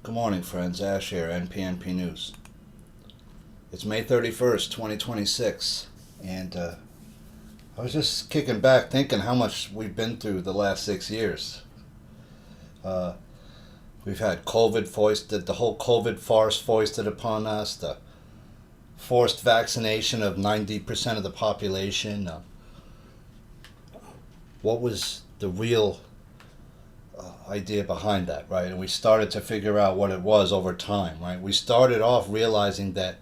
Good morning, friends. Ash here, NPNP News. It's May 31st, 2026, and I was just kicking back thinking how much we've been through the last 6 years. Uh, we've had COVID foisted, the whole COVID farce foisted upon us, the forced vaccination of 90% of the population. What was the real idea behind that, right? And we started to figure out what it was over time, right? We started off realizing that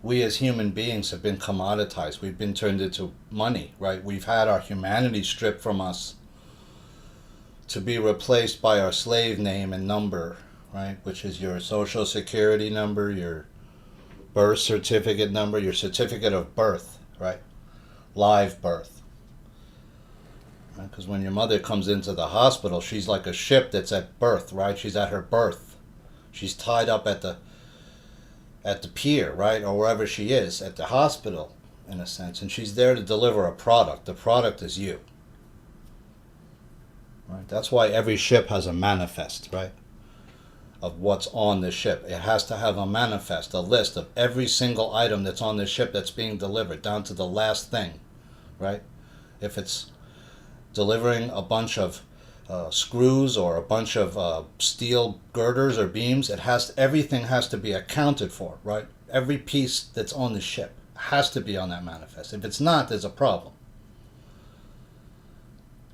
we as human beings have been commoditized. We've been turned into money, right? We've had our humanity stripped from us to be replaced by our slave name and number, right? Which is your social security number, your birth certificate number, your certificate of birth, right? Live birth. Because when your mother comes into the hospital, she's like a ship that's at birth, right? She's at her birth. She's tied up at the pier, right? Or wherever she is, at the hospital, in a sense. And she's there to deliver a product. The product is you. Right? That's why every ship has a manifest, right? Of what's on the ship. It has to have a manifest, a list of every single item that's on the ship that's being delivered, down to the last thing, right? If it's delivering a bunch of screws or a bunch of steel girders or beams, everything has to be accounted for, right? Every piece that's on the ship has to be on that manifest. If it's not, there's a problem.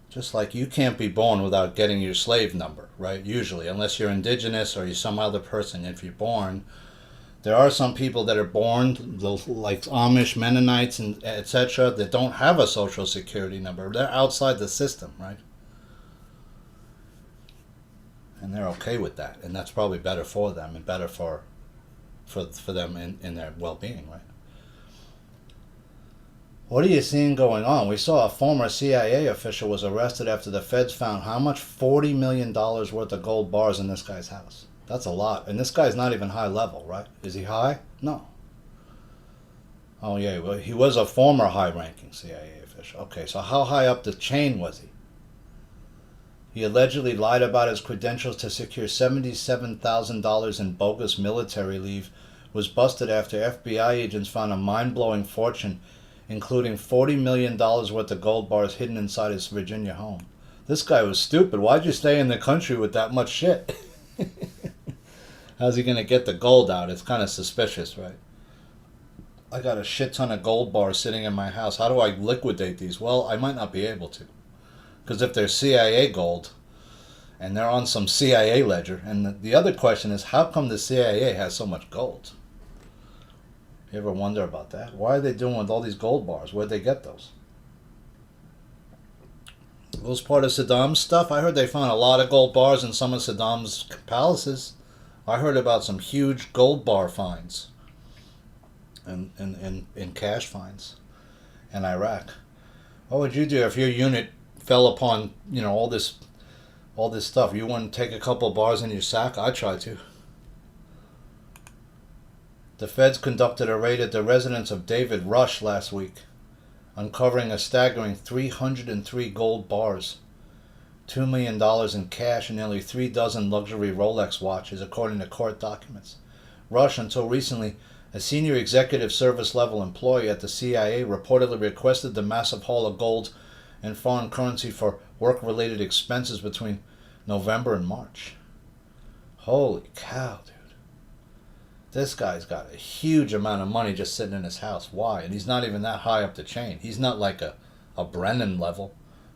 Just like you can't be born without getting your slave number, right? Usually, unless you're indigenous or you're some other person. If you're born, there are some people that are born, like Amish, Mennonites, and etc., that don't have a social security number. They're outside the system, right? And they're okay with that, and that's probably better for them and better for them in their well-being, right? What are you seeing going on? We saw a former CIA official was arrested after the feds found how much? $40 million worth of gold bars in this guy's house. That's a lot. And this guy's not even high level, right? Is he high? No. Oh, yeah. Well, he was a former high-ranking CIA official. Okay, so how high up the chain was he? He allegedly lied about his credentials to secure $77,000 in bogus military leave, was busted after FBI agents found a mind-blowing fortune, including $40 million worth of gold bars hidden inside his Virginia home. This guy was stupid. Why'd you stay in the country with that much shit? How's he going to get the gold out? It's kind of suspicious, right? I got a shit ton of gold bars sitting in my house. How do I liquidate these? Well, I might not be able to. Because if they're CIA gold, and they're on some CIA ledger, and the other question is, how come the CIA has so much gold? You ever wonder about that? Why are they doing with all these gold bars? Where'd they get those? Those part of Saddam's stuff? I heard they found a lot of gold bars in some of Saddam's palaces. I heard about some huge gold bar finds and cash finds in Iraq. What would you do if your unit fell upon, all this stuff? You wouldn't take a couple bars in your sack? I try to. The feds conducted a raid at the residence of David Rush last week, uncovering a staggering 303 gold bars, $2 million in cash, and nearly 3 dozen luxury Rolex watches, according to court documents. Rush, until recently a senior executive service level employee at the CIA, reportedly requested the massive haul of gold and foreign currency for work-related expenses between November and March. Holy cow, dude. This guy's got a huge amount of money just sitting in his house. Why? And he's not even that high up the chain. He's not like a Brennan level.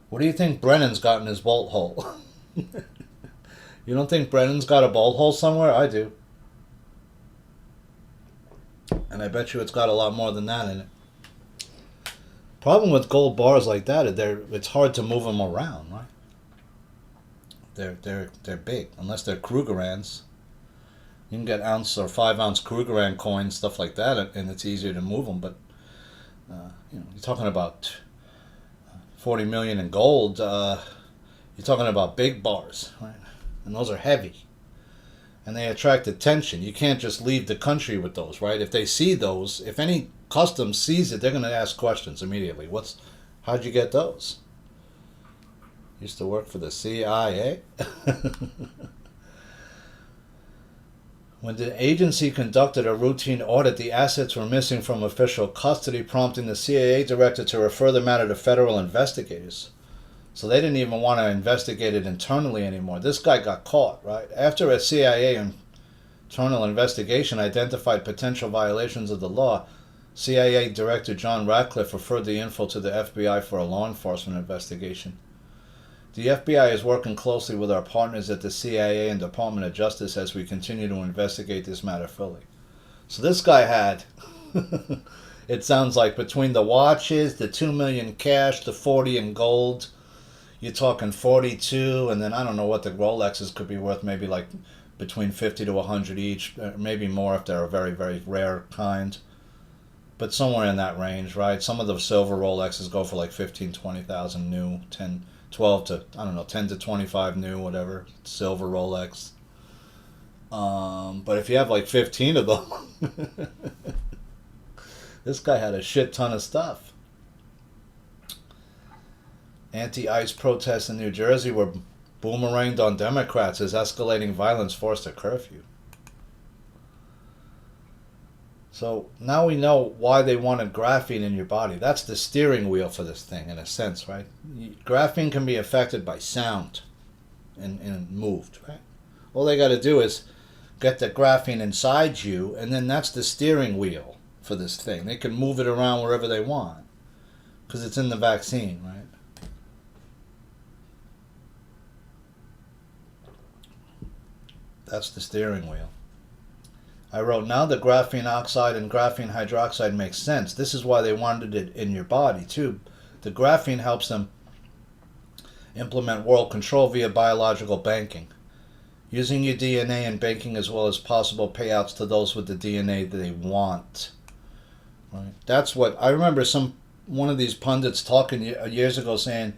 What do you think Brennan's got in his bolt hole? You don't think Brennan's got a bolt hole somewhere? I do. And I bet you it's got a lot more than that in it. Problem with gold bars like that, it's hard to move them around, right? They're big, unless they're Krugerrands. You can get ounce or 5-ounce Krugerrand coins, stuff like that, and it's easier to move them. But you're talking about 40 million in gold. You're talking about big bars, right? And those are heavy, and they attract attention. You can't just leave the country with those, right? If they see those, if any customs sees it, they're going to ask questions immediately. How'd you get those? Used to work for the CIA. When the agency conducted a routine audit, the assets were missing from official custody, prompting the CIA director to refer the matter to federal investigators. So they didn't even want to investigate it internally anymore. This guy got caught, right? After a CIA internal investigation identified potential violations of the law, CIA Director John Ratcliffe referred the info to the FBI for a law enforcement investigation. The FBI is working closely with our partners at the CIA and Department of Justice as we continue to investigate this matter fully. So this guy had, it sounds like, between the watches, the $2 million cash, the 40 in gold, you're talking 42, and then I don't know what the Rolexes could be worth, maybe like between 50 to 100 each, maybe more if they're a very, very rare kind. But somewhere in that range, right? Some of the silver Rolexes go for like 15, 20,000 new, 10, 12 to, I don't know, 10 to 25 new, whatever, silver Rolex. But if you have like 15 of them, this guy had a shit ton of stuff. Anti-ICE protests in New Jersey were boomeranged on Democrats as escalating violence forced a curfew. So now we know why they wanted graphene in your body. That's the steering wheel for this thing, in a sense, right? Graphene can be affected by sound and moved, right? All they got to do is get the graphene inside you, and then that's the steering wheel for this thing. They can move it around wherever they want because it's in the vaccine, right? That's the steering wheel. I wrote, now the graphene oxide and graphene hydroxide makes sense. This is why they wanted it in your body, too. The graphene helps them implement world control via biological banking, using your DNA in banking as well as possible payouts to those with the DNA that they want. Right? That's what I remember. One of these pundits talking years ago saying,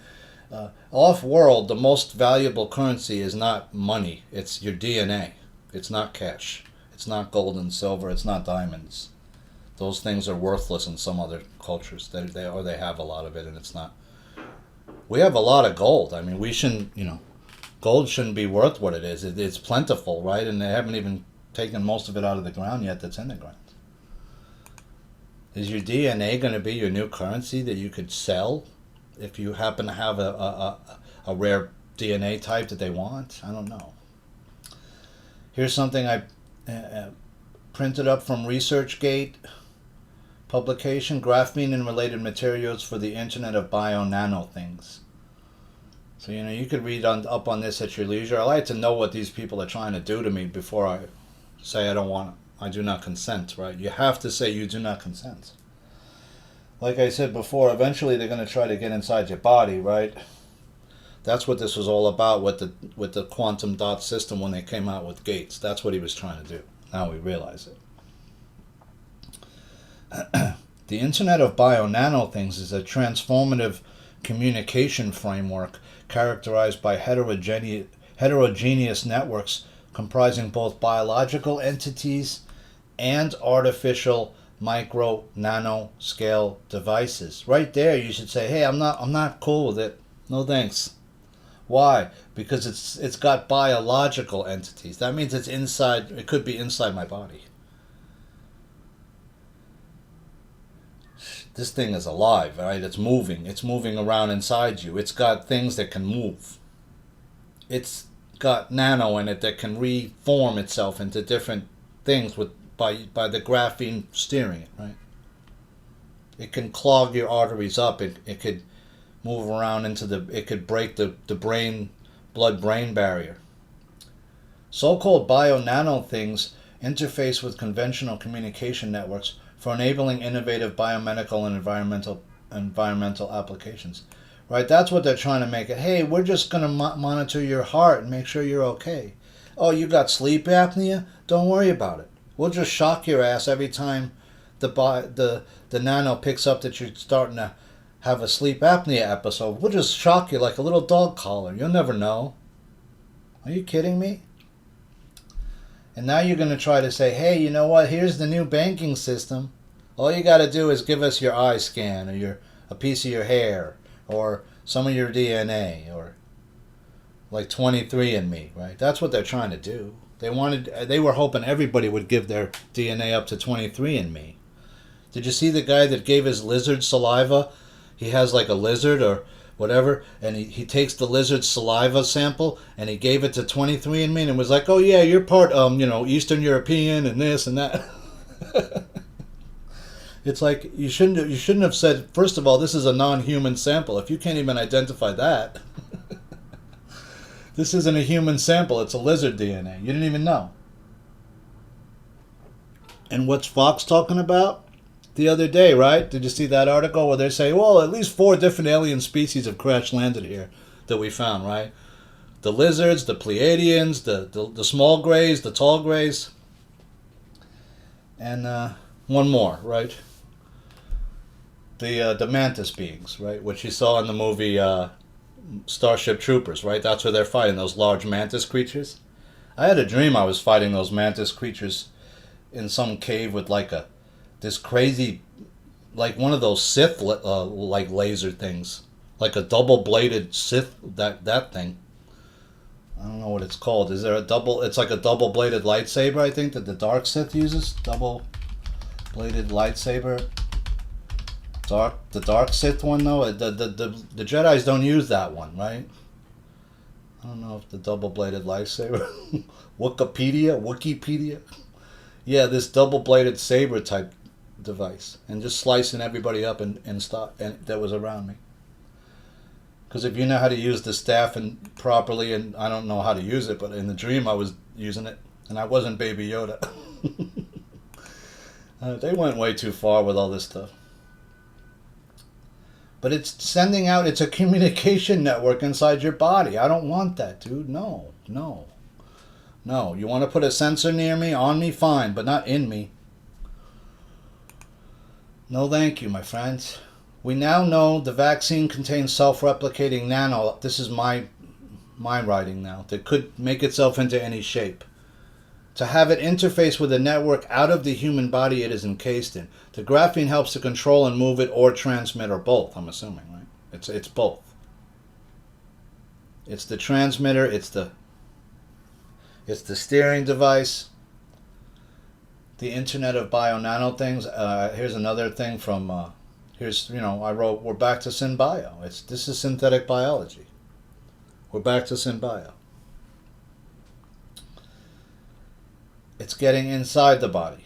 off-world, the most valuable currency is not money. It's your DNA. It's not cash. It's not gold and silver. It's not diamonds. Those things are worthless in some other cultures. They have a lot of it, and it's not. We have a lot of gold. I mean, we shouldn't, gold shouldn't be worth what it is. It's plentiful, right? And they haven't even taken most of it out of the ground yet that's in the ground. Is your DNA going to be your new currency that you could sell if you happen to have a rare DNA type that they want? I don't know. Here's something I printed up from ResearchGate publication, graphene and related materials for the Internet of Nano Things. So, you could read up on this at your leisure. I like to know what these people are trying to do to me before I say I do not consent, right? You have to say you do not consent. Like I said before, eventually they're going to try to get inside your body, right? That's what this was all about with the quantum dot system when they came out with Gates. That's what he was trying to do. Now we realize it. The Internet of Nano Things is a transformative communication framework characterized by heterogeneous networks comprising both biological entities and artificial micro nano scale devices. Right there you should say, hey, I'm not cool with it. No thanks. Why? Because it's got biological entities. That means it could be inside my body. This thing is alive, right? It's moving. It's moving around inside you. It's got things that can move. It's got nano in it that can reform itself into different things by the graphene steering it, right? It can clog your arteries up. It could move around it could break the blood-brain barrier. So-called nano things interface with conventional communication networks for enabling innovative biomedical and environmental applications. Right? That's what they're trying to make it. Hey, we're just going to monitor your heart and make sure you're okay. Oh, you got sleep apnea? Don't worry about it. We'll just shock your ass every time the nano picks up that you're starting to have a sleep apnea episode. We'll just shock you like a little dog collar. You'll never know. Are you kidding me? And now you're going to try to say, hey, you know what? Here's the new banking system. All you got to do is give us your eye scan or a piece of your hair or some of your DNA or like 23andMe, right? That's what they're trying to do. They were hoping everybody would give their DNA up to 23andMe. Did you see the guy that gave his lizard saliva? He has like a lizard or whatever, and he takes the lizard saliva sample and he gave it to 23andMe and was like, "Oh yeah, you're part Eastern European and this and that." It's like you shouldn't have said, first of all, this is a non-human sample. If you can't even identify that, this isn't a human sample. It's a lizard DNA. You didn't even know. And what's Fox talking about? The other day, right? Did you see that article where they say, well, at least 4 different alien species have crash landed here that we found, right? The lizards, the Pleiadians, the small grays, the tall grays, and one more, right? The mantis beings, right? Which you saw in the movie Starship Troopers, right? That's where they're fighting those large mantis creatures. I had a dream I was fighting those mantis creatures in some cave with this crazy, like one of those Sith like laser things, like a double bladed Sith that thing. I don't know what it's called. Is there a double? It's like a double bladed lightsaber. I think that the Dark Sith uses double bladed lightsaber. The Dark Sith one though, the Jedi's don't use that one, right? I don't know if the double bladed lightsaber. Wikipedia. Yeah, this double bladed saber type device, and just slicing everybody up and stop and that was around me. Because if you know how to use the staff and properly, and I don't know how to use it, but in the dream I was using it, and I wasn't Baby Yoda. They went way too far with all this stuff. But it's sending out, it's a communication network inside your body. I don't want that, dude. No. You want to put a sensor near me, on me, fine, but not in me. No thank you, my friends. We now know the vaccine contains self-replicating nano, this is my writing now, that could make itself into any shape. To have it interface with a network out of the human body it is encased in. The graphene helps to control and move it or transmit, or both, I'm assuming, right? It's both. It's the transmitter, it's the steering device, the Internet of Nano Things. Here's another thing from, I wrote, we're back to synbio. This is synthetic biology. We're back to synbio. It's getting inside the body.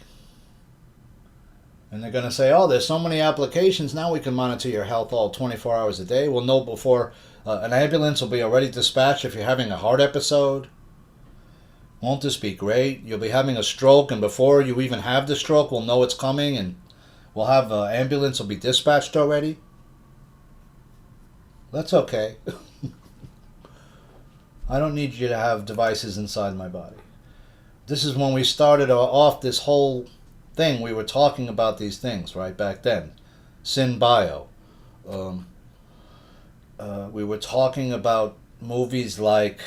And they're going to say, oh, there's so many applications, now we can monitor your health all 24 hours a day. We'll know before an ambulance will be already dispatched if you're having a heart episode. Won't this be great? You'll be having a stroke, and before you even have the stroke, we'll know it's coming, and we'll have an ambulance will be dispatched already. That's okay. I don't need you to have devices inside my body. This is when we started off this whole thing. We were talking about these things, right, back then. Synbio. We were talking about movies like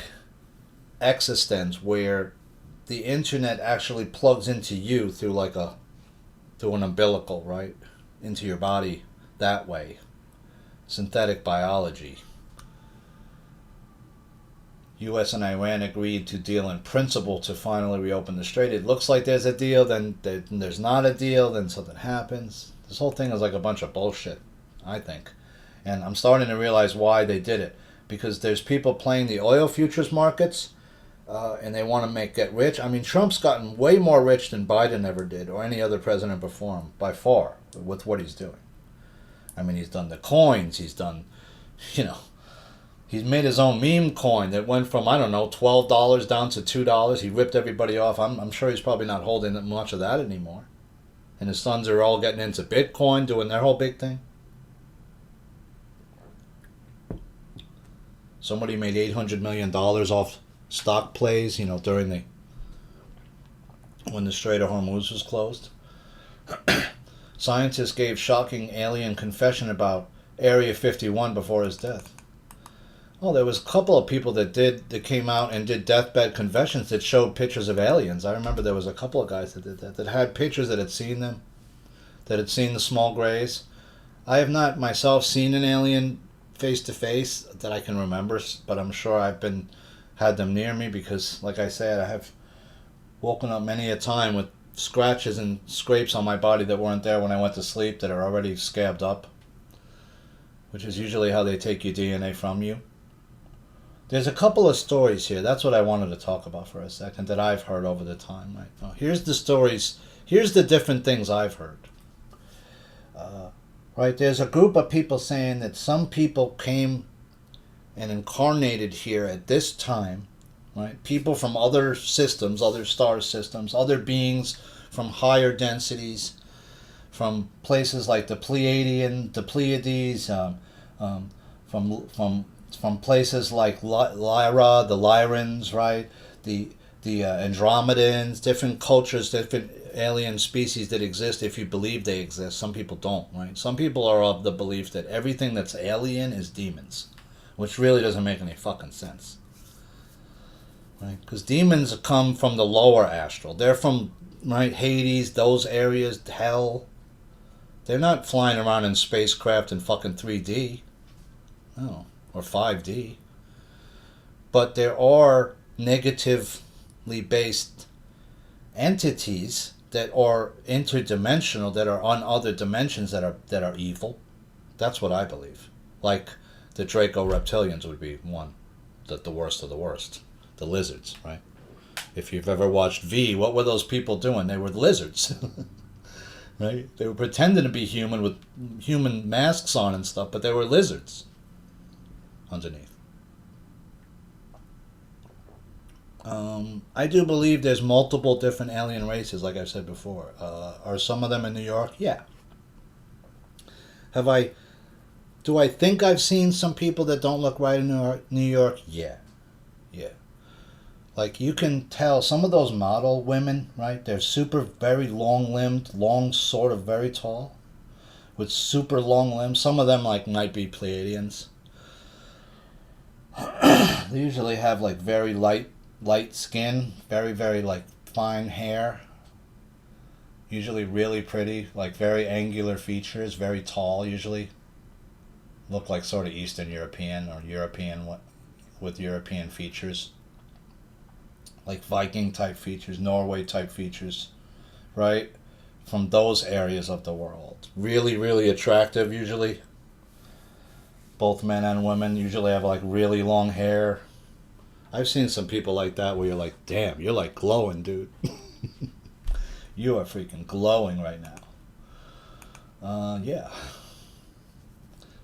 Existence, where the internet actually plugs into you through through an umbilical, right, into your body that way. Synthetic biology. U.S. and Iran agreed to deal in principle to finally reopen the strait. It looks like there's a deal, then there's not a deal, then something happens. This whole thing is like a bunch of bullshit, I think. And I'm starting to realize why they did it. Because there's people playing the oil futures markets, and they want to get rich. I mean, Trump's gotten way more rich than Biden ever did, or any other president before him, by far, with what he's doing. I mean, he's done the coins, he's done, he's made his own meme coin that went from, I don't know, $12 down to $2. He ripped everybody off. I'm sure he's probably not holding much of that anymore. And his sons are all getting into Bitcoin, doing their whole big thing. Somebody made $800 million off stock plays, during when the Strait of Hormuz was closed. Scientists gave shocking alien confession about Area 51 before his death. Oh, there was a couple of people that came out and did deathbed confessions that showed pictures of aliens. I remember there was a couple of guys that did that had pictures that had seen them, that had seen the small grays. I have not myself seen an alien face to face that I can remember, but I'm sure I've had them near me because, like I said, I have woken up many a time with scratches and scrapes on my body that weren't there when I went to sleep that are already scabbed up, which is usually how they take your DNA from you. There's a couple of stories here. That's what I wanted to talk about for a second that I've heard over the time. Right now, here's the stories. Here's the different things I've heard. Right, there's a group of people saying that some people came and incarnated here at this time. Right, people from other systems, other star systems, other beings from higher densities, from places like the Pleiades, from places like Lyra, the Lyrans, right? The Andromedans, different cultures, different alien species that exist if you believe they exist. Some people don't, right? Some people are of the belief that everything that's alien is demons, which really doesn't make any fucking sense. Right? Because demons come from the lower astral. They're from, right, Hades, those areas, hell. They're not flying around in spacecraft in fucking 3D. No. Or 5D. But there are negatively based entities that are interdimensional, that are on other dimensions that are evil. That's what I believe. Like the Draco reptilians would be one. The worst of the worst. The lizards, right? If you've ever watched V, what were those people doing? They were lizards. Right? They were pretending to be human with human masks on and stuff, but they were lizards underneath. I do believe there's multiple different alien races, like I said before. Are some of them in New York? Yeah. Do I think I've seen some people that don't look right in New York? Yeah. Yeah. Like, you can tell some of those model women, right? They're super, very long-limbed, long, sort of very tall, with super long limbs. Some of them, like, might be Pleiadians. They usually have, like, very light skin, very, very, like, fine hair. Usually really pretty, like, very angular features, very tall, usually. Look like sort of Eastern European or European with European features. Like Viking type features, Norway type features, right? From those areas of the world. Really, really attractive usually. Both men and women usually have like really long hair. I've seen some people like that where you're like, damn, you're like glowing, dude. You are freaking glowing right now. Yeah.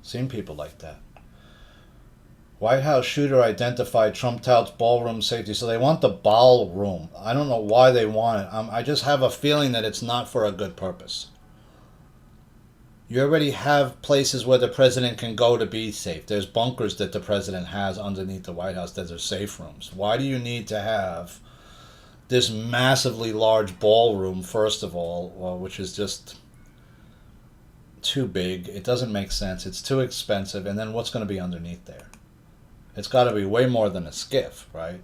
Seen people like that. White House shooter identified Trump touts ballroom safety. So they want the ballroom. I don't know why they want it. I just have a feeling that it's not for a good purpose. You already have places where the president can go to be safe. There's bunkers that the president has underneath the White House that are safe rooms. Why do you need to have this massively large ballroom, first of all, which is just too big? It doesn't make sense. It's too expensive. And then what's going to be underneath there? It's got to be way more than a skiff, right?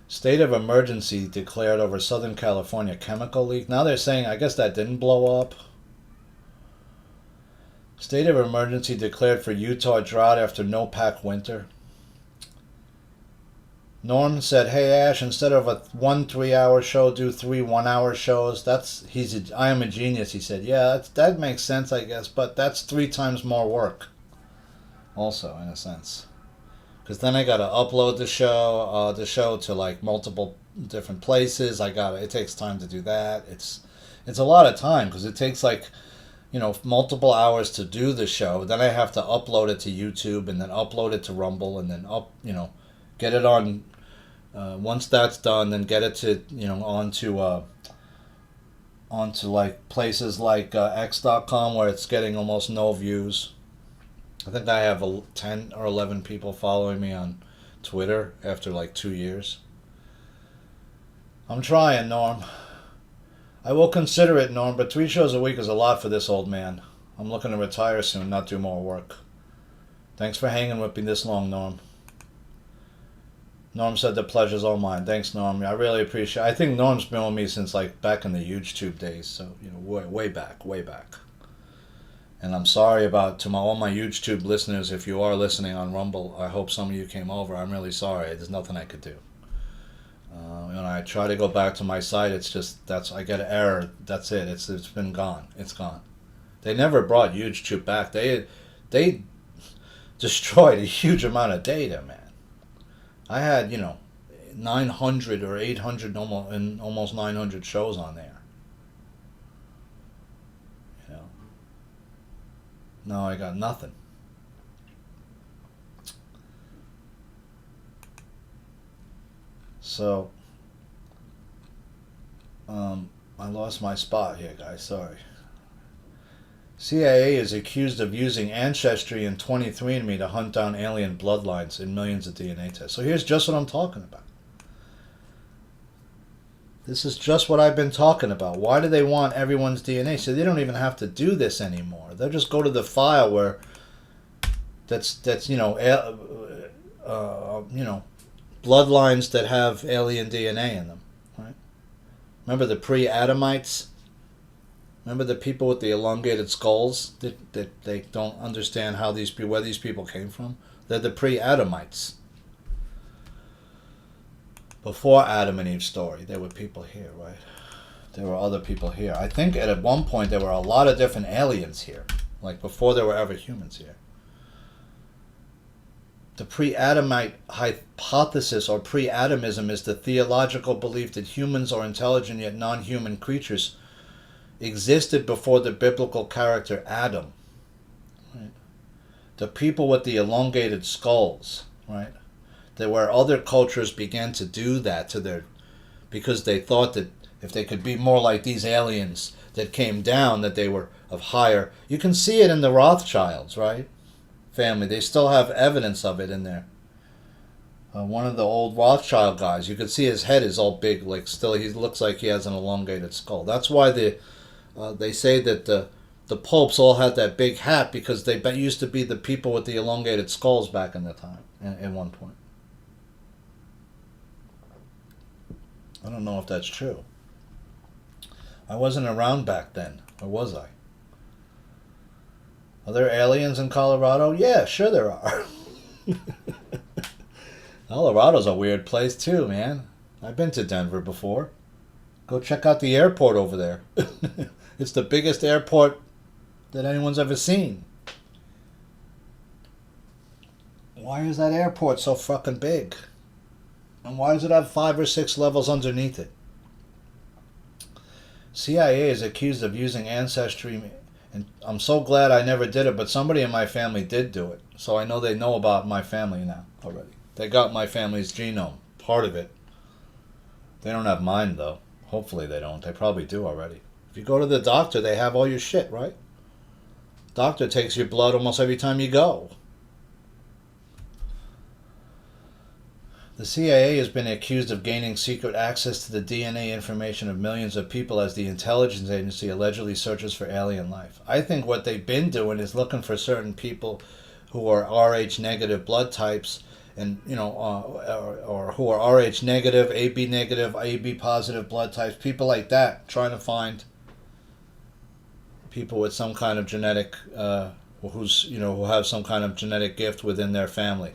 State of emergency declared over Southern California chemical leak. Now they're saying, I guess that didn't blow up. State of emergency declared for Utah drought after no-pack winter. Norm said, hey Ash, instead of a 1 3-hour show, do 3 1-hour shows. I am a genius, he said. Yeah, that makes sense, I guess, but that's 3 times more work. Also, in a sense. Because then I got to upload the show to like multiple different places. It takes time to do that. It's a lot of time because it takes like, multiple hours to do the show. Then I have to upload it to YouTube and then upload it to Rumble and then get it on. Once that's done, then get it to onto like places like X.com where it's getting almost no views. I think I have 10 or 11 people following me on Twitter after like 2 years. I'm trying, Norm. I will consider it, Norm, but 3 shows a week is a lot for this old man. I'm looking to retire soon, not do more work. Thanks for hanging with me this long, Norm. Norm said the pleasure's all mine. Thanks, Norm. I really appreciate it. I think Norm's been with me since like back in the YouTube days, so way back. And I'm sorry to all my YouTube listeners, if you are listening on Rumble, I hope some of you came over. I'm really sorry. There's nothing I could do. When I try to go back to my site, it's just I get an error. That's it. It's been gone. It's gone. They never brought YouTube back. They destroyed a huge amount of data, man. I had 900 or 800 almost 900 shows on there. Now I got nothing. So, I lost my spot here, guys. Sorry. CIA is accused of using Ancestry and 23andMe to hunt down alien bloodlines in millions of DNA tests. So here's just what I'm talking about. This is just what I've been talking about. Why do they want everyone's DNA? So they don't even have to do this anymore. They'll just go to the file where that's bloodlines that have alien DNA in them, right? Remember the pre-Adamites? Remember the people with the elongated skulls that they don't understand where these people came from? They're the pre-Adamites. Before Adam and Eve's story, there were people here, right? There were other people here. I think at one point there were a lot of different aliens here, like before there were ever humans here. The pre-Adamite hypothesis, or pre-Adamism, is the theological belief that humans are intelligent yet non-human creatures existed before the biblical character Adam. Right? The people with the elongated skulls, right? There were other cultures began to do that because they thought that if they could be more like these aliens that came down, that they were of higher. You can see it in the Rothschilds, right? Family. They still have evidence of it in there. One of the old Rothschild guys, you can see his head is all big, like still he looks like he has an elongated skull. That's why they say that the popes all had that big hat, because they used to be the people with the elongated skulls back in the time, at one point. I don't know if that's true. I wasn't around back then, or was I? Are there aliens in Colorado? Yeah, sure there are. Colorado's a weird place too, man. I've been to Denver before. Go check out the airport over there. It's the biggest airport that anyone's ever seen. Why is that airport so fucking big? And why does it have 5 or 6 levels underneath it? CIA is accused of using Ancestry, and I'm so glad I never did it, but somebody in my family did do it. So I know they know about my family now already. They got my family's genome, part of it. They don't have mine, though. Hopefully they don't. They probably do already. If you go to the doctor, they have all your shit, right? Doctor takes your blood almost every time you go. The CIA has been accused of gaining secret access to the DNA information of millions of people as the intelligence agency allegedly searches for alien life. I think what they've been doing is looking for certain people who are Rh negative blood types, and or who are Rh negative, AB positive blood types, people like that, trying to find people with some kind of genetic, who have some kind of genetic gift within their family.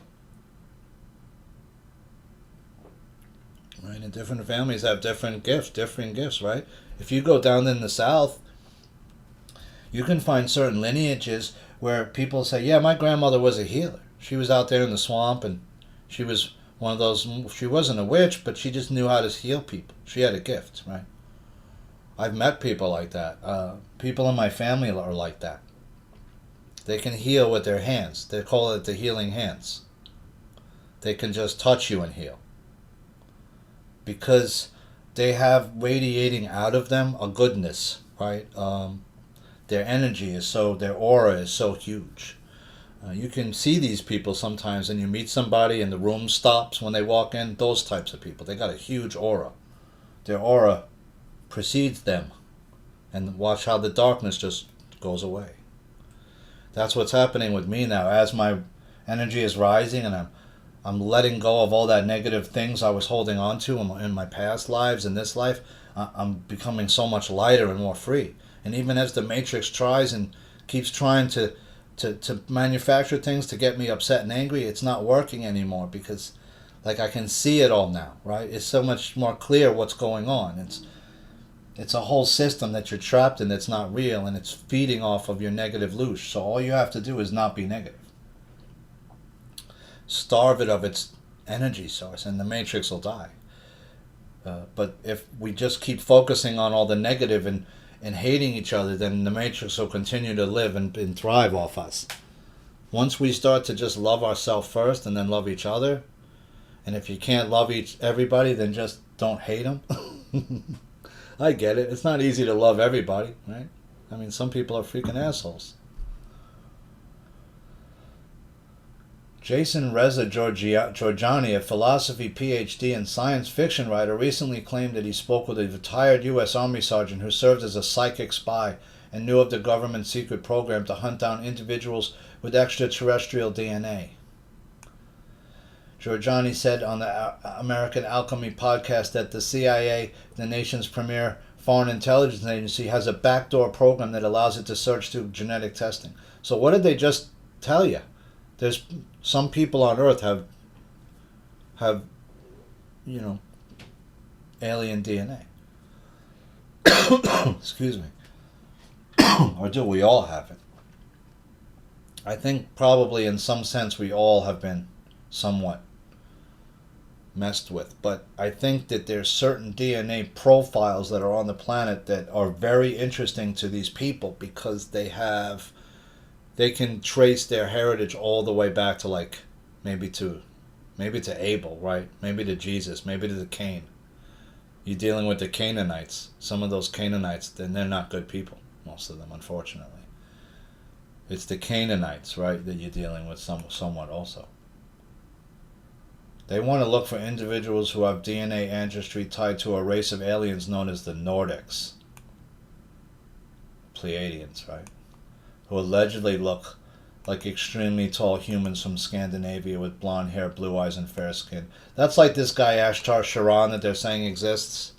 Right, and different families have different gifts, right? If you go down in the South, you can find certain lineages where people say, yeah, my grandmother was a healer. She was out there in the swamp, and she was one of those, she wasn't a witch, but she just knew how to heal people. She had a gift, right? I've met people like that. People in my family are like that. They can heal with their hands. They call it the healing hands. They can just touch you and heal. Because they have radiating out of them a goodness, right? Their energy their aura is so huge. You can see these people sometimes, and you meet somebody and the room stops when they walk in. Those types of people, they got a huge aura. Their aura precedes them, and watch how the darkness just goes away. That's what's happening with me now. As my energy is rising, and I'm letting go of all that negative things I was holding on to in my past lives and this life. I'm becoming so much lighter and more free. And even as the Matrix tries and keeps trying to manufacture things to get me upset and angry, it's not working anymore, because Like I can see it all now, right? It's so much more clear what's going on. It's a whole system that you're trapped in that's not real, and it's feeding off of your negative loosh. So all you have to do is not be negative. Starve it of its energy source, and the matrix will die. But if we just keep focusing on all the negative and hating each other, then the matrix will continue to live and thrive off us. Once we start to just love ourselves first and then love each other, and if you can't love everybody, then just don't hate them. I get it. It's not easy to love everybody, right? I mean, some people are freaking assholes. Jason Reza Georgiani, a philosophy PhD and science fiction writer, recently claimed that he spoke with a retired U.S. Army sergeant who served as a psychic spy and knew of the government's secret program to hunt down individuals with extraterrestrial DNA. Georgiani said on the American Alchemy podcast that the CIA, the nation's premier foreign intelligence agency, has a backdoor program that allows it to search through genetic testing. So what did they just tell you? There's some people on Earth have alien DNA. Excuse me. Or do we all have it? I think probably in some sense we all have been somewhat messed with. But I think that there's certain DNA profiles that are on the planet that are very interesting to these people because they can trace their heritage all the way back to like maybe to Abel, right? Maybe to Jesus, maybe to the Cain. You're dealing with the Canaanites. Some of those Canaanites, then they're not good people, most of them, unfortunately. It's the Canaanites, right, that you're dealing with somewhat also. They want to look for individuals who have DNA ancestry tied to a race of aliens known as the Nordics. Pleiadians, right? Who allegedly look like extremely tall humans from Scandinavia with blonde hair, blue eyes, and fair skin. That's like this guy Ashtar Sharan that they're saying exists.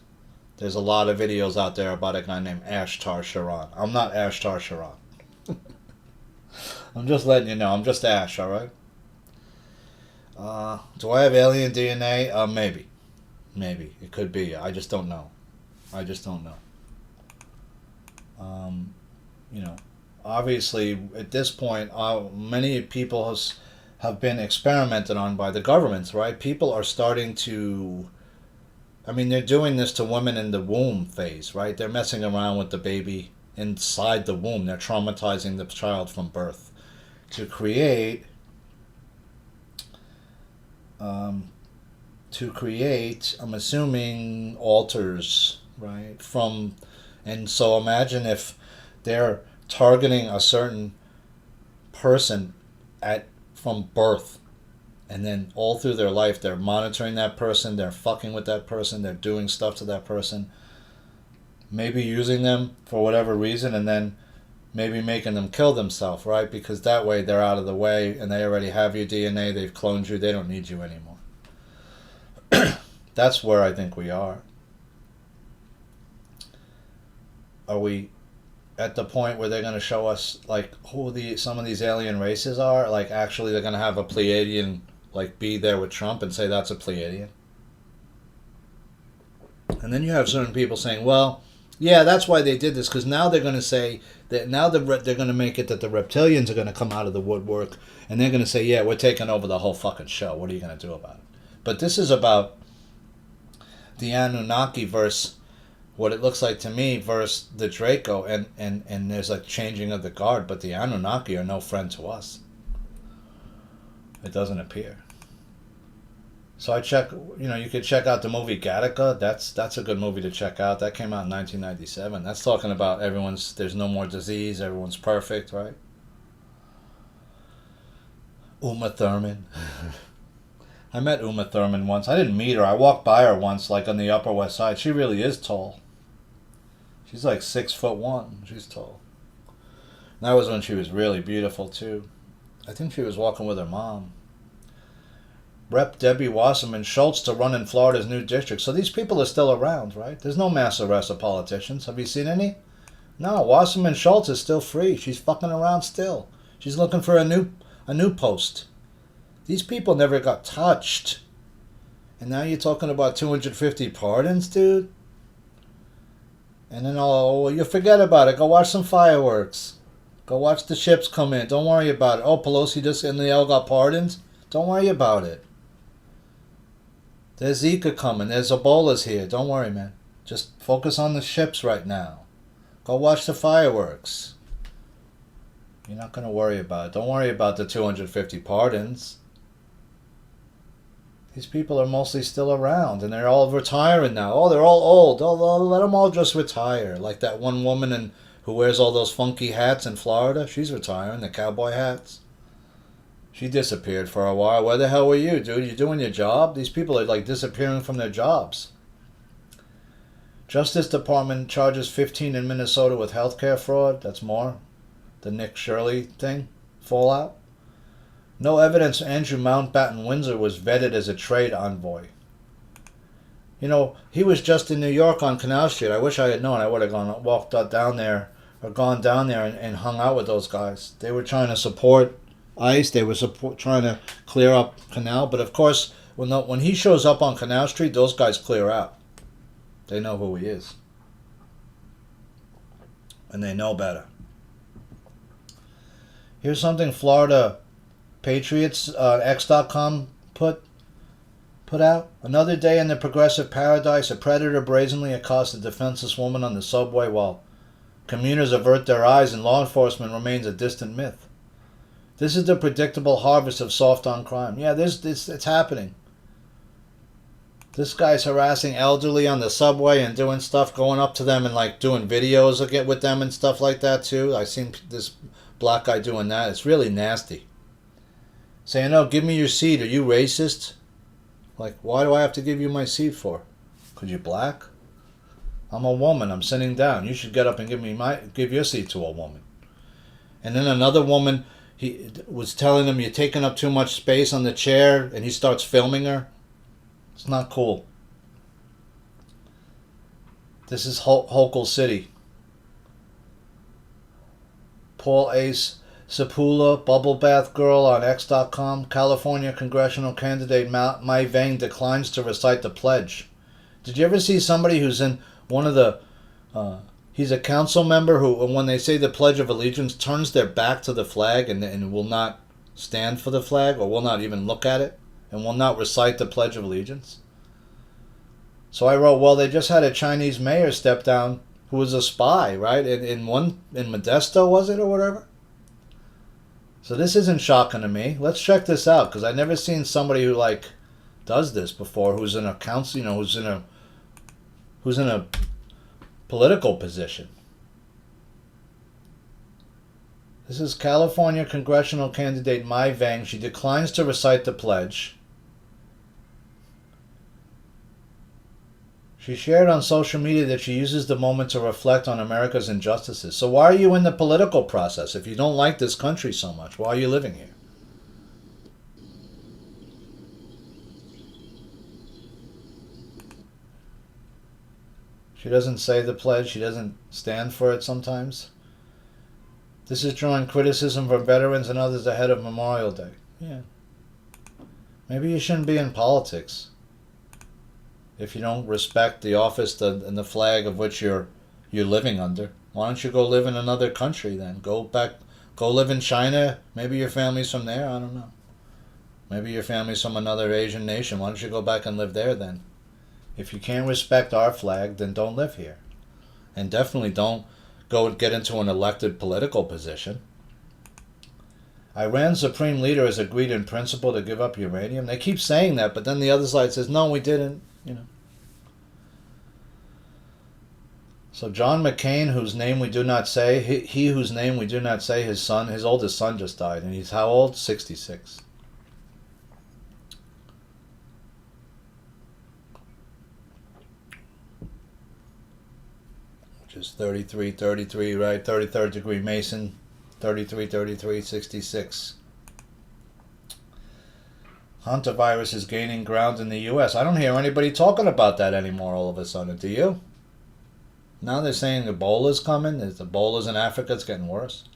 There's a lot of videos out there about a guy named Ashtar Sharan. I'm not Ashtar Sharan. I'm just letting you know. I'm just Ash, alright? Do I have alien DNA? Maybe. Maybe. It could be. I just don't know. Obviously, at this point, many people have been experimented on by the governments, right? People are starting to... I mean, they're doing this to women in the womb phase, right? They're messing around with the baby inside the womb. They're traumatizing the child from birth to create... I'm assuming, alters, right? And so imagine if they're targeting a certain person from birth, and then all through their life they're monitoring that person, they're fucking with that person, they're doing stuff to that person, maybe using them for whatever reason, and then maybe making them kill themselves, right? Because that way they're out of the way and they already have your DNA, they've cloned you, they don't need you anymore. That's where I think we are. Are we at the point where they're going to show us like who some of these alien races are? Like actually they're going to have a Pleiadian like be there with Trump and say that's a Pleiadian? And then you have certain people saying, well, yeah, that's why they did this, because now they're going to say that now they're going to make it that the reptilians are going to come out of the woodwork and they're going to say, yeah, we're taking over the whole fucking show. What are you going to do about it? But this is about the Anunnaki versus what it looks like to me versus the Draco, and there's a changing of the guard, but the Anunnaki are no friend to us. It doesn't appear. So I check, you could check out the movie Gattaca. That's a good movie to check out. That came out in 1997. That's talking about there's no more disease, everyone's perfect, right? Uma Thurman. I met Uma Thurman once. I didn't meet her. I walked by her once, like on the Upper West Side. She really is tall. She's like 6'1". She's tall. And that was when she was really beautiful too. I think she was walking with her mom. Rep. Debbie Wasserman Schultz to run in Florida's new district. So these people are still around, right? There's no mass arrest of politicians. Have you seen any? No, Wasserman Schultz is still free. She's fucking around still. She's looking for a new post. These people never got touched. And now you're talking about 250 pardons, dude? And then, oh, well, you forget about it. Go watch some fireworks. Go watch the ships come in. Don't worry about it. Oh, Pelosi just and they all got pardons? Don't worry about it. There's Zika coming. There's Ebola's here. Don't worry, man. Just focus on the ships right now. Go watch the fireworks. You're not going to worry about it. Don't worry about the 250 pardons. These people are mostly still around, and they're all retiring now. Oh, they're all old. Oh, let them all just retire. Like that one woman who wears all those funky hats in Florida. She's retiring, the cowboy hats. She disappeared for a while. Where the hell were you, dude? You doing your job? These people are like disappearing from their jobs. Justice Department charges 15 in Minnesota with healthcare fraud. That's more. The Nick Shirley thing. Fallout. No evidence Andrew Mountbatten Windsor was vetted as a trade envoy. You know, he was just in New York on Canal Street. I wish I had known. I would have walked down there or gone down there and hung out with those guys. They were trying to support ICE. They were trying to clear up Canal. But of course, when he shows up on Canal Street, those guys clear out. They know who he is. And they know better. Here's something Florida Patriots, X.com put out. Another day in the progressive paradise, a predator brazenly accosts a defenseless woman on the subway while commuters avert their eyes and law enforcement remains a distant myth. This is the predictable harvest of soft-on crime. Yeah, it's happening. This guy's harassing elderly on the subway and doing stuff, going up to them and like doing videos with them and stuff like that too. I've seen this black guy doing that. It's really nasty. Saying, "No, give me your seat. Are you racist?" Like, why do I have to give you my seat for? Because you're black? I'm a woman. I'm sitting down. You should get up and give your seat to a woman. And then another woman, he was telling him, "You're taking up too much space on the chair," and he starts filming her. It's not cool. This is Hochul City. Paul Ace Sapula, bubble bath girl on X.com. California congressional candidate Mai Vang declines to recite the pledge. Did you ever see somebody who's in one of the... he's a council member who, when they say the Pledge of Allegiance, turns their back to the flag and will not stand for the flag or will not even look at it and will not recite the Pledge of Allegiance? So I wrote, well, they just had a Chinese mayor step down who was a spy, right? In Modesto, was it, or whatever? So this isn't shocking to me. Let's check this out, because I've never seen somebody who like does this before, who's in a council, who's in a political position. This is California congressional candidate Mai Vang. She declines to recite the pledge. She shared on social media that she uses the moment to reflect on America's injustices. So why are you in the political process if you don't like this country so much? Why are you living here? She doesn't say the pledge. She doesn't stand for it sometimes. This is drawing criticism from veterans and others ahead of Memorial Day. Yeah. Maybe you shouldn't be in politics if you don't respect the office and the flag of which you're living under. Why don't you go live in another country then? Go live in China. Maybe your family's from there. I don't know. Maybe your family's from another Asian nation. Why don't you go back and live there then? If you can't respect our flag, then don't live here. And definitely don't go and get into an elected political position. Iran's supreme leader has agreed in principle to give up uranium. They keep saying that, but then the other side says, no, we didn't. So John McCain, whose name we do not say, he whose name we do not say, his oldest son just died. And he's how old? 66. Which is 33, right? 33rd degree Mason, 33, 66. Hantavirus is gaining ground in the U.S. I don't hear anybody talking about that anymore all of a sudden. Do you? Now they're saying Ebola's coming. Ebola's in Africa. It's getting worse.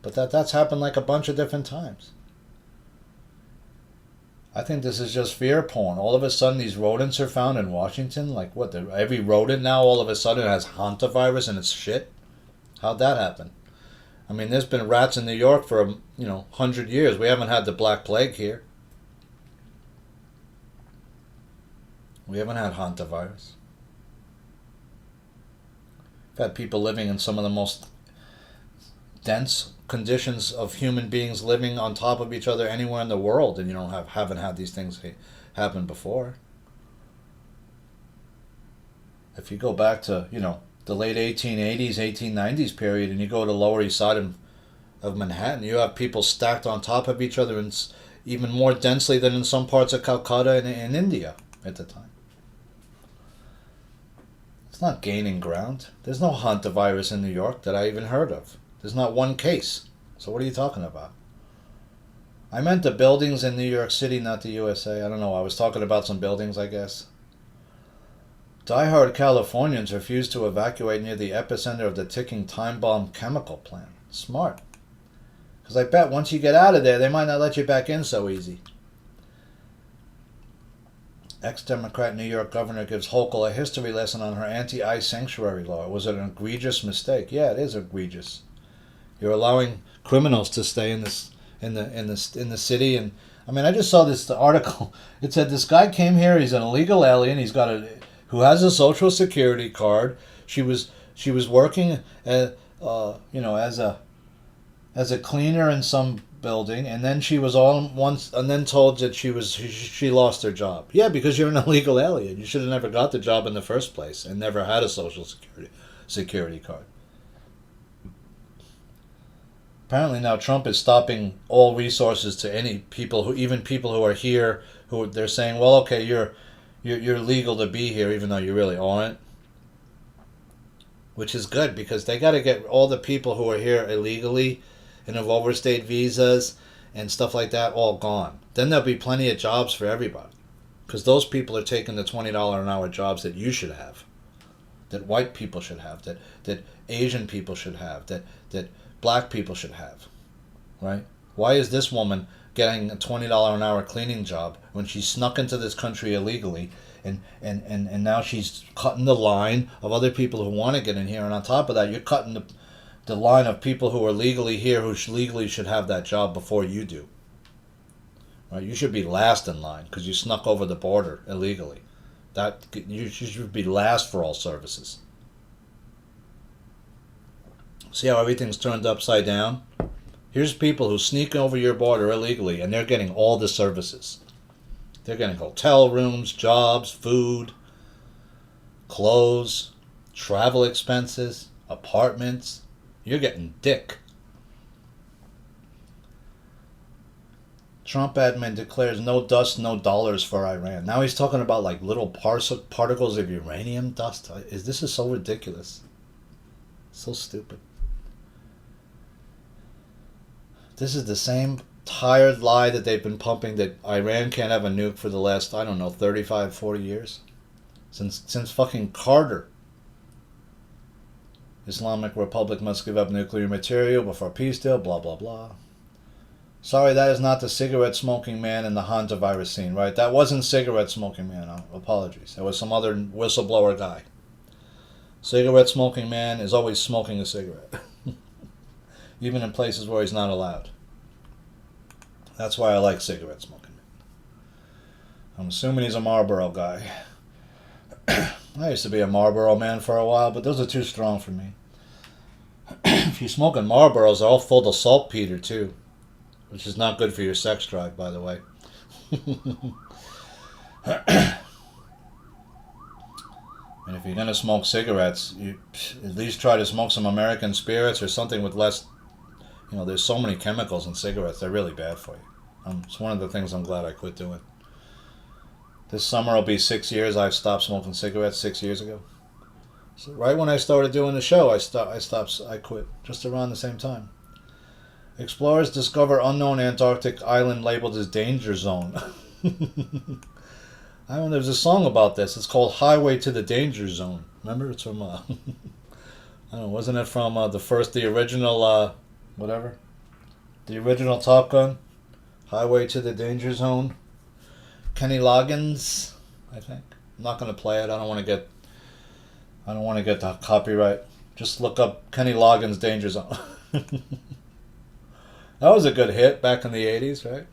But that's happened like a bunch of different times. I think this is just fear porn. All of a sudden, these rodents are found in Washington. Like what? Every rodent now all of a sudden has hantavirus in its shit. How'd that happen? I mean, there's been rats in New York for 100 years. We haven't had the Black Plague here. We haven't had hantavirus. We've had people living in some of the most dense conditions of human beings living on top of each other anywhere in the world, and haven't had these things happen before. If you go back to the late 1880s, 1890s period, and you go to Lower East Side of Manhattan, you have people stacked on top of each other, and even more densely than in some parts of Calcutta and in India at the time. It's not gaining ground. There's no hantavirus in New York that I even heard of. There's not one case. So what are you talking about? I meant the buildings in New York City, not the USA. I don't know. I was talking about some buildings, I guess. Die-hard Californians refused to evacuate near the epicenter of the ticking time bomb chemical plant. Smart. Because I bet once you get out of there, they might not let you back in so easy. Ex-Democrat New York governor gives Hochul a history lesson on her anti-ICE sanctuary law. Was it an egregious mistake? Yeah, it is egregious. You're allowing criminals to stay in the city, and I mean, I just saw this article. It said this guy came here. He's an illegal alien. Who has a social security card. She was working as a cleaner in some building, and then she was told that she lost her job. Yeah, because you're an illegal alien. You should have never got the job in the first place and never had a social security card. Apparently now Trump is stopping all resources to any people who are here, who they're saying, well, okay, you're legal to be here even though you really aren't. Which is good, because they got to get all the people who are here illegally and have overstayed visas and stuff like that all gone. Then there'll be plenty of jobs for everybody. Because those people are taking the $20 an hour jobs that you should have. That white people should have. That Asian people should have. That black people should have. Right? Why is this woman getting a $20 an hour cleaning job when she snuck into this country illegally, and now she's cutting the line of other people who want to get in here, and on top of that you're cutting the line of people who are legally here, who legally should have that job before you do. Right? You should be last in line because you snuck over the border illegally. You should be last for all services. See how everything's turned upside down? Here's people who sneak over your border illegally, and they're getting all the services. They're getting hotel rooms, jobs, food, clothes, travel expenses, apartments. You're getting dick. Trump admin declares no dust, no dollars for Iran. Now he's talking about like little particles of uranium dust. This is so ridiculous. So stupid. This is the same tired lie that they've been pumping, that Iran can't have a nuke for the last, 35, 40 years. Since fucking Carter. Islamic Republic must give up nuclear material before peace deal, blah, blah, blah. Sorry, that is not the cigarette smoking man in the hantavirus scene, right? That wasn't cigarette smoking man. Apologies. That was some other whistleblower guy. Cigarette smoking man is always smoking a cigarette. Even in places where he's not allowed. That's why I like cigarette smoking. I'm assuming he's a Marlboro guy. I used to be a Marlboro man for a while, but those are too strong for me. If you're smoking Marlboros, they're all full of saltpeter too, which is not good for your sex drive, by the way. And if you're going to smoke cigarettes, you at least try to smoke some American spirits or something with less. There's so many chemicals in cigarettes. They're really bad for you. It's one of the things I'm glad I quit doing. This summer will be 6 years I've stopped smoking cigarettes 6 years ago. So right when I started doing the show, I quit just around the same time. Explorers discover unknown Antarctic island labeled as danger zone. There's a song about this. It's called Highway to the Danger Zone. Remember? It's from, wasn't it from the original, the original Top Gun? Highway to the Danger Zone. Kenny Loggins, I think. I'm not gonna play it. I don't want to get the copyright. Just look up Kenny Loggins' Danger Zone. That was a good hit back in the 80s, right?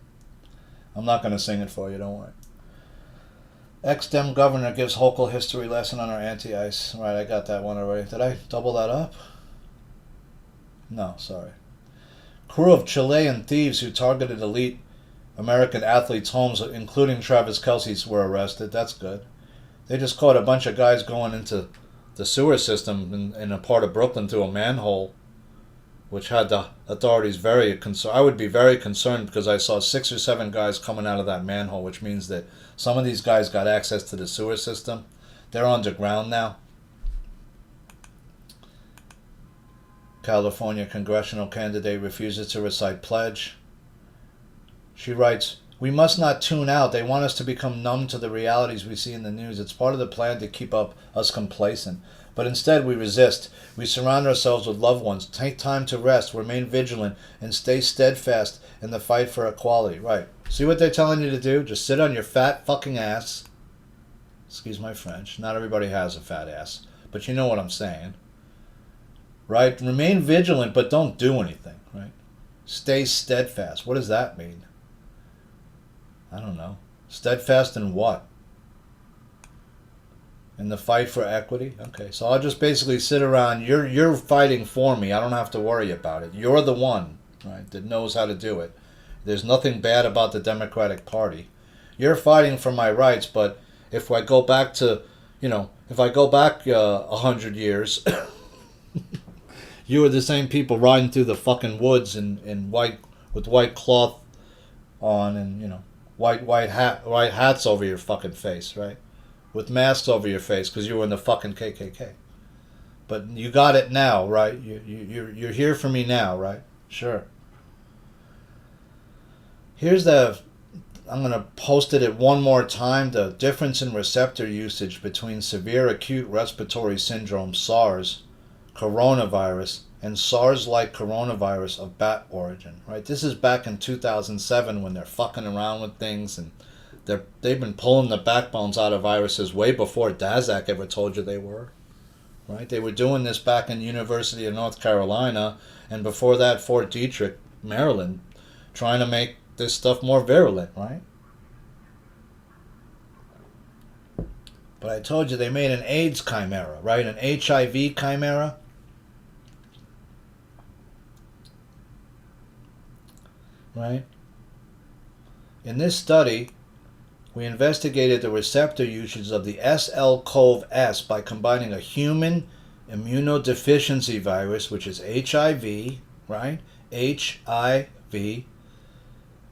I'm not gonna sing it for you. Don't worry. Ex-Dem governor gives local history lesson on our anti-ice. Right, I got that one already. Did I double that up? No, sorry. Crew of Chilean thieves who targeted elite American athletes' homes, including Travis Kelce's, were arrested. That's good. They just caught a bunch of guys going into the sewer system in a part of Brooklyn through a manhole, which had the authorities very concerned. I would be very concerned because I saw 6 or 7 guys coming out of that manhole, which means that some of these guys got access to the sewer system. They're underground now. California congressional candidate refuses to recite pledge. She writes, "We must not tune out. They want us to become numb to the realities we see in the news. It's part of the plan to keep us complacent. But instead we resist. We surround ourselves with loved ones. Take time to rest, remain vigilant, and stay steadfast in the fight for equality." Right. See what they're telling you to do? Just sit on your fat fucking ass. Excuse my French. Not everybody has a fat ass. But you know what I'm saying. Right? Remain vigilant, but don't do anything. Right? Stay steadfast. What does that mean? I don't know. Steadfast in what? In the fight for equity? Okay, so I'll just basically sit around. You're fighting for me. I don't have to worry about it. You're the one, right, that knows how to do it. There's nothing bad about the Democratic Party. You're fighting for my rights, but if I go back to, if I go back 100 years, you were the same people riding through the fucking woods in white with white cloth on and white hats over your fucking face, right? With masks over your face because you were in the fucking KKK. But you got it now, right? You're here for me now, right? Sure. I'm going to post it at one more time, the difference in receptor usage between severe acute respiratory syndrome, SARS, coronavirus, and SARS-like coronavirus of bat origin, right? This is back in 2007 when they're fucking around with things and they've been pulling the backbones out of viruses way before Daszak ever told you they were, right? They were doing this back in University of North Carolina and before that Fort Detrick, Maryland, trying to make this stuff more virulent, right? But I told you they made an AIDS chimera, right? An HIV chimera. Right? In this study, we investigated the receptor usage of the SL-CoV-S by combining a human immunodeficiency virus, which is HIV, right? HIV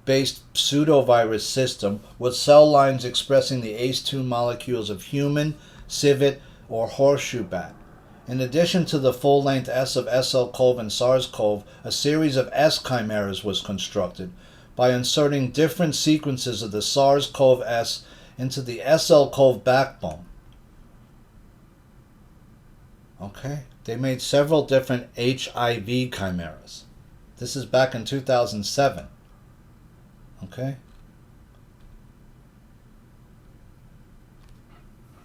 based pseudovirus system with cell lines expressing the ACE2 molecules of human, civet, or horseshoe bat. In addition to the full-length S of SL-CoV and SARS-CoV, a series of S chimeras was constructed by inserting different sequences of the SARS-CoV-S into the SL-CoV backbone. Okay? They made several different HIV chimeras. This is back in 2007. Okay?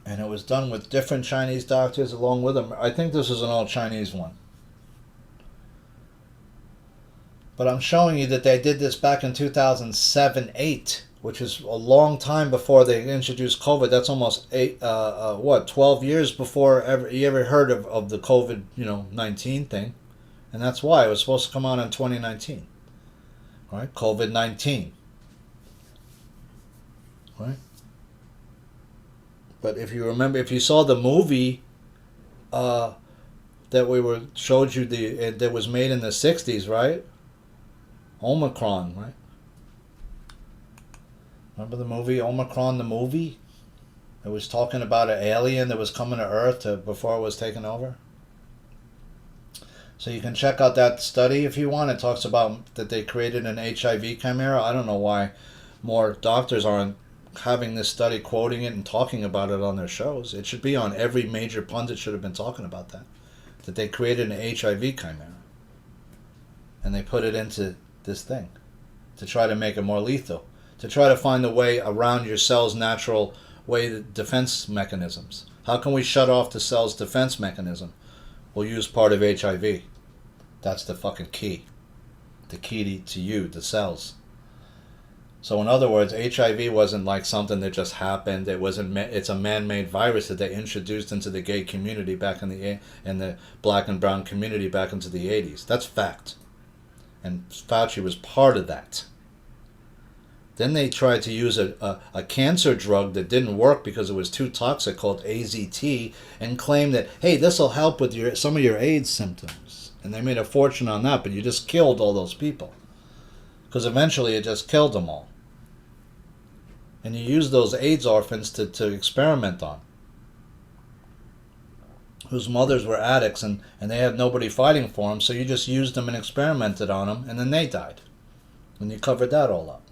And it was done with different Chinese doctors along with them. I think this is an all-Chinese one. But I'm showing you that they did this back in 2007-8, which is a long time before they introduced COVID. That's almost 12 years before you ever heard of the COVID-19 thing. And that's why it was supposed to come out in 2019. Right? COVID-19. Right? But if you remember, if you saw the movie that showed you that was made in the 60s, right? Omicron, right? Remember the movie Omicron, the movie? It was talking about an alien that was coming to Earth before it was taken over. So you can check out that study if you want. It talks about that they created an HIV chimera. I don't know why more doctors aren't having this study, quoting it and talking about it on their shows. It should be on every major pundit should have been talking about that they created an HIV chimera and they put it into this thing to try to make it more lethal, to try to find a way around your cell's natural way defense mechanisms. How can we shut off the cell's defense mechanism? We'll use part of HIV. That's the fucking key. The key to you, the cells. So in other words, HIV wasn't like something that just happened. It's a man-made virus that they introduced into the gay community back in the black and brown community back into the 80s. That's fact. And Fauci was part of that. Then they tried to use a cancer drug that didn't work because it was too toxic, called AZT, and claimed that, hey, this will help with some of your AIDS symptoms. And they made a fortune on that, but you just killed all those people. Because eventually it just killed them all. And you use those AIDS orphans to experiment on, whose mothers were addicts and they had nobody fighting for them, so you just used them and experimented on them, and then they died. And you covered that all up.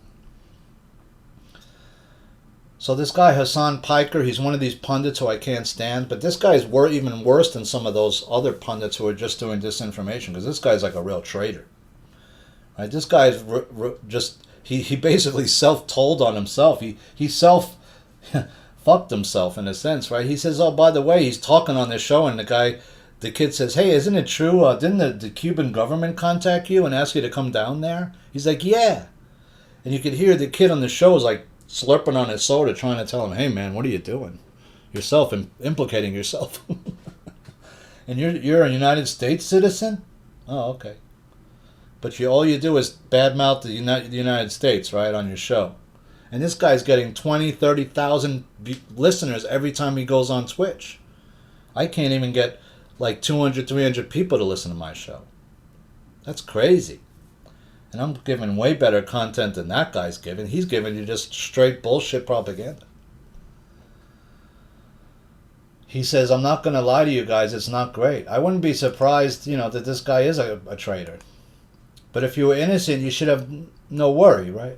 So this guy, Hassan Piker, he's one of these pundits who I can't stand, but this guy's even worse than some of those other pundits who are just doing disinformation, because this guy's like a real traitor. Right? This guy's he basically self-told on himself. He fucked himself in a sense, right? He says, oh, by the way, he's talking on this show, and the kid says, hey, isn't it true? Didn't the Cuban government contact you and ask you to come down there? He's like, yeah. And you could hear the kid on the show is like slurping on his soda, trying to tell him, hey, man, what are you doing? You're implicating yourself. And you're a United States citizen? Oh, okay. But all you do is badmouth the United States, right, on your show. And this guy's getting 20, 30,000 listeners every time he goes on Twitch. I can't even get like 200, 300 people to listen to my show. That's crazy. And I'm giving way better content than that guy's giving. He's giving you just straight bullshit propaganda. He says, I'm not going to lie to you guys, it's not great. I wouldn't be surprised, that this guy is a traitor. But if you were innocent, you should have no worry, right?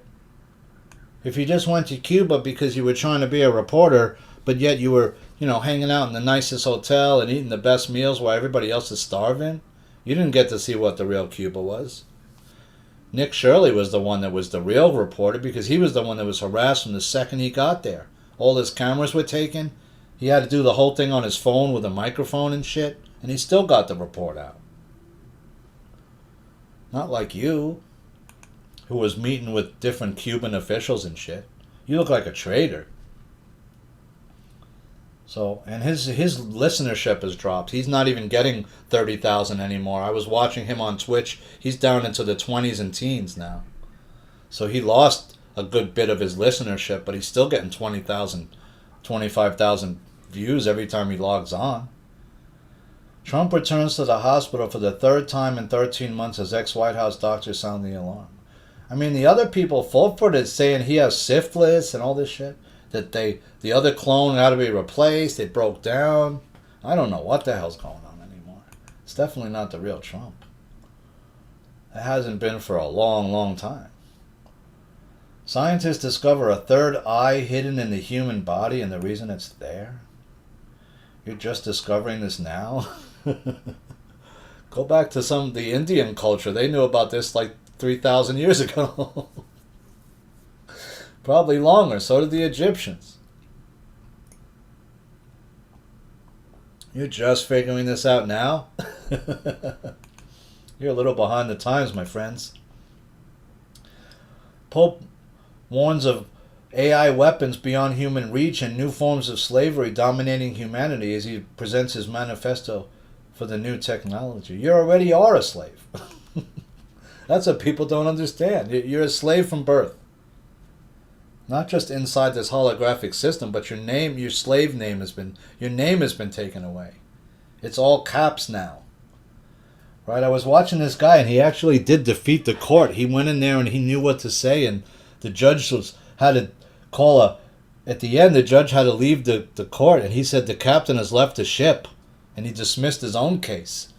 If you just went to Cuba because you were trying to be a reporter, but yet you were, hanging out in the nicest hotel and eating the best meals while everybody else is starving, you didn't get to see what the real Cuba was. Nick Shirley was the one that was the real reporter because he was the one that was harassed from the second he got there. All his cameras were taken. He had to do the whole thing on his phone with a microphone and shit, and he still got the report out. Not like you, who was meeting with different Cuban officials and shit. You look like a traitor. So, and his listenership has dropped. He's not even getting 30,000 anymore. I was watching him on Twitch. He's down into the 20s and teens now. So he lost a good bit of his listenership, but he's still getting 20,000, 25,000 views every time he logs on. Trump returns to the hospital for the third time in 13 months as ex-White House doctors sound the alarm. I mean, the other people fought for it, saying he has syphilis and all this shit. That the other clone had to be replaced. It broke down. I don't know what the hell's going on anymore. It's definitely not the real Trump. It hasn't been for a long, long time. Scientists discover a third eye hidden in the human body, and the reason it's there? You're just discovering this now? Go back to the Indian culture. They knew about this like 3,000 years ago. Probably longer. So did the Egyptians. You're just figuring this out now? You're a little behind the times, my friends. Pope warns of AI weapons beyond human reach and new forms of slavery dominating humanity as he presents his manifesto for the new technology. You already are a slave. That's what people don't understand. You're a slave from birth. Not just inside this holographic system, but your slave name has been taken away. It's all caps now. Right? I was watching this guy, and he actually did defeat the court. He went in there and he knew what to say, and the judge had to call at the end, the judge had to leave the court, and he said the captain has left the ship, and he dismissed his own case.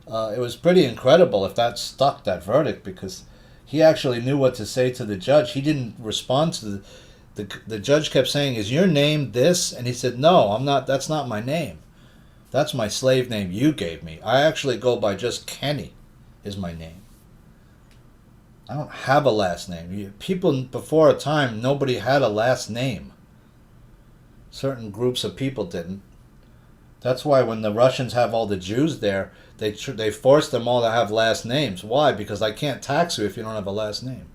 It was pretty incredible if that stuck, that verdict, because he actually knew what to say to the judge. He didn't respond to the judge kept saying, is your name this? And he said, no, I'm not. That's not my name. That's my slave name you gave me. I actually go by just Kenny is my name. I don't have a last name. People before a time, nobody had a last name. Certain groups of people didn't. That's why when the Russians have all the Jews there, they force them all to have last names. Why? Because I can't tax you if you don't have a last name.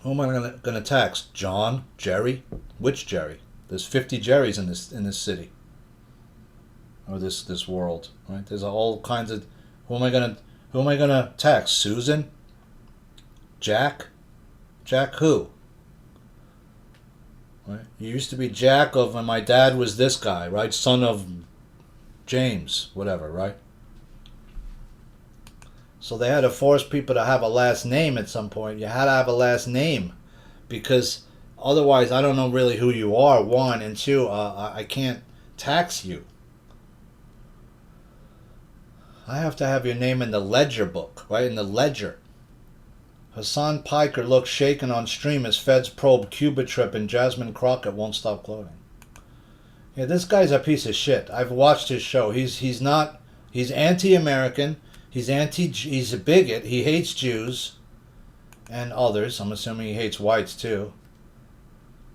Who am I going to tax? John? Jerry? Which Jerry? There's 50 Jerrys in this city, or this world, right? There's all kinds of. Who am I gonna tax? Susan? Jack? Jack who? Right? You used to be Jack of, and my dad was this guy, right? Son of James, whatever, right? So they had to force people to have a last name at some point. You had to have a last name, because otherwise I don't know really who you are, one, and two, I can't tax you. I have to have your name in the ledger book, right? In the ledger. Hassan Piker looks shaken on stream as feds probe Cuba trip and Jasmine Crockett won't stop gloating. Yeah, this guy's a piece of shit. I've watched his show. He's anti-American. He's a bigot. He hates Jews and others. I'm assuming he hates whites too.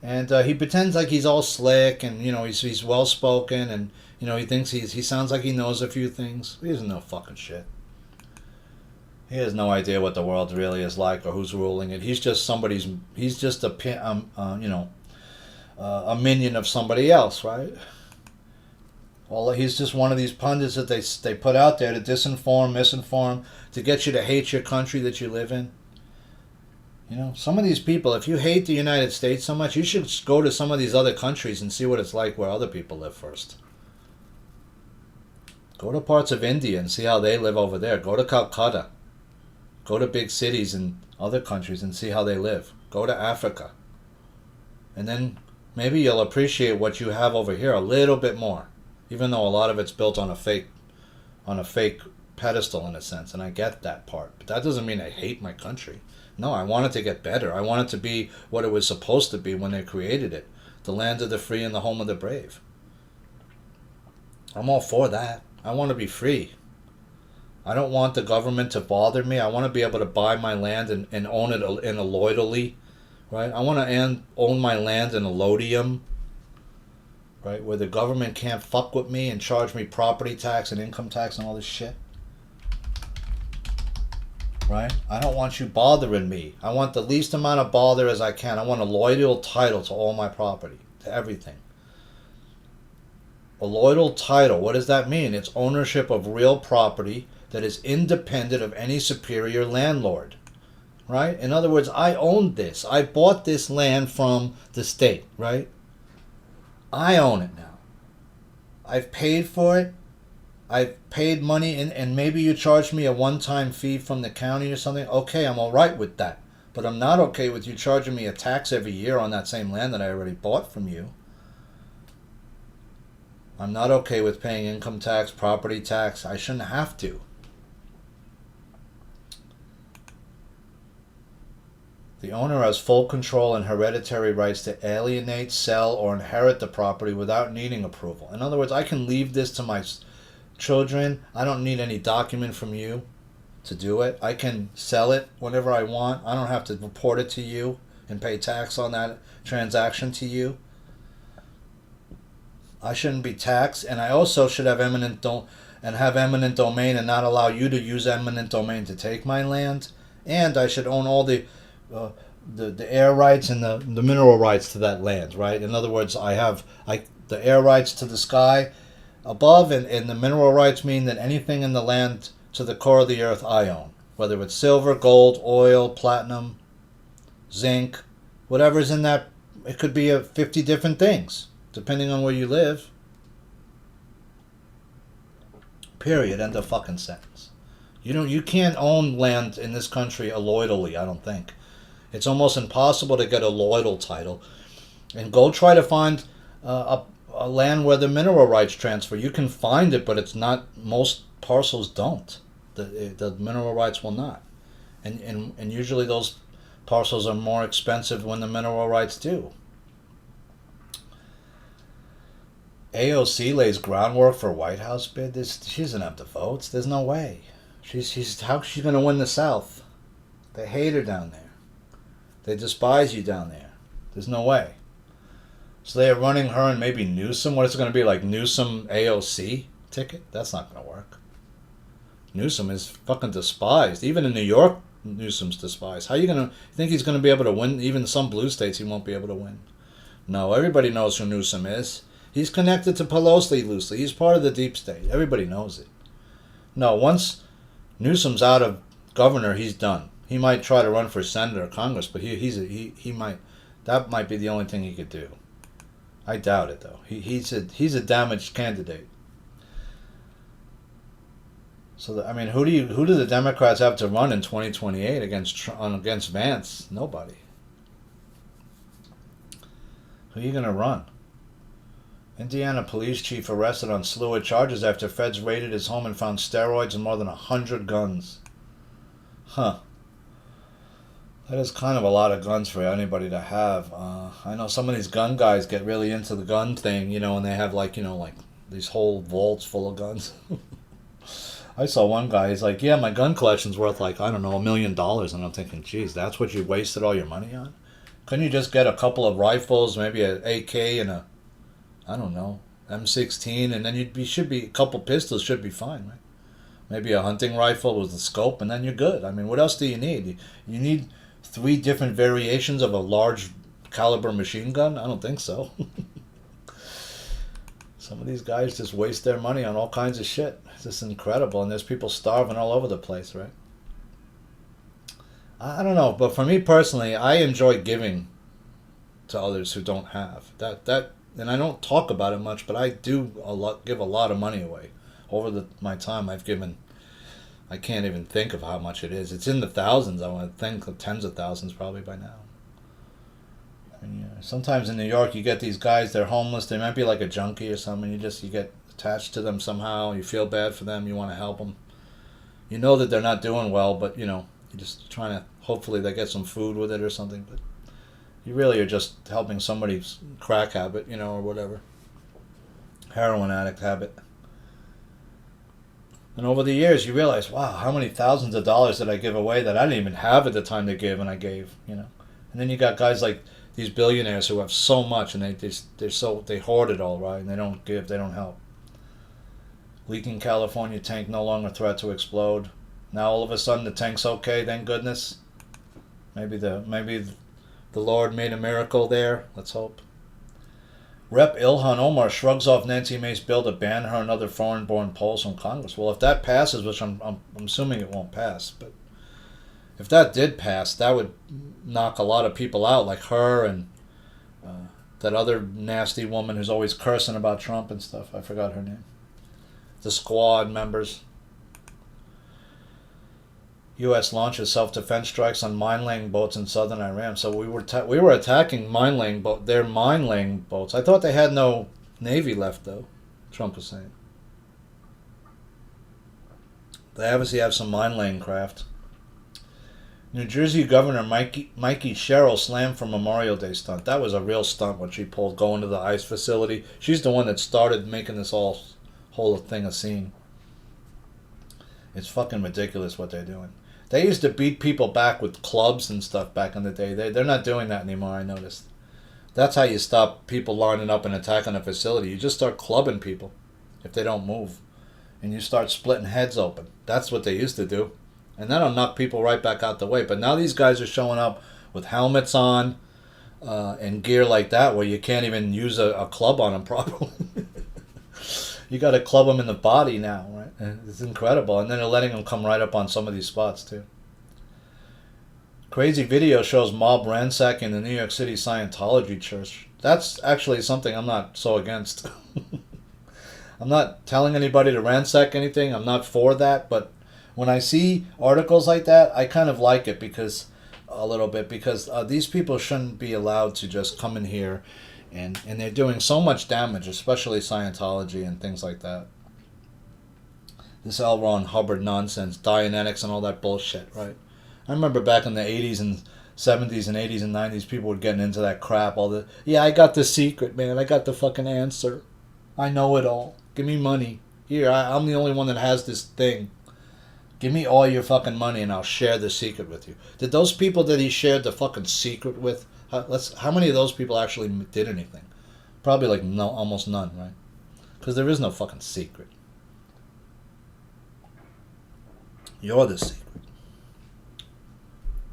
And he pretends like he's all slick and he's well spoken and he thinks he sounds like he knows a few things. He doesn't know fucking shit. He has no idea what the world really is like or who's ruling it. He's just a minion of somebody else, right? Well, he's just one of these pundits that they put out there to disinform, misinform, to get you to hate your country that you live in. Some of these people, if you hate the United States so much, you should go to some of these other countries and see what it's like where other people live first. Go to parts of India and see how they live over there. Go to Calcutta. Go to big cities in other countries and see how they live. Go to Africa. And then maybe you'll appreciate what you have over here a little bit more. Even though a lot of it's built on a fake pedestal in a sense. And I get that part. But that doesn't mean I hate my country. No, I want it to get better. I want it to be what it was supposed to be when they created it. The land of the free and the home of the brave. I'm all for that. I want to be free. I don't want the government to bother me. I want to be able to buy my land and own it in a loyally, right? I want to own my land in a lodium, right? Where the government can't fuck with me and charge me property tax and income tax and all this shit. Right? I don't want you bothering me. I want the least amount of bother as I can. I want a loyal title to all my property, to everything. A loyal title, what does that mean? It's ownership of real property that is independent of any superior landlord. Right? In other words, I own this. I bought this land from the state, right? I own it now. I've paid for it. I've paid money and maybe you charge me a one-time fee from the county or something. Okay, I'm all right with that. But I'm not okay with you charging me a tax every year on that same land that I already bought from you. I'm not okay with paying income tax, property tax. I shouldn't have to. The owner has full control and hereditary rights to alienate, sell, or inherit the property without needing approval. In other words, I can leave this to my children. I don't need any document from you to do it. I can sell it whenever I want. I don't have to report it to you and pay tax on that transaction to you. I shouldn't be taxed, and I also should have eminent domain and not allow you to use eminent domain to take my land. And I should own all the air rights and the mineral rights to that land, right? In other words, I have the air rights to the sky above, and the mineral rights mean that anything in the land to the core of the earth I own. Whether it's silver, gold, oil, platinum, zinc, whatever's in that, it could be 50 different things, depending on where you live. Period. End of fucking sentence. You can't own land in this country illoyally, I don't think. It's almost impossible to get a loyal title. And go try to find a land where the mineral rights transfer. You can find it, but it's not. Most parcels don't. The mineral rights will not. And usually those parcels are more expensive when the mineral rights do. AOC lays groundwork for White House bid. She doesn't have the votes. There's no way. How's she gonna win the South? They hate her down there. They despise you down there. There's no way. So they are running her and maybe Newsom. What is it going to be, like Newsom AOC ticket? That's not going to work. Newsom is fucking despised. Even in New York, Newsom's despised. How are you going to think he's going to be able to win? Even some blue states he won't be able to win. No, everybody knows who Newsom is. He's connected to Pelosi loosely. He's part of the deep state. Everybody knows it. No, once Newsom's out of governor, he's done. He might try to run for senator or Congress, but he might. That might be the only thing he could do. I doubt it though. He's a damaged candidate. So I mean, who do the Democrats have to run in 2028 against Vance? Nobody. Who are you gonna run? Indiana police chief arrested on slew of charges after feds raided his home and found steroids and more than 100 guns. Huh. That is kind of a lot of guns for anybody to have. I know some of these gun guys get really into the gun thing, and they have like these whole vaults full of guns. I saw one guy, he's like, yeah, my gun collection's worth like, I don't know, $1 million. And I'm thinking, geez, that's what you wasted all your money on? Couldn't you just get a couple of rifles, maybe an AK and I don't know, M16, and then should be a couple pistols should be fine, right? Maybe a hunting rifle with a scope, and then you're good. I mean, what else do you need? You need 3 different variations of a large caliber machine gun? I don't think so. Some of these guys just waste their money on all kinds of shit. It's just incredible, and there's people starving all over the place, right? I don't know, but for me personally, I enjoy giving to others who don't have. And I don't talk about it much, but I do give a lot of money away. Over my time, I've given, I can't even think of how much it is. It's in the thousands. I want to think of tens of thousands probably by now. I mean, sometimes in New York, you get these guys, they're homeless. They might be like a junkie or something. You get attached to them somehow. You feel bad for them. You want to help them. You know that they're not doing well, but, you're just trying to, hopefully they get some food with it or something. But you really are just helping somebody's crack habit, or whatever. Heroin addict habit. And over the years, you realize, wow, how many thousands of dollars did I give away that I didn't even have at the time to give, and I gave, And then you got guys like these billionaires who have so much, and they hoard it all, right? And they don't give, they don't help. Leaking California tank no longer threat to explode. Now all of a sudden the tank's okay, thank goodness. Maybe the Lord made a miracle there. Let's hope. Rep. Ilhan Omar shrugs off Nancy Mace's bill to ban her and other foreign-born Poles from Congress. Well, if that passes, which I'm assuming it won't pass, but if that did pass, that would knock a lot of people out, like her and that other nasty woman who's always cursing about Trump and stuff. I forgot her name. The Squad members. U.S. launches self-defense strikes on mine-laying boats in southern Iran. So we were attacking their mine-laying boats. I thought they had no navy left, though. Trump was saying they obviously have some mine-laying craft. New Jersey Governor Mikey Sherrill slammed for Memorial Day stunt. That was a real stunt what she pulled, going to the ICE facility. She's the one that started making this whole thing a scene. It's fucking ridiculous what they're doing. They used to beat people back with clubs and stuff back in the day. They're not doing that anymore, I noticed. That's how you stop people lining up and attacking a facility. You just start clubbing people if they don't move. And you start splitting heads open. That's what they used to do. And that'll knock people right back out the way. But now these guys are showing up with helmets on and gear like that where you can't even use a club on them properly. You got to club them in the body now, right? It's incredible. And then they're letting them come right up on some of these spots, too. Crazy video shows mob ransacking the New York City Scientology church. That's actually something I'm not so against. I'm not telling anybody to ransack anything. I'm not for that. But when I see articles like that, I kind of like it because these people shouldn't be allowed to just come in here and they're doing so much damage, especially Scientology and things like that. This L. Ron Hubbard nonsense, Dianetics and all that bullshit, right? I remember back in the 80s and 70s and 80s and 90s, people were getting into that crap. I got the secret, man. I got the fucking answer. I know it all. Give me money. Here, I'm the only one that has this thing. Give me all your fucking money and I'll share the secret with you. Did those people that he shared the fucking secret with, how many of those people actually did anything? Probably like no, almost none, right? Because there is no fucking secret. You're the secret.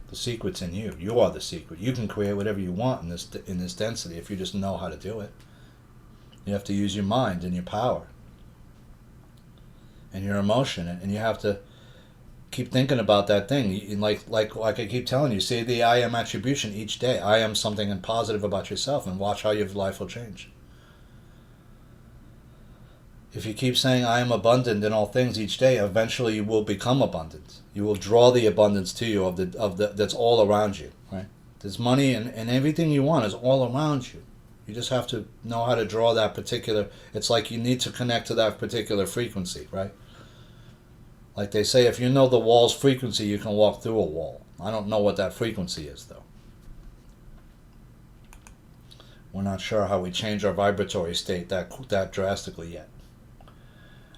The secret's in you. You are the secret. You can create whatever you want in this density if you just know how to do it. You have to use your mind and your power and your emotion, and you have to keep thinking about that thing. Like I keep telling you, say the I am attribution each day. I am something and positive about yourself, and watch how your life will change. If you keep saying I am abundant in all things each day, eventually you will become abundant. You will draw the abundance to you of the that's all around you, right? There's money and everything you want is all around you. You just have to know how to draw that particular. It's like you need to connect to that particular frequency, right? Like they say, if you know the wall's frequency, you can walk through a wall. I don't know what that frequency is, though. We're not sure how we change our vibratory state that drastically yet.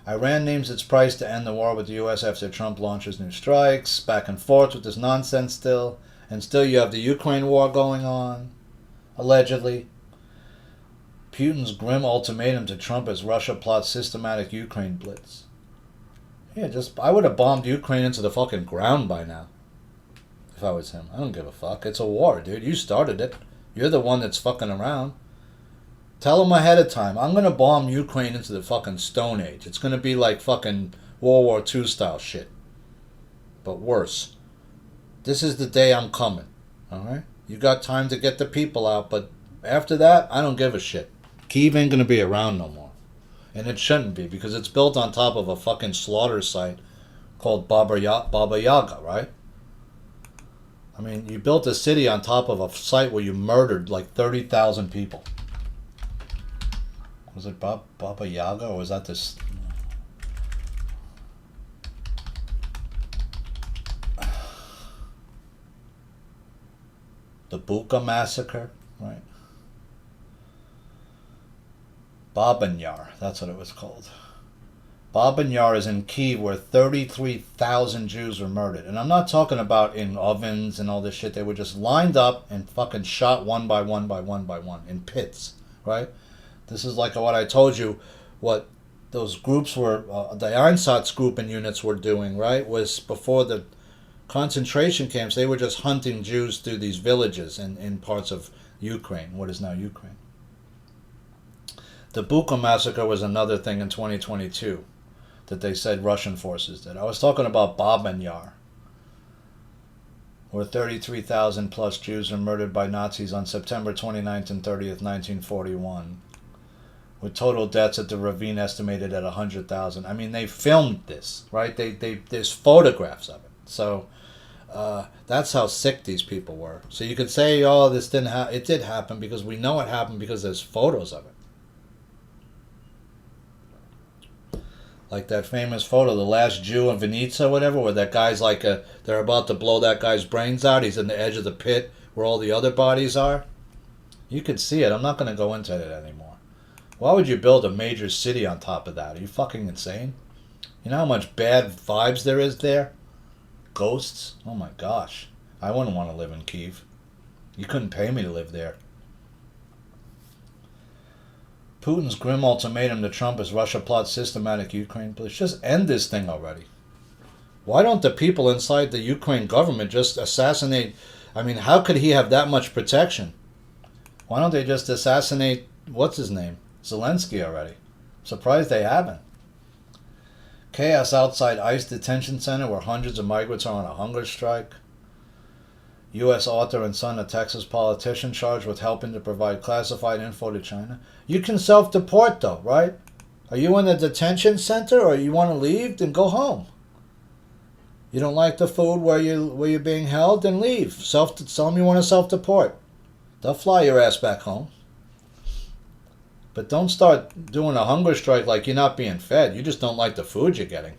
Iran names its price to end the war with the U.S. after Trump launches new strikes. Back and forth with this nonsense still. And still you have the Ukraine war going on, allegedly. Putin's grim ultimatum to Trump as Russia plots systematic Ukraine blitz. Yeah, I would have bombed Ukraine into the fucking ground by now. If I was him. I don't give a fuck. It's a war, dude. You started it. You're the one that's fucking around. Tell them ahead of time, I'm going to bomb Ukraine into the fucking Stone Age. It's going to be like fucking World War II style shit. But worse. This is the day I'm coming. Alright? You got time to get the people out, but after that, I don't give a shit. Kyiv ain't going to be around no more. And it shouldn't be, because it's built on top of a fucking slaughter site called Baba Yaga, right? I mean, you built a city on top of a site where you murdered like 30,000 people. Was it Baba Yaga, or was that this? The Bucha massacre, right? Baban Yar, that's what it was called. Baban Yar is in Kyiv, where 33,000 Jews were murdered. And I'm not talking about in ovens and all this shit. They were just lined up and fucking shot one by one by one by one in pits, right? This is like what I told you, what those groups were, the Einsatz group and units were doing, right? Was before the concentration camps, they were just hunting Jews through these villages in parts of Ukraine, what is now Ukraine. The Bucha massacre was another thing in 2022 that they said Russian forces did. I was talking about Baban Yar, where 33,000 plus Jews were murdered by Nazis on September 29th and 30th, 1941. With total deaths at the ravine estimated at 100,000. I mean, they filmed this, right? There's photographs of it. So that's how sick these people were. So you could say, oh, this didn't happen. It did happen because we know it happened because there's photos of it. Like that famous photo, the last Jew in Vinica, whatever, where that guy's like they're about to blow that guy's brains out. He's in the edge of the pit where all the other bodies are. You could see it. I'm not going to go into it anymore. Why would you build a major city on top of that? Are you fucking insane? You know how much bad vibes there is there? Ghosts? Oh my gosh. I wouldn't want to live in Kyiv. You couldn't pay me to live there. Putin's grim ultimatum to Trump as Russia plots systematic Ukraine blitz. Just end this thing already. Why don't the people inside the Ukraine government just assassinate? I mean, how could he have that much protection? Why don't they just assassinate, what's his name? Zelensky already. Surprised they haven't. Chaos outside ICE detention center where hundreds of migrants are on a hunger strike. U.S. author and son of Texas politician charged with helping to provide classified info to China. You can self-deport though, right? Are you in a detention center or you want to leave? Then go home. You don't like the food where you're being held? Then leave. Tell them you want to self-deport. They'll fly your ass back home. But don't start doing a hunger strike like you're not being fed. You just don't like the food you're getting.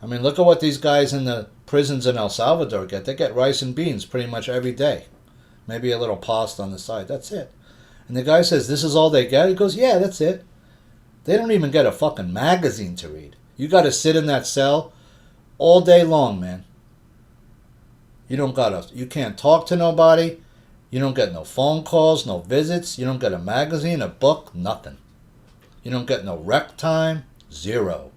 I mean, look at what these guys in the prisons in El Salvador get. They get rice and beans pretty much every day. Maybe a little pasta on the side. That's it. And the guy says, this is all they get? He goes, yeah, that's it. They don't even get a fucking magazine to read. You got to sit in that cell all day long, man. You can't talk to nobody. You don't get no phone calls, no visits. You don't get a magazine, a book, nothing. You don't get no rec time, zero.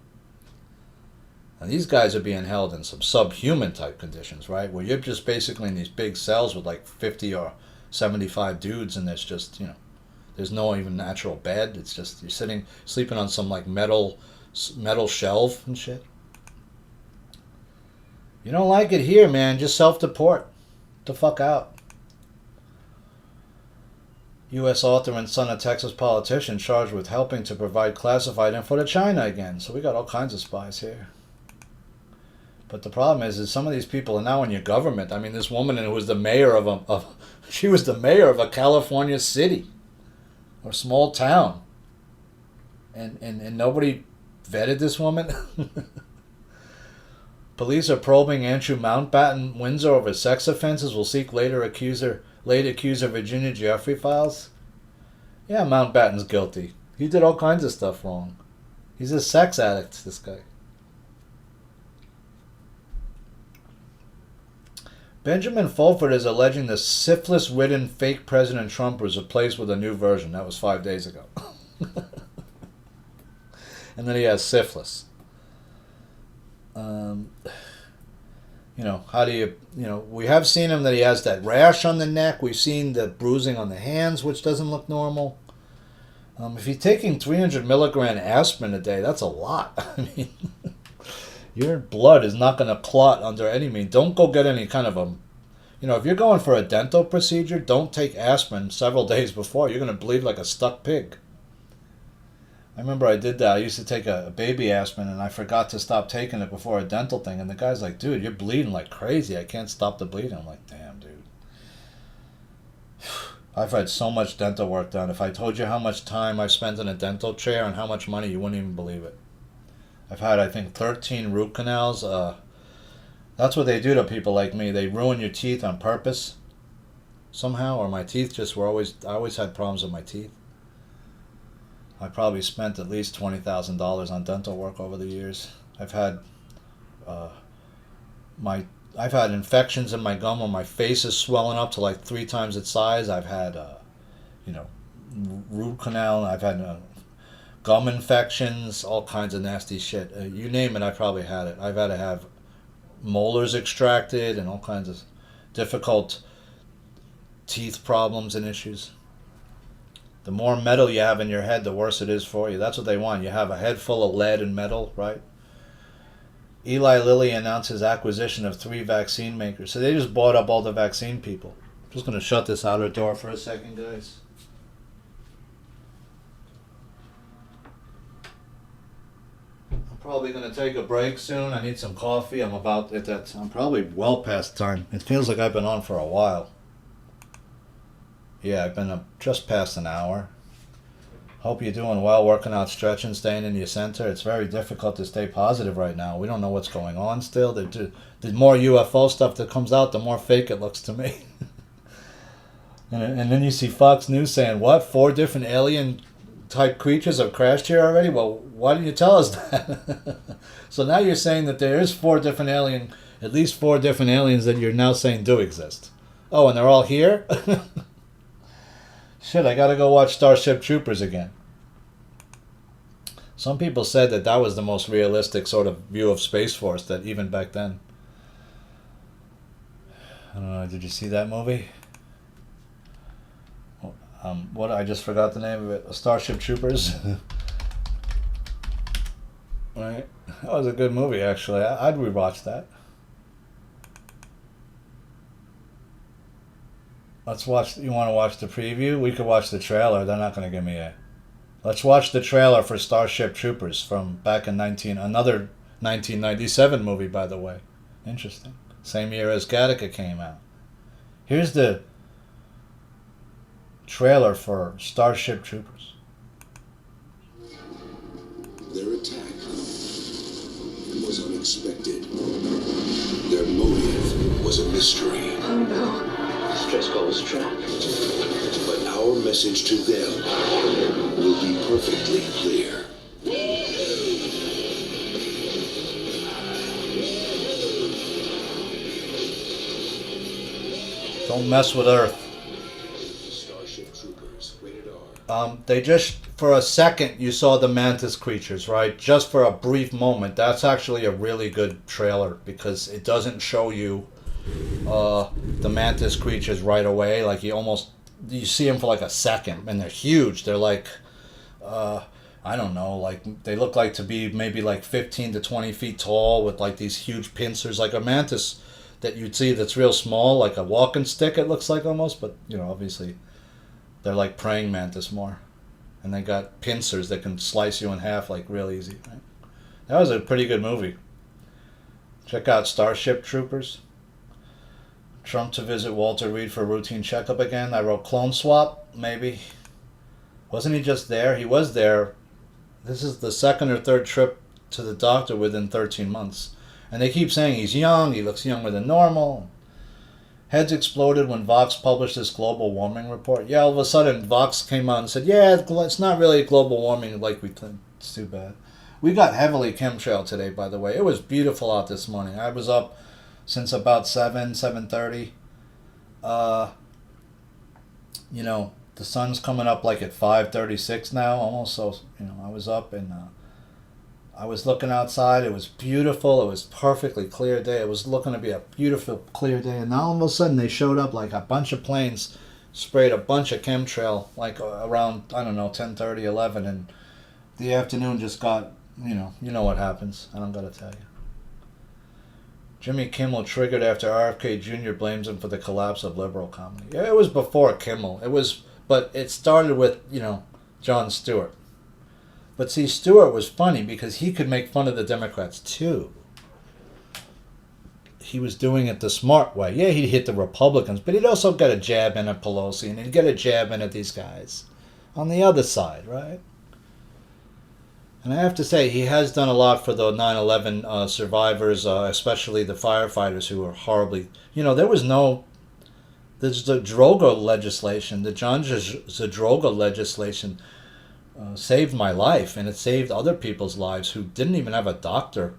And these guys are being held in some subhuman type conditions, right? Where you're just basically in these big cells with like 50 or 75 dudes, and there's just, there's no even natural bed. It's just you're sleeping on some like metal shelf and shit. You don't like it here, man. Just self-deport. Get the fuck out. U.S. author and son of Texas politician charged with helping to provide classified info to China again. So we got all kinds of spies here. But the problem is some of these people are now in your government. I mean, this woman who was the mayor she was the mayor of a California city or small town. And nobody vetted this woman. Police are probing Andrew Mountbatten Windsor over sex offenses. Will seek late accuser Virginia Jeffrey files. Yeah, Mountbatten's guilty. He did all kinds of stuff wrong. He's a sex addict, this guy. Benjamin Fulford is alleging the syphilis-ridden fake President Trump was replaced with a new version. That was 5 days ago. And then he has syphilis. How do you, we have seen him that he has that rash on the neck. We've seen the bruising on the hands, which doesn't look normal. If you're taking 300 milligram aspirin a day, that's a lot. I mean, your blood is not going to clot under any means. Don't go get any kind of if you're going for a dental procedure, don't take aspirin several days before. You're going to bleed like a stuck pig. I remember I did that. I used to take a baby aspirin, and I forgot to stop taking it before a dental thing. And the guy's like, dude, you're bleeding like crazy. I can't stop the bleeding. I'm like, damn, dude. I've had so much dental work done. If I told you how much time I spent in a dental chair and how much money, you wouldn't even believe it. I've had, I think, 13 root canals. That's what they do to people like me. They ruin your teeth on purpose somehow, or my teeth I always had problems with my teeth. I probably spent at least $20,000 on dental work over the years. I've had infections in my gum where my face is swelling up to like 3 times its size. I've had root canal. I've had gum infections, all kinds of nasty shit. You name it, I probably had it. I've had to have molars extracted and all kinds of difficult teeth problems and issues. The more metal you have in your head, the worse it is for you. That's what they want. You have a head full of lead and metal, right? Eli Lilly announces acquisition of 3 vaccine makers. So they just bought up all the vaccine people. I'm just going to shut this outer door for a second, guys. I'm probably going to take a break soon. I need some coffee. I'm probably well past time. It feels like I've been on for a while. Yeah, I've been up just past an hour. Hope you're doing well, working out, stretching, staying in your center. It's very difficult to stay positive right now. We don't know what's going on still. The more UFO stuff that comes out, the more fake it looks to me. and then you see Fox News saying, what, 4 different alien-type creatures have crashed here already? Well, why didn't you tell us that? So now you're saying that there is at least 4 different aliens that you're now saying do exist. Oh, and they're all here? Shit, I gotta go watch Starship Troopers again. Some people said that was the most realistic sort of view of Space Force that even back then. I don't know, did you see that movie? I just forgot the name of it. Starship Troopers. Right? That was a good movie, actually. I'd rewatch that. You want to watch the preview? We could watch the trailer. They're not going to give me a... Let's watch the trailer for Starship Troopers from back in another 1997 movie, by the way. Interesting. Same year as Gattaca came out. Here's the trailer for Starship Troopers. Their attack was unexpected. Their motive was a mystery. Oh no. Driscoll was trapped. But our message to them will be perfectly clear. Don't mess with Earth. Starship Troopers, rated They just, for a second, you saw the mantis creatures, right? Just for a brief moment. That's actually a really good trailer because it doesn't show you the mantis creatures right away. Like you see them for like a second, and they're huge. They're like, I don't know, like they look like to be maybe like 15 to 20 feet tall with like these huge pincers, like a mantis that you'd see that's real small, like a walking stick. It looks like almost, but obviously they're like praying mantis more. And they got pincers that can slice you in half like real easy. Right? That was a pretty good movie. Check out Starship Troopers. Trump to visit Walter Reed for routine checkup again. I wrote clone swap, maybe. Wasn't he just there? He was there. This is the second or third trip to the doctor within 13 months. And they keep saying he's young, he looks younger than normal. Heads exploded when Vox published this global warming report. Yeah, all of a sudden Vox came out and said, yeah, it's not really global warming like we think. It's too bad. We got heavily chemtrail today, by the way. It was beautiful out this morning. I was up since about 7:30. The sun's coming up like at 5:36 now, almost. So, I was up and I was looking outside. It was beautiful. It was perfectly clear day. It was looking to be a beautiful, clear day. And now all of a sudden they showed up like a bunch of planes, sprayed a bunch of chemtrail, like around, 10:30, 11. And the afternoon just got, you know what happens. I don't got to tell you. Jimmy Kimmel triggered after RFK Jr. blames him for the collapse of liberal comedy. Yeah, it was before Kimmel. But it started with, Jon Stewart. But see, Stewart was funny because he could make fun of the Democrats too. He was doing it the smart way. Yeah, he'd hit the Republicans, but he'd also get a jab in at Pelosi, and he'd get a jab in at these guys on the other side, right? And I have to say, he has done a lot for the 9/11 survivors, especially the firefighters who were horribly... There's the Droga legislation, the John Zadroga legislation saved my life, and it saved other people's lives who didn't even have a doctor.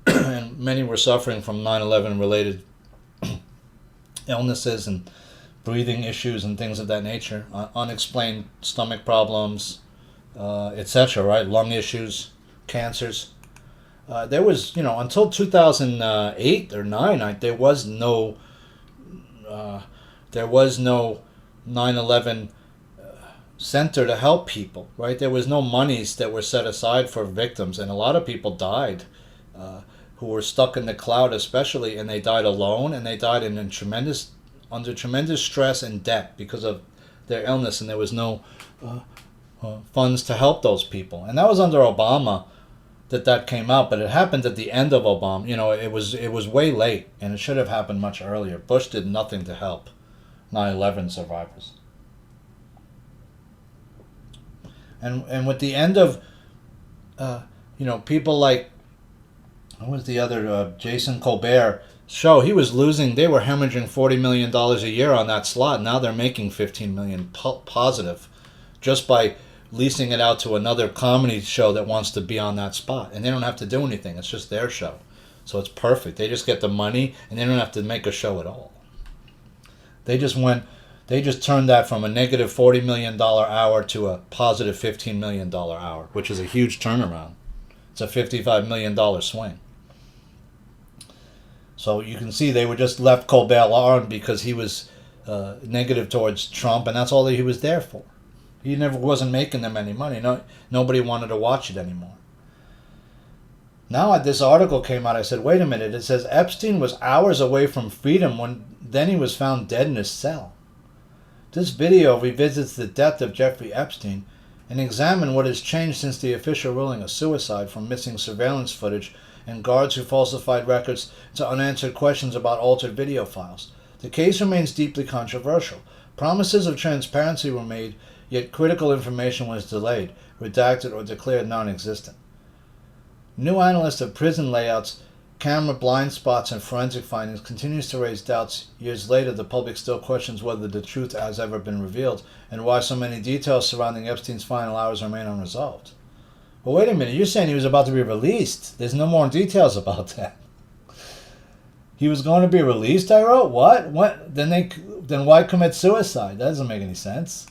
And many were suffering from 9/11 related illnesses and breathing issues and things of that nature, unexplained stomach problems, etc., right? Lung issues, cancers. There was, until 2008 or 9, there was no 9/11 center to help people, right? There was no monies that were set aside for victims, and a lot of people died who were stuck in the cloud, especially, and they died alone, and they died under tremendous stress and debt because of their illness, and there was no funds to help those people. And that was under Obama that came out, but it happened at the end of Obama. It was way late, and it should have happened much earlier. Bush did nothing to help 9/11 survivors. And with the end of, people like, what was the other, Jason Colbert show, he was losing, they were hemorrhaging $40 million a year on that slot. Now they're making $15 million positive just by leasing it out to another comedy show that wants to be on that spot. And they don't have to do anything. It's just their show. So it's perfect. They just get the money and they don't have to make a show at all. They just turned that from a negative $40 million hour to a positive $15 million hour, which is a huge turnaround. It's a $55 million swing. So you can see they were just left Colbert on because he was negative towards Trump, and that's all that he was there for. He never wasn't making them any money. Nobody wanted to watch it anymore. Now this article came out, I said, wait a minute. It says Epstein was hours away from freedom when then he was found dead in his cell. This video revisits the death of Jeffrey Epstein and examines what has changed since the official ruling of suicide, from missing surveillance footage and guards who falsified records to unanswered questions about altered video files. The case remains deeply controversial. Promises of transparency were made, yet critical information was delayed, redacted, or declared non-existent. New analyst of prison layouts, camera blind spots, and forensic findings continues to raise doubts. Years later, the public still questions whether the truth has ever been revealed and why so many details surrounding Epstein's final hours remain unresolved. Well, wait a minute. You're saying he was about to be released. There's no more details about that. He was going to be released, I wrote? What? What? Then why commit suicide? That doesn't make any sense.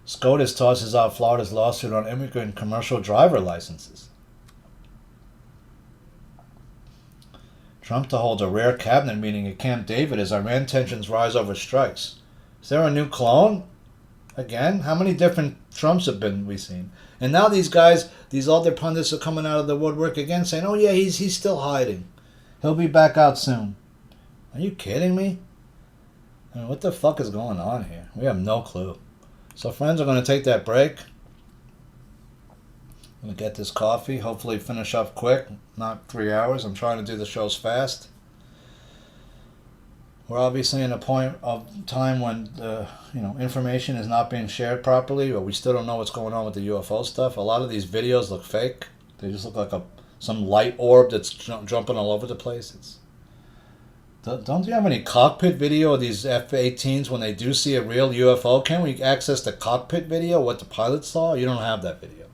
SCOTUS tosses out Florida's lawsuit on immigrant commercial driver licenses. Trump to hold a rare cabinet meeting at Camp David as Iran tensions rise over strikes. Is there a new clone? Again? How many different Trumps have we seen? And now these guys, these other pundits are coming out of the woodwork again saying, oh yeah, he's still hiding. He'll be back out soon. Are you kidding me? I mean, what the fuck is going on here? We have no clue. So friends, I'm going to take that break. I'm going to get this coffee. Hopefully finish up quick. Not 3 hours. I'm trying to do the shows fast. We're obviously in a point of time when information is not being shared properly, but we still don't know what's going on with the UFO stuff. A lot of these videos look fake. They just look like some light orb that's jumping all over the place. Don't you have any cockpit video of these F-18s when they do see a real UFO? Can we access the cockpit video, what the pilot saw? You don't have that video.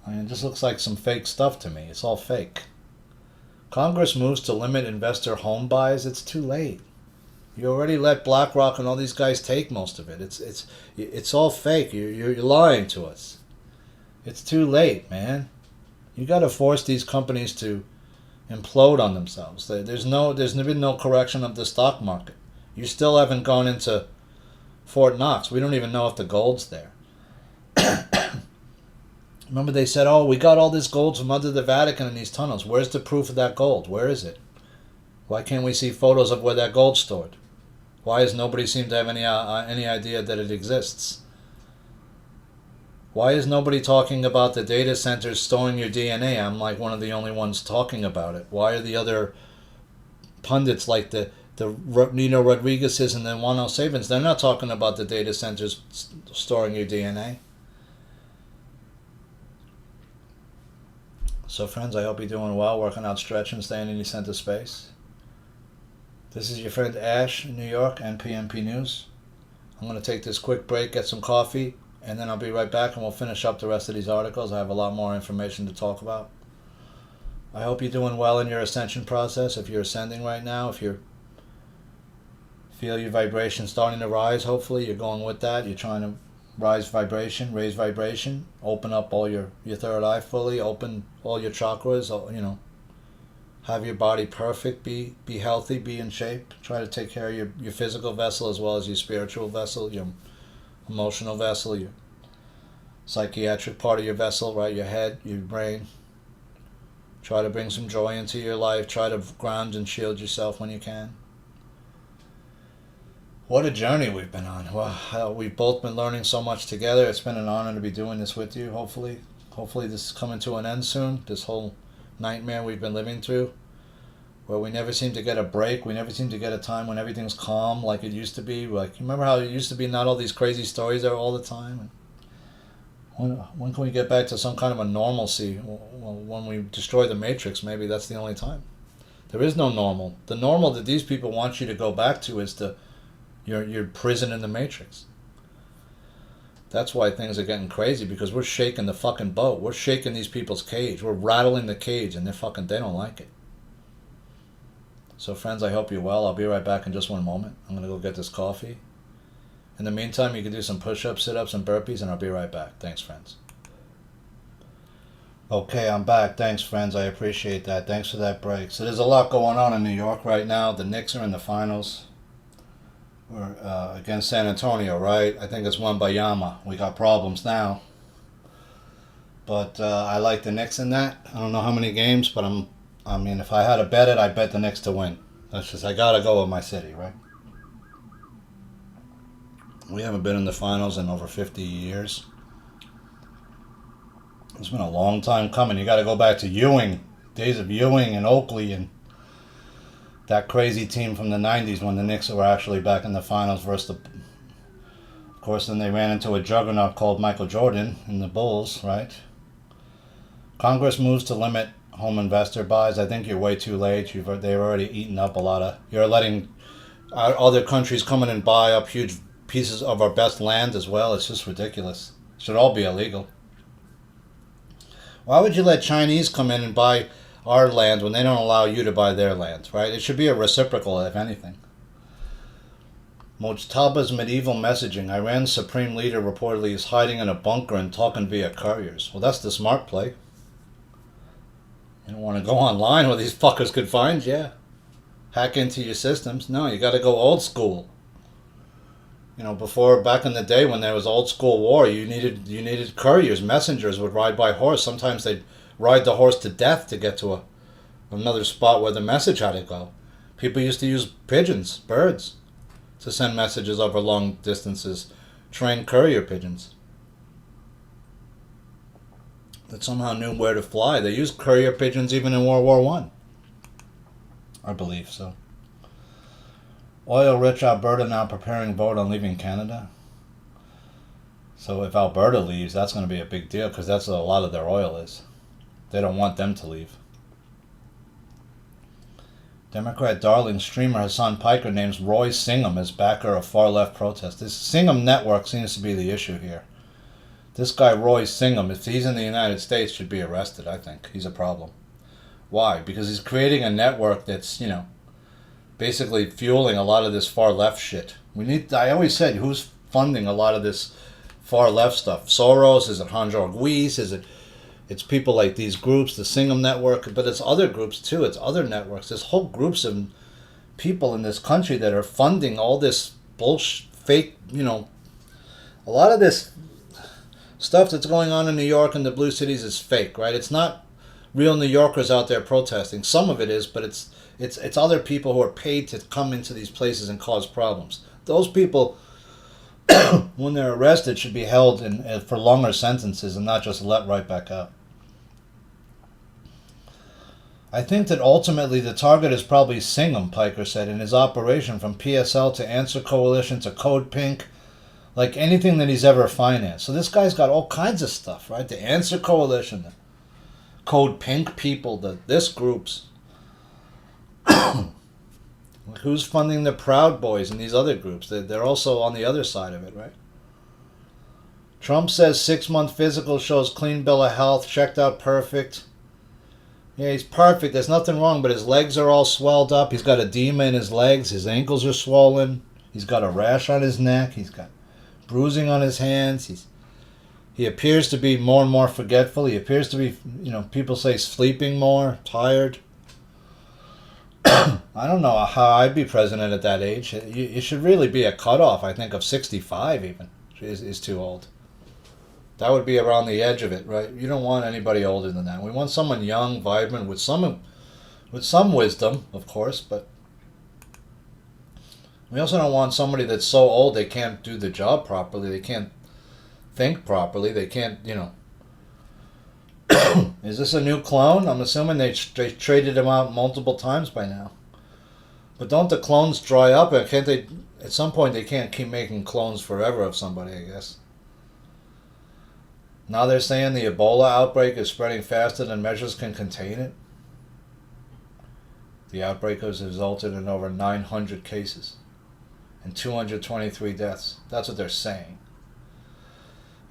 I mean, it just looks like some fake stuff to me. It's all fake. Congress moves to limit investor home buys. It's too late. You already let BlackRock and all these guys take most of it. It's all fake. You're lying to us. It's too late, man. You got to force these companies to implode on themselves. There's been no correction of the stock market. You still haven't gone into Fort Knox. We don't even know if the gold's there. Remember they said, oh, we got all this gold from under the Vatican in these tunnels. Where's the proof of that gold? Where is it? Why can't we see photos of where that gold's stored? Why does nobody seem to have any idea that it exists? Why is nobody talking about the data centers storing your DNA? I'm like one of the only ones talking about it. Why are the other pundits like the Nino Rodriguez's and the Juan L. Sabins, they're not talking about the data centers storing your DNA? So friends, I hope you're doing well, working out, stretching, staying in your center space. This is your friend Ash in New York, NPNP News. I'm going to take this quick break, get some coffee, and then I'll be right back and we'll finish up the rest of these articles. I have a lot more information to talk about. I hope you're doing well in your ascension process. If you're ascending right now, if you feel your vibration starting to rise, hopefully you're going with that. You're trying to raise vibration, open up all your third eye fully, open all your chakras, have your body perfect, be healthy, be in shape. Try to take care of your physical vessel as well as your spiritual vessel, your emotional vessel, your psychiatric part of your vessel, right? Your head, your brain. Try to bring some joy into your life. Try to ground and shield yourself when you can. What a journey we've been on. Well, we've both been learning so much together. It's been an honor to be doing this with you, hopefully. Hopefully this is coming to an end soon, this whole nightmare we've been living through, where we never seem to get a break. We never seem to get a time when everything's calm like it used to be. Like, remember how it used to be, not all these crazy stories there all the time? When can we get back to some kind of a normalcy? Well, when we destroy the Matrix, maybe that's the only time. There is no normal. The normal that these people want you to go back to is your prison in the Matrix. That's why things are getting crazy, because we're shaking the fucking boat. We're shaking these people's cage. We're rattling the cage, and they don't like it. So friends, I hope you're well. I'll be right back in just one moment. I'm going to go get this coffee. In the meantime, you can do some push-ups, sit-ups, and burpees, and I'll be right back. Thanks, friends. Okay, I'm back. Thanks, friends. I appreciate that. Thanks for that break. So there's a lot going on in New York right now. The Knicks are in the finals. We're against San Antonio, right? I think it's won by Yama. We got problems now. But I like the Knicks in that. I don't know how many games, but if I had to bet it, I'd bet the Knicks to win. That's just, I got to go with my city, right? We haven't been in the finals in over 50 years. It's been a long time coming. You got to go back to Ewing, days of Ewing and Oakley and that crazy team from the 90s when the Knicks were actually back in the finals versus of course, then they ran into a juggernaut called Michael Jordan in the Bulls, right? Congress moves to limit home investor buys. I think you're way too late. They've already eaten up a lot of... You're letting other countries come in and buy up huge pieces of our best land as well. It's just ridiculous. It should all be illegal. Why would you let Chinese come in and buy our land when they don't allow you to buy their land, right? It should be a reciprocal, if anything. Mojtaba's medieval messaging. Iran's supreme leader reportedly is hiding in a bunker and talking via couriers. Well, that's the smart play. You don't want to go online where these fuckers could find you. Hack into your systems. No, you got to go old school. You know, before, back in the day when there was old school war, you needed couriers. Messengers would ride by horse. Sometimes they'd ride the horse to death to get to another spot where the message had to go. People used to use pigeons, birds, to send messages over long distances. Trained courier pigeons that somehow knew where to fly. They used courier pigeons even in World War One. I believe so. Oil-rich Alberta now preparing vote on leaving Canada. So if Alberta leaves, that's going to be a big deal because that's where a lot of their oil is. They don't want them to leave. Democrat darling streamer Hassan Piker names Roy Singham as backer of far-left protest. This Singham network seems to be the issue here. This guy Roy Singham, if he's in the United States, should be arrested, I think. He's a problem. Why? Because he's creating a network that's, you know, basically fueling a lot of this far-left shit. I always said, who's funding a lot of this far-left stuff? Soros? Is it Hanjor Guis? It's people like these groups, the Singham Network, but it's other groups too. It's other networks. There's whole groups of people in this country that are funding all this bullshit, fake, you know, a lot of this stuff that's going on in New York and the blue cities is fake, right? It's not real New Yorkers out there protesting. Some of it is, but it's other people who are paid to come into these places and cause problems. Those people, when they're arrested, should be held for longer sentences and not just let right back out. I think that ultimately the target is probably Singham, Piker said, in his operation from PSL to Answer Coalition to Code Pink, like anything that he's ever financed. So this guy's got all kinds of stuff, right? The Answer Coalition, the Code Pink people, this groups. Who's funding the Proud Boys and these other groups? They're also on the other side of it, right? Trump says 6-month physical shows clean bill of health, checked out perfect. Yeah, he's perfect. There's nothing wrong, but his legs are all swelled up. He's got edema in his legs. His ankles are swollen. He's got a rash on his neck. He's got bruising on his hands. He appears to be more and more forgetful. He appears to be, you know, people say sleeping more, tired. I don't know how I'd be president at that age. It should really be a cutoff, I think, of 65 even is too old. That would be around the edge of it, right? You don't want anybody older than that. We want someone young, vibrant, with some wisdom, of course, but we also don't want somebody that's so old they can't do the job properly, they can't think properly, they can't, you know. Is this a new clone? I'm assuming they traded him out multiple times by now. But don't the clones dry up? Can't they? At some point, they can't keep making clones forever of somebody, I guess. Now they're saying the Ebola outbreak is spreading faster than measures can contain it. The outbreak has resulted in over 900 cases and 223 deaths. That's what they're saying.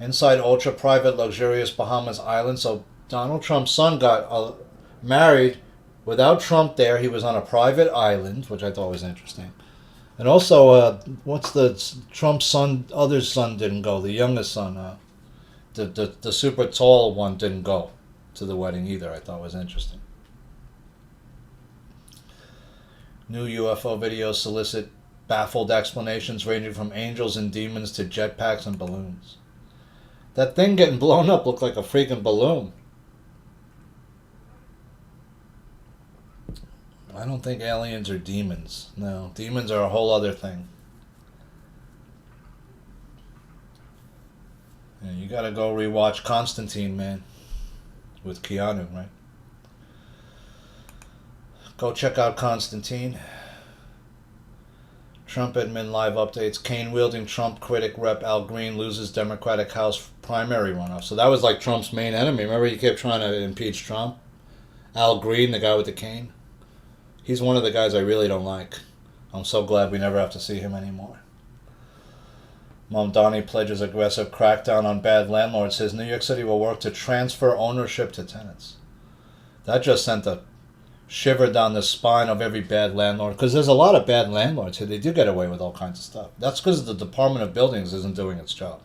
Inside ultra-private, luxurious Bahamas Island. So Donald Trump's son got married without Trump there. He was on a private island, which I thought was interesting. And also, what's the Trump's son? Other son didn't go. The youngest son, the super tall one, didn't go to the wedding either. I thought was interesting. New UFO videos solicit baffled explanations ranging from angels and demons to jetpacks and balloons. That thing getting blown up looked like a freaking balloon. I don't think aliens are demons. No, demons are a whole other thing. Yeah, you gotta go rewatch Constantine, man. With Keanu, right? Go check out Constantine. Trump admin live updates. Cane-wielding Trump critic Rep. Al Green loses Democratic House primary runoff. So that was like Trump's main enemy. Remember he kept trying to impeach Trump? Al Green, the guy with the cane. He's one of the guys I really don't like. I'm so glad we never have to see him anymore. Mamdani pledges aggressive crackdown on bad landlords. Says New York City will work to transfer ownership to tenants. That just sent a shiver down the spine of every bad landlord, because there's a lot of bad landlords here. They do get away with all kinds of stuff. That's because the Department of Buildings isn't doing its job.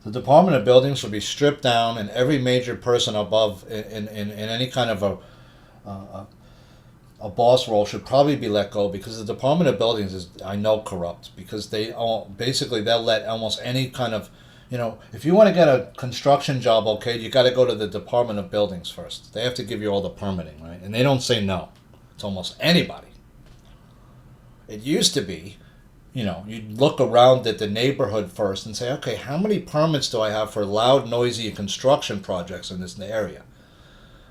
The Department of Buildings should be stripped down, and every major person above in any kind of a boss role should probably be let go, because the Department of Buildings is, I know, corrupt, because basically they'll let almost any kind of, if you want to get a construction job, okay, you got to go to the Department of Buildings first. They have to give you all the permitting, right? And they don't say no. It's almost anybody. It used to be, you'd look around at the neighborhood first and say, okay, how many permits do I have for loud, noisy construction projects in this area?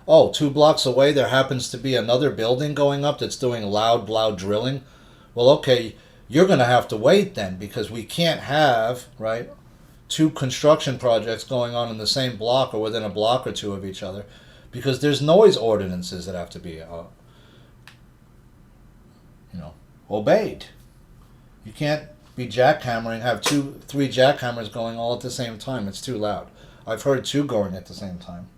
Oh, 2 blocks away there happens to be another building going up that's doing loud drilling. Well, okay, you're going to have to wait then, because we can't have, right, 2 construction projects going on in the same block or within a block or 2 of each other, because there's noise ordinances that have to be, obeyed. You can't be jackhammering, have 2, 3 jackhammers going all at the same time. It's too loud. I've heard 2 going at the same time.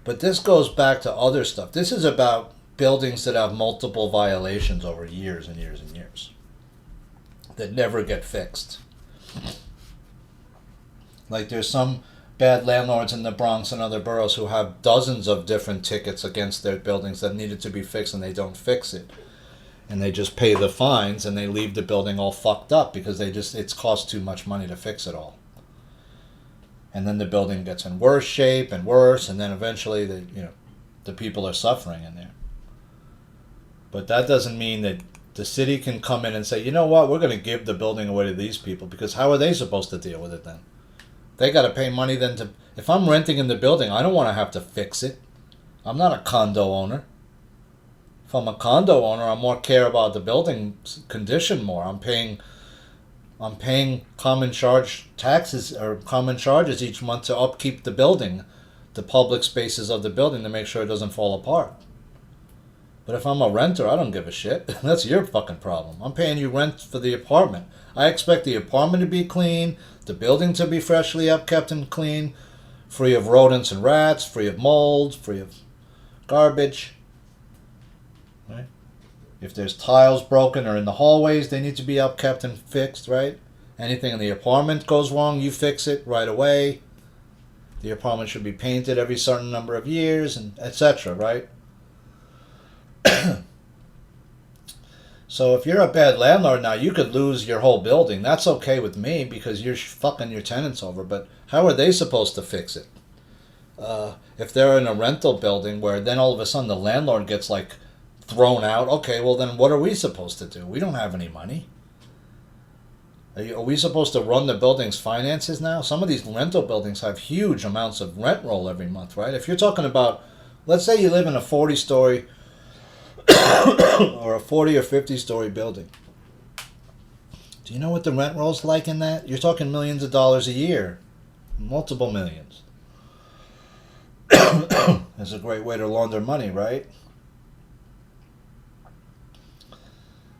But this goes back to other stuff. This is about buildings that have multiple violations over years and years and years that never get fixed. Like there's some bad landlords in the Bronx and other boroughs who have dozens of different tickets against their buildings that needed to be fixed, and they don't fix it. And they just pay the fines and they leave the building all fucked up because it's cost too much money to fix it all. And then the building gets in worse shape and worse, and then eventually the people are suffering in there. But that doesn't mean that the city can come in and say, you know what, we're going to give the building away to these people, because how are they supposed to deal with it then? They got to pay money then to... If I'm renting in the building, I don't want to have to fix it. I'm not a condo owner. If I'm a condo owner, I more care about the building's condition more. I'm paying common charge taxes or common charges each month to upkeep the building, the public spaces of the building, to make sure it doesn't fall apart. But if I'm a renter, I don't give a shit. That's your fucking problem. I'm paying you rent for the apartment. I expect the apartment to be clean, the building to be freshly upkept and clean, free of rodents and rats, free of mold, free of garbage. Right? If there's tiles broken or in the hallways, they need to be upkept and fixed, right? Anything in the apartment goes wrong, you fix it right away. The apartment should be painted every certain number of years, and etc., right? So if you're a bad landlord now, you could lose your whole building. That's okay with me, because you're fucking your tenants over. But how are they supposed to fix it? If they're in a rental building where then all of a sudden the landlord gets like thrown out, okay, well then what are we supposed to do? We don't have any money. Are we supposed to run the building's finances now? Some of these rental buildings have huge amounts of rent roll every month, right? If you're talking about, let's say you live in a 40-story or a 40 or 50-story building. Do you know what the rent roll's like in that? You're talking millions of dollars a year. Multiple millions. It's a great way to launder money, right?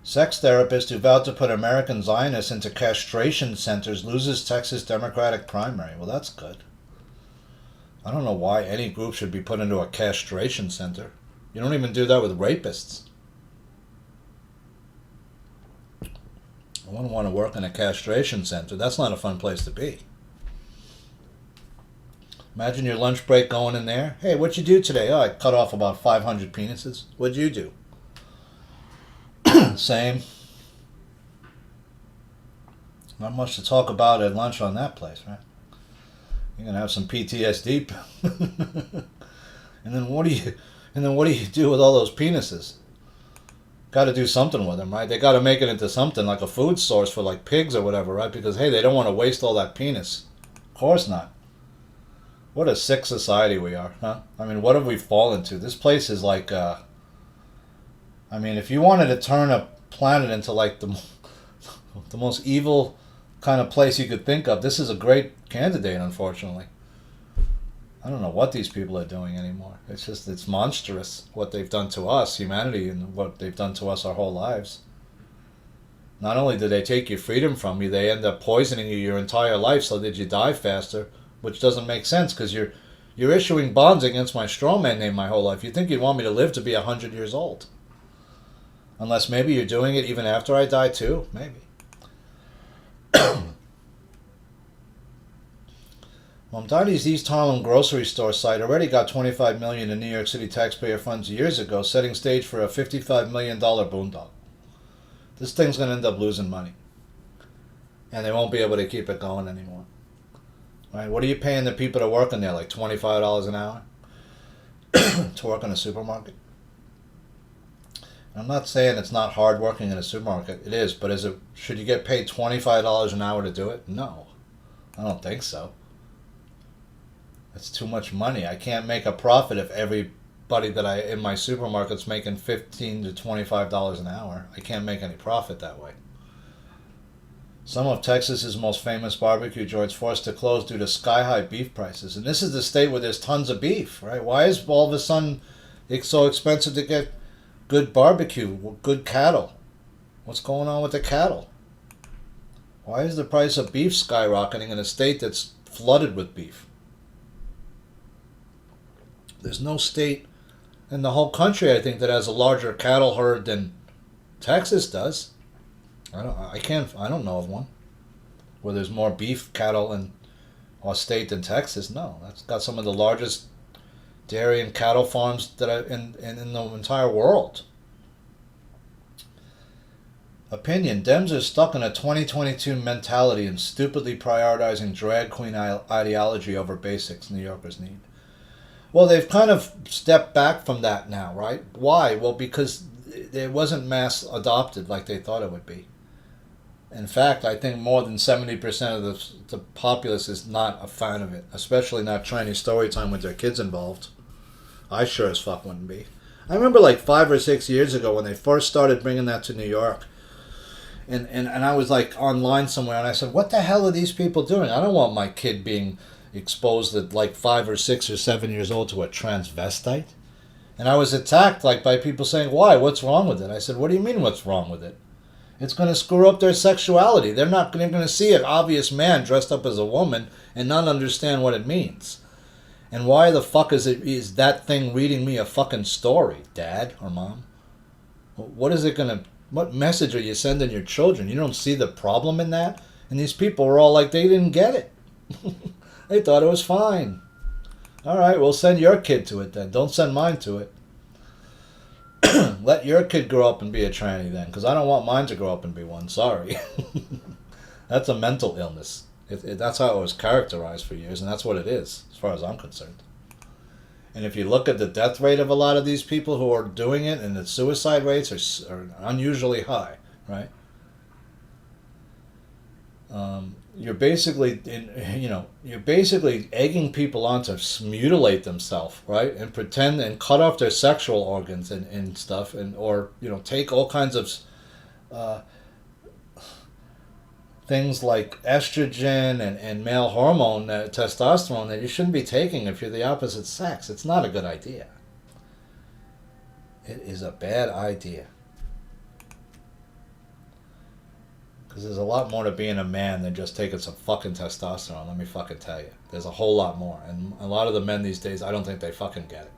Sex therapist who vowed to put American Zionists into castration centers loses Texas Democratic primary. Well, that's good. I don't know why any group should be put into a castration center. You don't even do that with rapists. I wouldn't want to work in a castration center. That's not a fun place to be. Imagine your lunch break going in there. Hey, what'd you do today? Oh, I cut off about 500 penises. What'd you do? Same. Not much to talk about at lunch on that place, right? You're gonna have some PTSD. And then what do you do with all those penises? Got to do something with them, right? They got to make it into something like a food source for like pigs or whatever, right? Because hey, they don't want to waste all that penis. Of course not. What a sick society we are, huh? I mean, what have we fallen to? This place is like, I mean, if you wanted to turn a planet into like the most evil kind of place you could think of, this is a great candidate, unfortunately. I don't know what these people are doing anymore. It's monstrous what they've done to us, humanity, and what they've done to us our whole lives. Not only do they take your freedom from you, they end up poisoning you your entire life so that you die faster, which doesn't make sense because you're issuing bonds against my strawman name my whole life. You think you'd want me to live to be 100 years old? Unless maybe you're doing it even after I die too, maybe. Mamdani's East Harlem grocery store site already got $25 million in New York City taxpayer funds years ago, setting stage for a $55 million boondoggle. This thing's going to end up losing money. And they won't be able to keep it going anymore. Right? What are you paying the people to work in there? Like $25 an hour? To work in a supermarket? I'm not saying it's not hard working in a supermarket. It is, but should you get paid $25 an hour to do it? No. I don't think so. It's too much money. I can't make a profit if everybody that in my supermarket's making $15 to $25 an hour. I can't make any profit that way. Some of Texas's most famous barbecue joints forced to close due to sky-high beef prices. And this is the state where there's tons of beef, right? Why is all of a sudden it's so expensive to get good barbecue, good cattle? What's going on with the cattle? Why is the price of beef skyrocketing in a state that's flooded with beef? There's no state in the whole country, I think, that has a larger cattle herd than Texas does. I don't know of one where there's more beef cattle in our state than Texas. No, that's got some of the largest dairy and cattle farms that are in the entire world. Opinion: Dems are stuck in a 2022 mentality and stupidly prioritizing drag queen ideology over basics New Yorkers need. Well, they've kind of stepped back from that now, right? Why? Well, because it wasn't mass adopted like they thought it would be. In fact, I think more than 70% of the populace is not a fan of it, especially not Chinese story time with their kids involved. I sure as fuck wouldn't be. I remember like 5 or 6 years ago when they first started bringing that to New York, and I was like online somewhere, and I said, what the hell are these people doing? I don't want my kid being exposed at like 5 or 6 or 7 years old to a transvestite. And I was attacked like by people saying, why? What's wrong with it? I said, what do you mean what's wrong with it? It's going to screw up their sexuality. They're going to see an obvious man dressed up as a woman and not understand what it means. And why the fuck is that thing reading me a fucking story, Dad or Mom? What message are you sending your children? You don't see the problem in that? And these people were all like, they didn't get it. They thought it was fine. All right, well, send your kid to it then. Don't send mine to it. Let your kid grow up and be a tranny then, because I don't want mine to grow up and be one. Sorry. That's a mental illness. That's how it was characterized for years, and that's what it is, as far as I'm concerned. And if you look at the death rate of a lot of these people who are doing it, and the suicide rates are unusually high, right? You're basically egging people on to mutilate themselves, right, and pretend and cut off their sexual organs and stuff, or take all kinds of things like estrogen and male hormone, testosterone, that you shouldn't be taking if you're the opposite sex. It's not a good idea. It is a bad idea. Because there's a lot more to being a man than just taking some fucking testosterone, let me fucking tell you. There's a whole lot more. And a lot of the men these days, I don't think they fucking get it.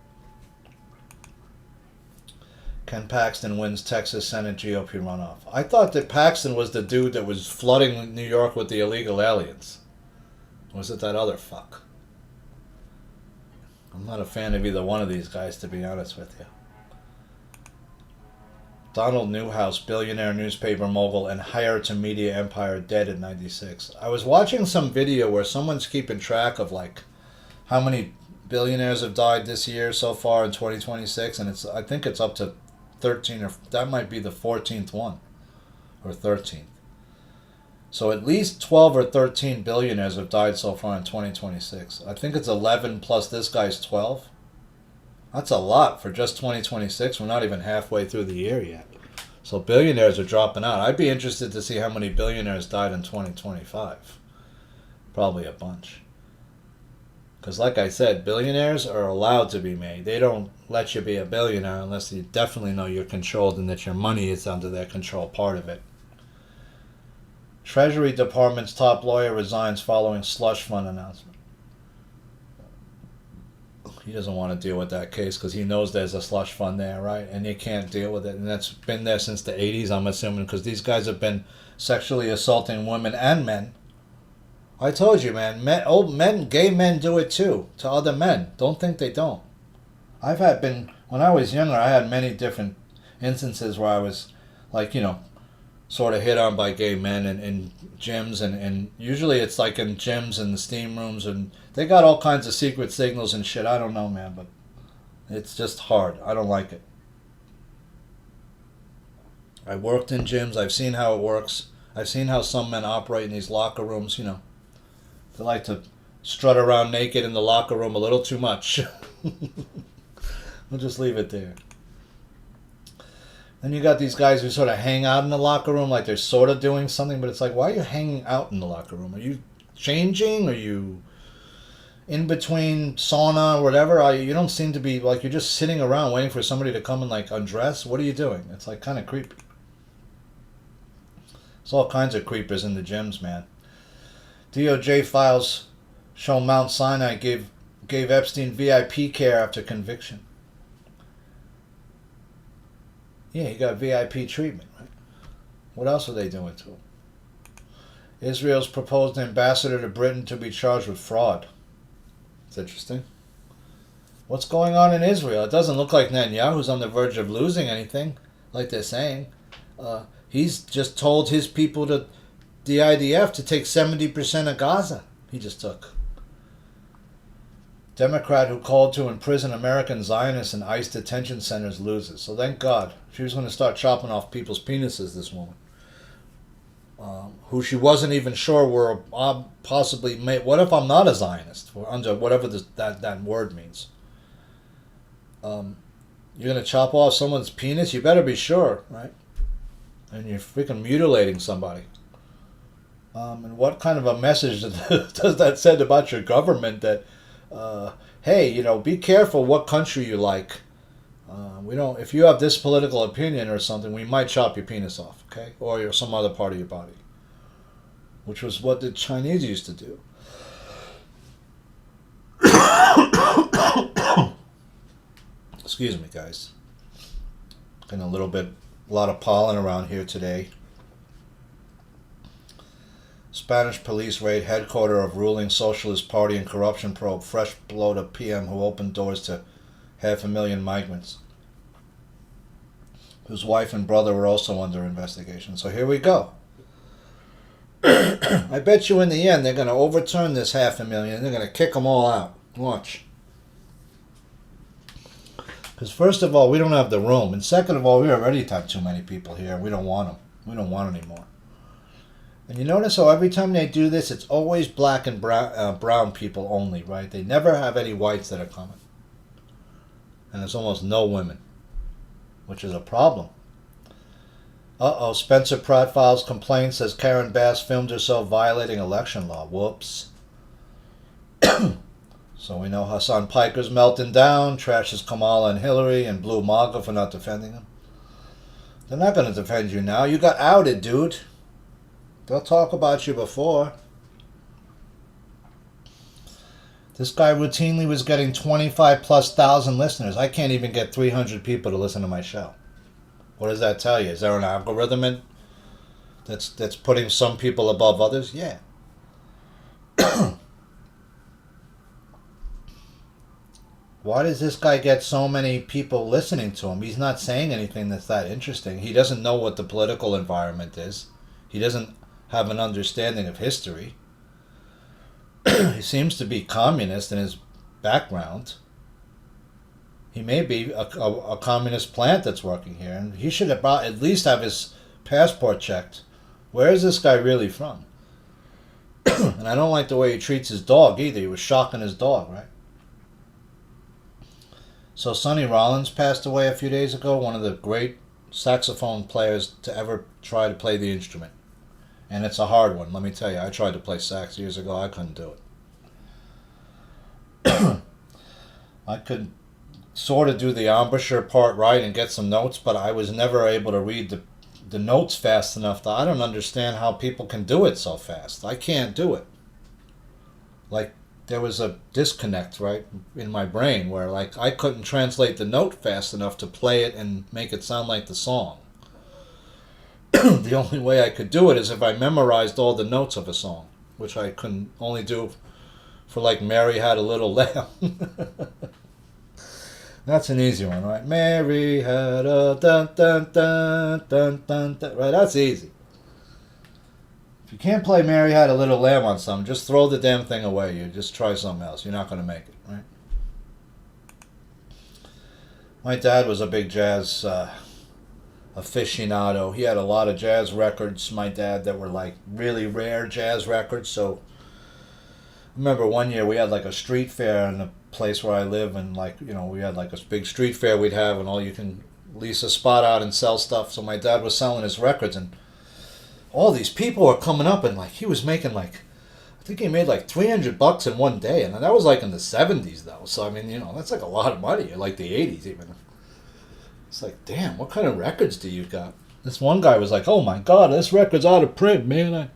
Ken Paxton wins Texas Senate GOP runoff. I thought that Paxton was the dude that was flooding New York with the illegal aliens. Or was it that other fuck? I'm not a fan of either one of these guys, to be honest with you. Donald Newhouse, billionaire newspaper mogul and heir to media empire, dead at 96. I was watching some video where someone's keeping track of like how many billionaires have died this year so far in 2026, and I think it's up to 13, or that might be the 14th one, or 13th. So at least 12 or 13 billionaires have died so far in 2026. I think it's 11 plus this guy's 12. That's a lot for just 2026. We're not even halfway through the year yet. So billionaires are dropping out. I'd be interested to see how many billionaires died in 2025. Probably a bunch. Because like I said, billionaires are allowed to be made. They don't let you be a billionaire unless you definitely know you're controlled and that your money is under their control, part of it. Treasury Department's top lawyer resigns following slush fund announcement. He doesn't want to deal with that case because he knows there's a slush fund there, right? And you can't deal with it. And that's been there since the 80s, I'm assuming, because these guys have been sexually assaulting women and men. I told you, man, gay men do it too, to other men. Don't think they don't. When I was younger, I had many different instances where I was, like, sort of hit on by gay men in gyms, and usually it's like in gyms and the steam rooms, and they got all kinds of secret signals and shit. I don't know, man, but it's just hard. I don't like it. I worked in gyms. I've seen how it works. I've seen how some men operate in these locker rooms. They like to strut around naked in the locker room a little too much. We'll just leave it there. Then you got these guys who sort of hang out in the locker room like they're sort of doing something, but it's like, why are you hanging out in the locker room? Are you changing? Are you in between sauna or whatever? You don't seem to be, like, you're just sitting around waiting for somebody to come and, like, undress. What are you doing? It's, like, kind of creepy. There's all kinds of creepers in the gyms, man. DOJ files show Mount Sinai gave Epstein VIP care after conviction. Yeah, he got VIP treatment, right? What else are they doing to him? Israel's proposed ambassador to Britain to be charged with fraud. It's interesting. What's going on in Israel? It doesn't look like Netanyahu's on the verge of losing anything, like they're saying. He's just told his people, the IDF, to take 70% of Gaza. He just took. Democrat who called to imprison American Zionists in ICE detention centers loses. So thank God. She was going to start chopping off people's penises, this woman. Who she wasn't even sure were possibly made. What if I'm not a Zionist? Or under whatever that word means. You're going to chop off someone's penis? You better be sure, right? And you're freaking mutilating somebody. And what kind of a message does that send about your government that, hey, be careful what country you like. If you have this political opinion or something, we might chop your penis off, okay? Or some other part of your body. Which was what the Chinese used to do. Excuse me, guys. Getting a lot of pollen around here today. Spanish police raid headquarters of ruling Socialist Party and corruption probe. Fresh blow to PM who opened doors to 500,000 migrants. Whose wife and brother were also under investigation. So here we go. I bet you in the end they're going to overturn this 500,000 and they're going to kick them all out. Watch. Because first of all, we don't have the room. And second of all, we already have too many people here. We don't want them. We don't want any more. And you notice how every time they do this, it's always black and brown people only, right? They never have any whites that are coming. And there's almost no women, which is a problem. Spencer Pratt files complaint, says Karen Bass filmed herself violating election law. Whoops. So we know Hassan Piker's melting down, trashes Kamala and Hillary, and blew MAGA for not defending him. They're not going to defend you now. You got outed, dude. They'll talk about you before. This guy routinely was getting 25,000+ listeners. I can't even get 300 people to listen to my show. What does that tell you? Is there an algorithm that's putting some people above others? Yeah. Why does this guy get so many people listening to him? He's not saying anything that's that interesting. He doesn't know what the political environment is. He doesn't have an understanding of history. He seems to be communist in his background. He may be a communist plant that's working here, and he should at least have his passport checked. Where is this guy really from? And I don't like the way he treats his dog either. He was shocking his dog, right? So Sonny Rollins passed away a few days ago, one of the great saxophone players to ever try to play the instrument. And it's a hard one, let me tell you. I tried to play sax years ago. I couldn't do it. I could sort of do the embouchure part right and get some notes, but I was never able to read the notes fast enough. I don't understand how people can do it so fast. I can't do it. Like there was a disconnect, right, in my brain where, like, I couldn't translate the note fast enough to play it and make it sound like the song. The only way I could do it is if I memorized all the notes of a song, which I couldn't only do for, like, Mary Had a Little Lamb. That's an easy one, right? Mary had a dun dun dun dun dun dun. Right, that's easy. If you can't play Mary Had a Little Lamb on something, just throw the damn thing away. You just try something else. You're not going to make it, right? My dad was a big jazz aficionado. He had a lot of jazz records, my dad, that were like really rare jazz records. So I remember one year we had like a street fair in the place where I live, and like, you know, we had like a big street fair we'd have, and all you can lease a spot out and sell stuff. So my dad was selling his records, and all these people were coming up, and like he was making like, I think he made like $300 in one day, and that was like in the 70s though. So I mean, you know, that's like a lot of money, like the 80s even. It's like, damn, what kind of records do you got? This one guy was like, oh my god, this record's out of print, man.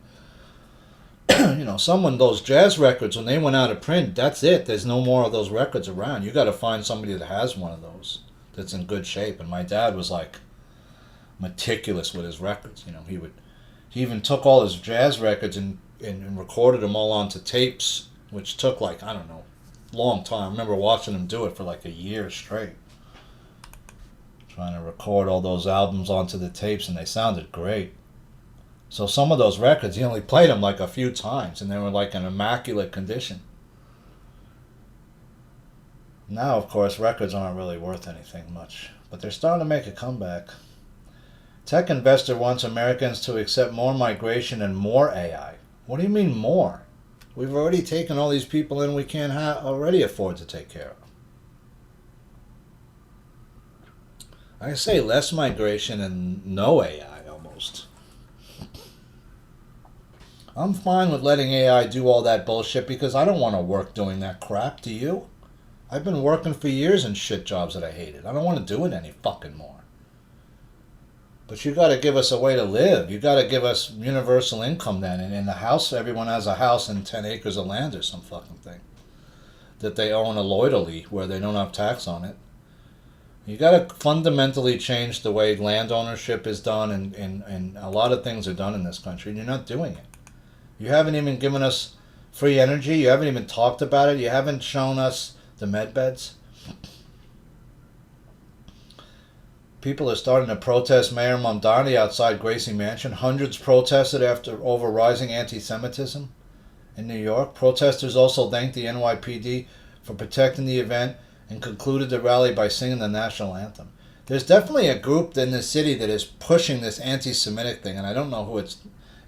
You know, those jazz records, when they went out of print, that's it. There's no more of those records around. You got to find somebody that has one of those that's in good shape. And my dad was like meticulous with his records. You know, he even took all his jazz records and recorded them all onto tapes, which took like, I don't know, long time. I remember watching him do it for like a year straight, trying to record all those albums onto the tapes, and they sounded great. So some of those records, he only played them like a few times, and they were like in immaculate condition. Now, of course, records aren't really worth anything much, but they're starting to make a comeback. Tech investor wants Americans to accept more migration and more AI. What do you mean more? We've already taken all these people in we can't already afford to take care of. I say less migration and no AI almost. I'm fine with letting AI do all that bullshit because I don't want to work doing that crap, do you? I've been working for years in shit jobs that I hated. I don't want to do it any fucking more. But you got to give us a way to live. You got to give us universal income then. And in the house, everyone has a house and 10 acres of land or some fucking thing that they own loyally where they don't have tax on it. You got to fundamentally change the way land ownership is done, and a lot of things are done in this country, and you're not doing it. You haven't even given us free energy. You haven't even talked about it. You haven't shown us the med beds. People are starting to protest Mayor Mamdani outside Gracie Mansion. Hundreds protested over rising anti-Semitism in New York. Protesters also thanked the NYPD for protecting the event and concluded the rally by singing the national anthem. There's definitely a group in the city that is pushing this anti-Semitic thing, and I don't know who it's.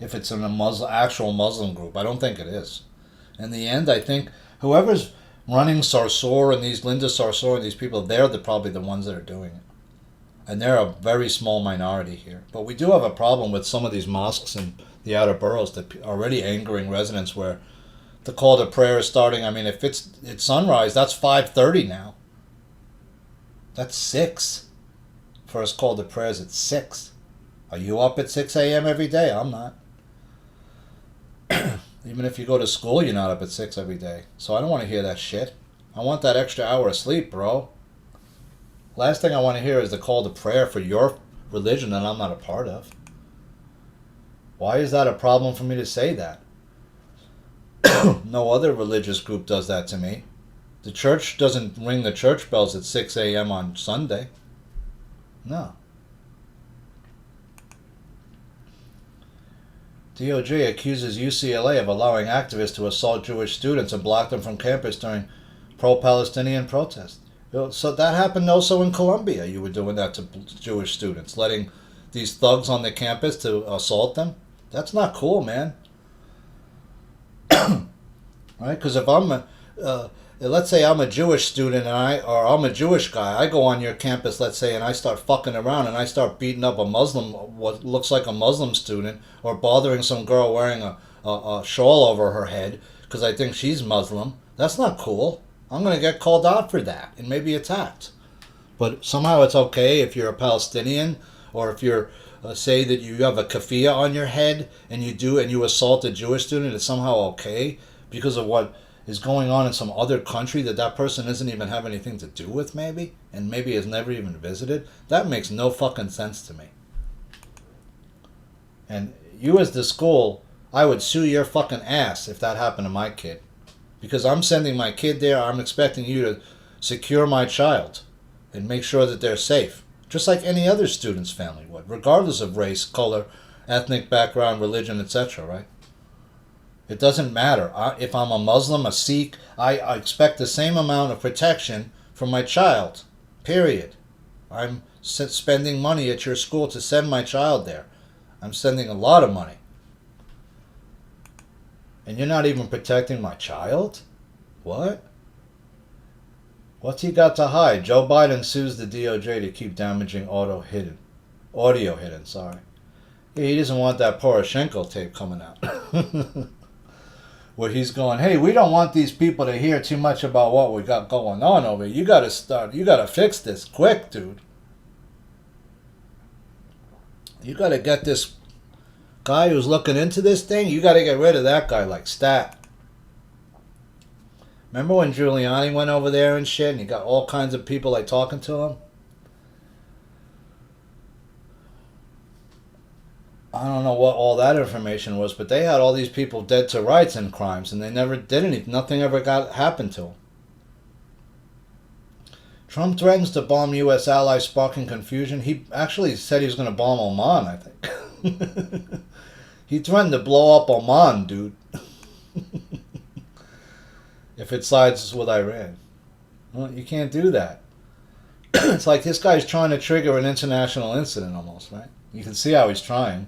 If it's in a actual Muslim group, I don't think it is. In the end, I think whoever's running Sarsour and Linda Sarsour and these people, they're probably the ones that are doing it. And they're a very small minority here. But we do have a problem with some of these mosques in the outer boroughs that are already angering residents where the call to prayer is starting. I mean, if it's sunrise, that's 5:30 now. That's 6. First call to prayer is at 6. Are you up at 6 a.m. every day? I'm not. Even if you go to school, you're not up at 6 every day. So I don't want to hear that shit. I want that extra hour of sleep, bro. Last thing I want to hear is the call to prayer for your religion that I'm not a part of. Why is that a problem for me to say that? No other religious group does that to me. The church doesn't ring the church bells at 6 a.m. on Sunday. No. DOJ accuses UCLA of allowing activists to assault Jewish students and block them from campus during pro-Palestinian protests. So that happened also in Colombia. You were doing that to Jewish students, letting these thugs on the campus to assault them. That's not cool, man. Right? Because if let's say I'm a Jewish student or I'm a Jewish guy, I go on your campus, let's say, and I start fucking around and I start beating up a Muslim, what looks like a Muslim student, or bothering some girl wearing a shawl over her head because I think she's Muslim. That's not cool. I'm going to get called out for that and maybe attacked. But somehow it's okay if you're a Palestinian, or if you're, say that you have a keffiyeh on your head and you assault a Jewish student, it's somehow okay because of what is going on in some other country that that person doesn't even have anything to do with, maybe, and maybe has never even visited, that makes no fucking sense to me. And you as the school, I would sue your fucking ass if that happened to my kid. Because I'm sending my kid there, I'm expecting you to secure my child and make sure that they're safe. Just like any other student's family would, regardless of race, color, ethnic background, religion, etc., right? It doesn't matter. If I'm a Muslim, a Sikh, I expect the same amount of protection from my child. Period. I'm spending money at your school to send my child there. I'm spending a lot of money. And you're not even protecting my child? What? What's he got to hide? Joe Biden sues the DOJ to keep damaging audio hidden. Yeah, he doesn't want that Poroshenko tape coming out. Where he's going, hey, we don't want these people to hear too much about what we got going on over here. You gotta fix this quick, dude. You gotta get this guy who's looking into this thing, you gotta get rid of that guy like stat. Remember when Giuliani went over there and shit, and you got all kinds of people like talking to him? I don't know what all that information was, but they had all these people dead to rights and crimes, and they never did anything. Nothing ever happened to them. Trump threatens to bomb U.S. allies, sparking confusion. He actually said he was going to bomb Oman, I think. He threatened to blow up Oman, dude. If it sides with Iran. Well, you can't do that. It's like this guy's trying to trigger an international incident almost, right? You can see how he's trying.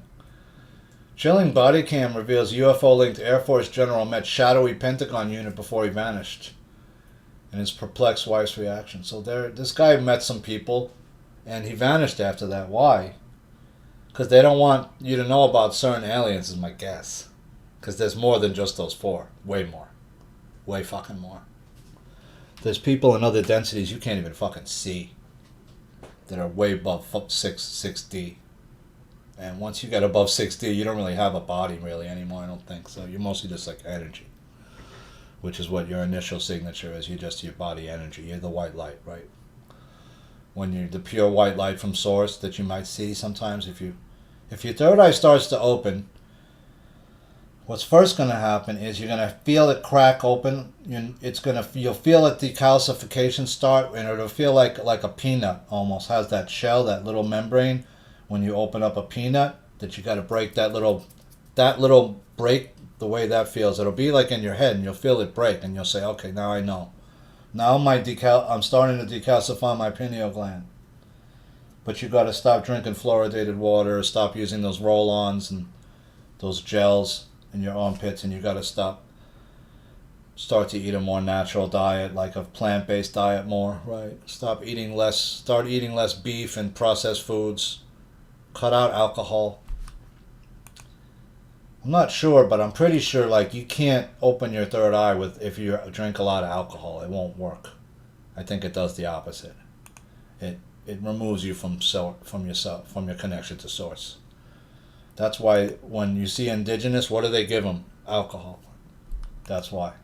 Chilling body cam reveals UFO-linked Air Force general met shadowy Pentagon unit before he vanished. And his perplexed wife's reaction. So this guy met some people, and he vanished after that. Why? Because they don't want you to know about certain aliens, is my guess. Because there's more than just those four. Way more. Way fucking more. There's people in other densities you can't even fucking see that are way above 6D. And once you get above 6D, you don't really have a body really anymore, I don't think. So you're mostly just like energy, which is what your initial signature is. You're just your body energy. You're the white light, right? When you're the pure white light from source that you might see sometimes, if your third eye starts to open, what's first going to happen is you're going to feel it crack open. You'll feel it decalcification start, and it'll feel like a peanut almost. Has that shell, that little membrane. When you open up a peanut, that you got to break that little break. The way that feels, it'll be like in your head, and you'll feel it break, and you'll say, "Okay, now I know. Now I'm starting to decalcify my pineal gland." But you got to stop drinking fluoridated water, stop using those roll-ons and those gels in your armpits, and you got to start to eat a more natural diet, like a plant-based diet more, right? Start eating less beef and processed foods. Cut out alcohol. I'm not sure, but I'm pretty sure like you can't open your third eye if you drink a lot of alcohol. It won't work. I think it does the opposite. It removes you from your connection to source. That's why when you see indigenous, what do they give them? Alcohol. That's why.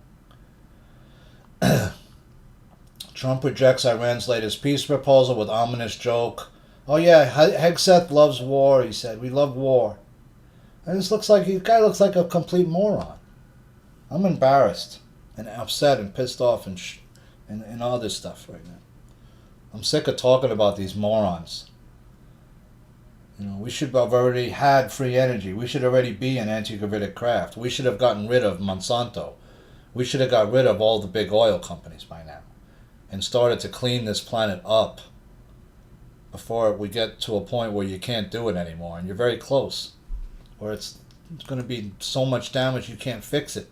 Trump rejects Iran's latest peace proposal with ominous joke. Oh yeah, Hegseth loves war, he said. We love war. And this guy looks like a complete moron. I'm embarrassed and upset and pissed off and all this stuff right now. I'm sick of talking about these morons. We should have already had free energy. We should already be an anti-gravitic craft. We should have gotten rid of Monsanto. We should have got rid of all the big oil companies by now and started to clean this planet up before we get to a point where you can't do it anymore. And you're very close. Where it's going to be so much damage you can't fix it.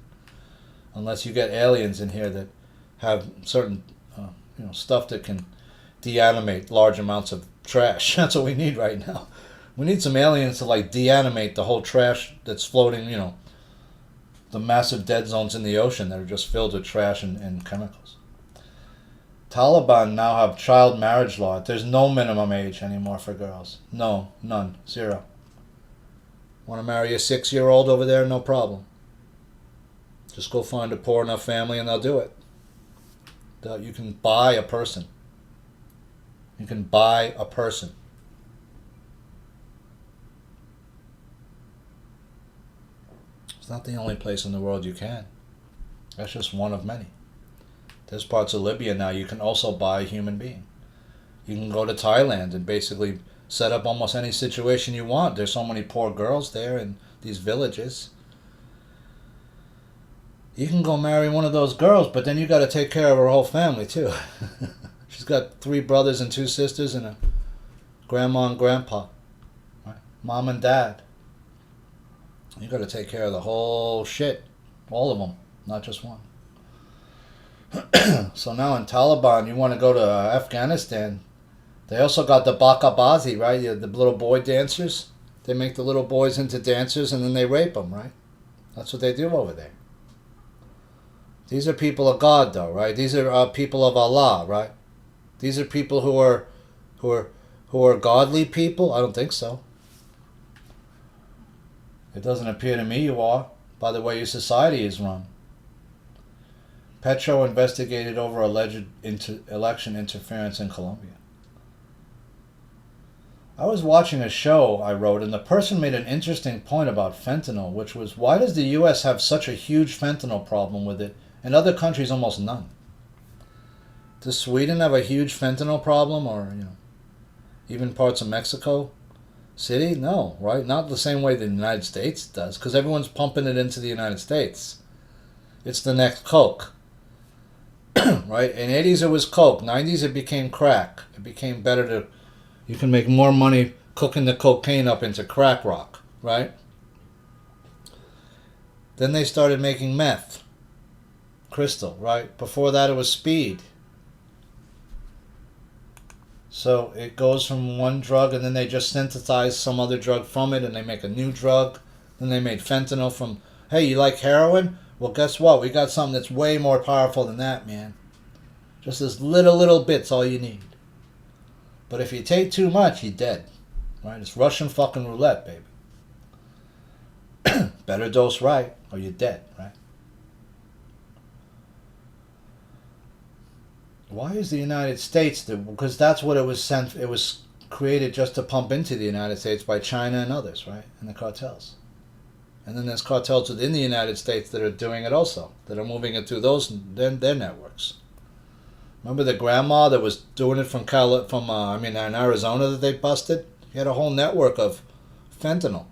Unless you get aliens in here that have certain stuff that can deanimate large amounts of trash. That's what we need right now. We need some aliens to like deanimate the whole trash that's floating, the massive dead zones in the ocean that are just filled with trash and chemicals. Taliban now have child marriage law. There's no minimum age anymore for girls. No, none, zero. Want to marry a 6-year-old over there? No problem. Just go find a poor enough family and they'll do it. You can buy a person. You can buy a person. It's not the only place in the world you can. That's just one of many. There's parts of Libya now you can also buy a human being. You can go to Thailand and basically set up almost any situation you want. There's so many poor girls there in these villages. You can go marry one of those girls, but then you got to take care of her whole family too. She's got 3 brothers and 2 sisters and a grandma and grandpa, right? Mom and dad. You got to take care of the whole shit, all of them, not just one. So now in Taliban, you want to go to Afghanistan. They also got the bakabazi, right? The little boy dancers. They make the little boys into dancers and then they rape them, right? That's what they do over there. These are people of God, though, right? These are people of Allah, right? These are people who are godly people. I don't think so. It doesn't appear to me you are, by the way your society is run. Petro investigated over alleged election interference in Colombia. I was watching a show I wrote, and the person made an interesting point about fentanyl, which was, why does the U.S. have such a huge fentanyl problem with it, and other countries almost none? Does Sweden have a huge fentanyl problem, or even parts of Mexico City? No, right? Not the same way the United States does, because everyone's pumping it into the United States. It's the next Coke. Right? In 80s it was Coke. 90s it became crack. It became better to... You can make more money cooking the cocaine up into crack rock, right? Then they started making meth. Crystal, right? Before that it was speed. So it goes from one drug and then they just synthesize some other drug from it and they make a new drug. Then they made fentanyl from, hey, you like heroin? Well, guess what? We got something that's way more powerful than that, man. Just this little bit's all you need. But if you take too much, you're dead. Right? It's Russian fucking roulette, baby. Better dose right, or you're dead, right? Why is the United States because that's what it was sent. It was created just to pump into the United States by China and others, right? And the cartels. And then there's cartels within the United States that are doing it also, that are moving it through their networks. Remember the grandma that was doing it from in Arizona that they busted? He had a whole network of fentanyl.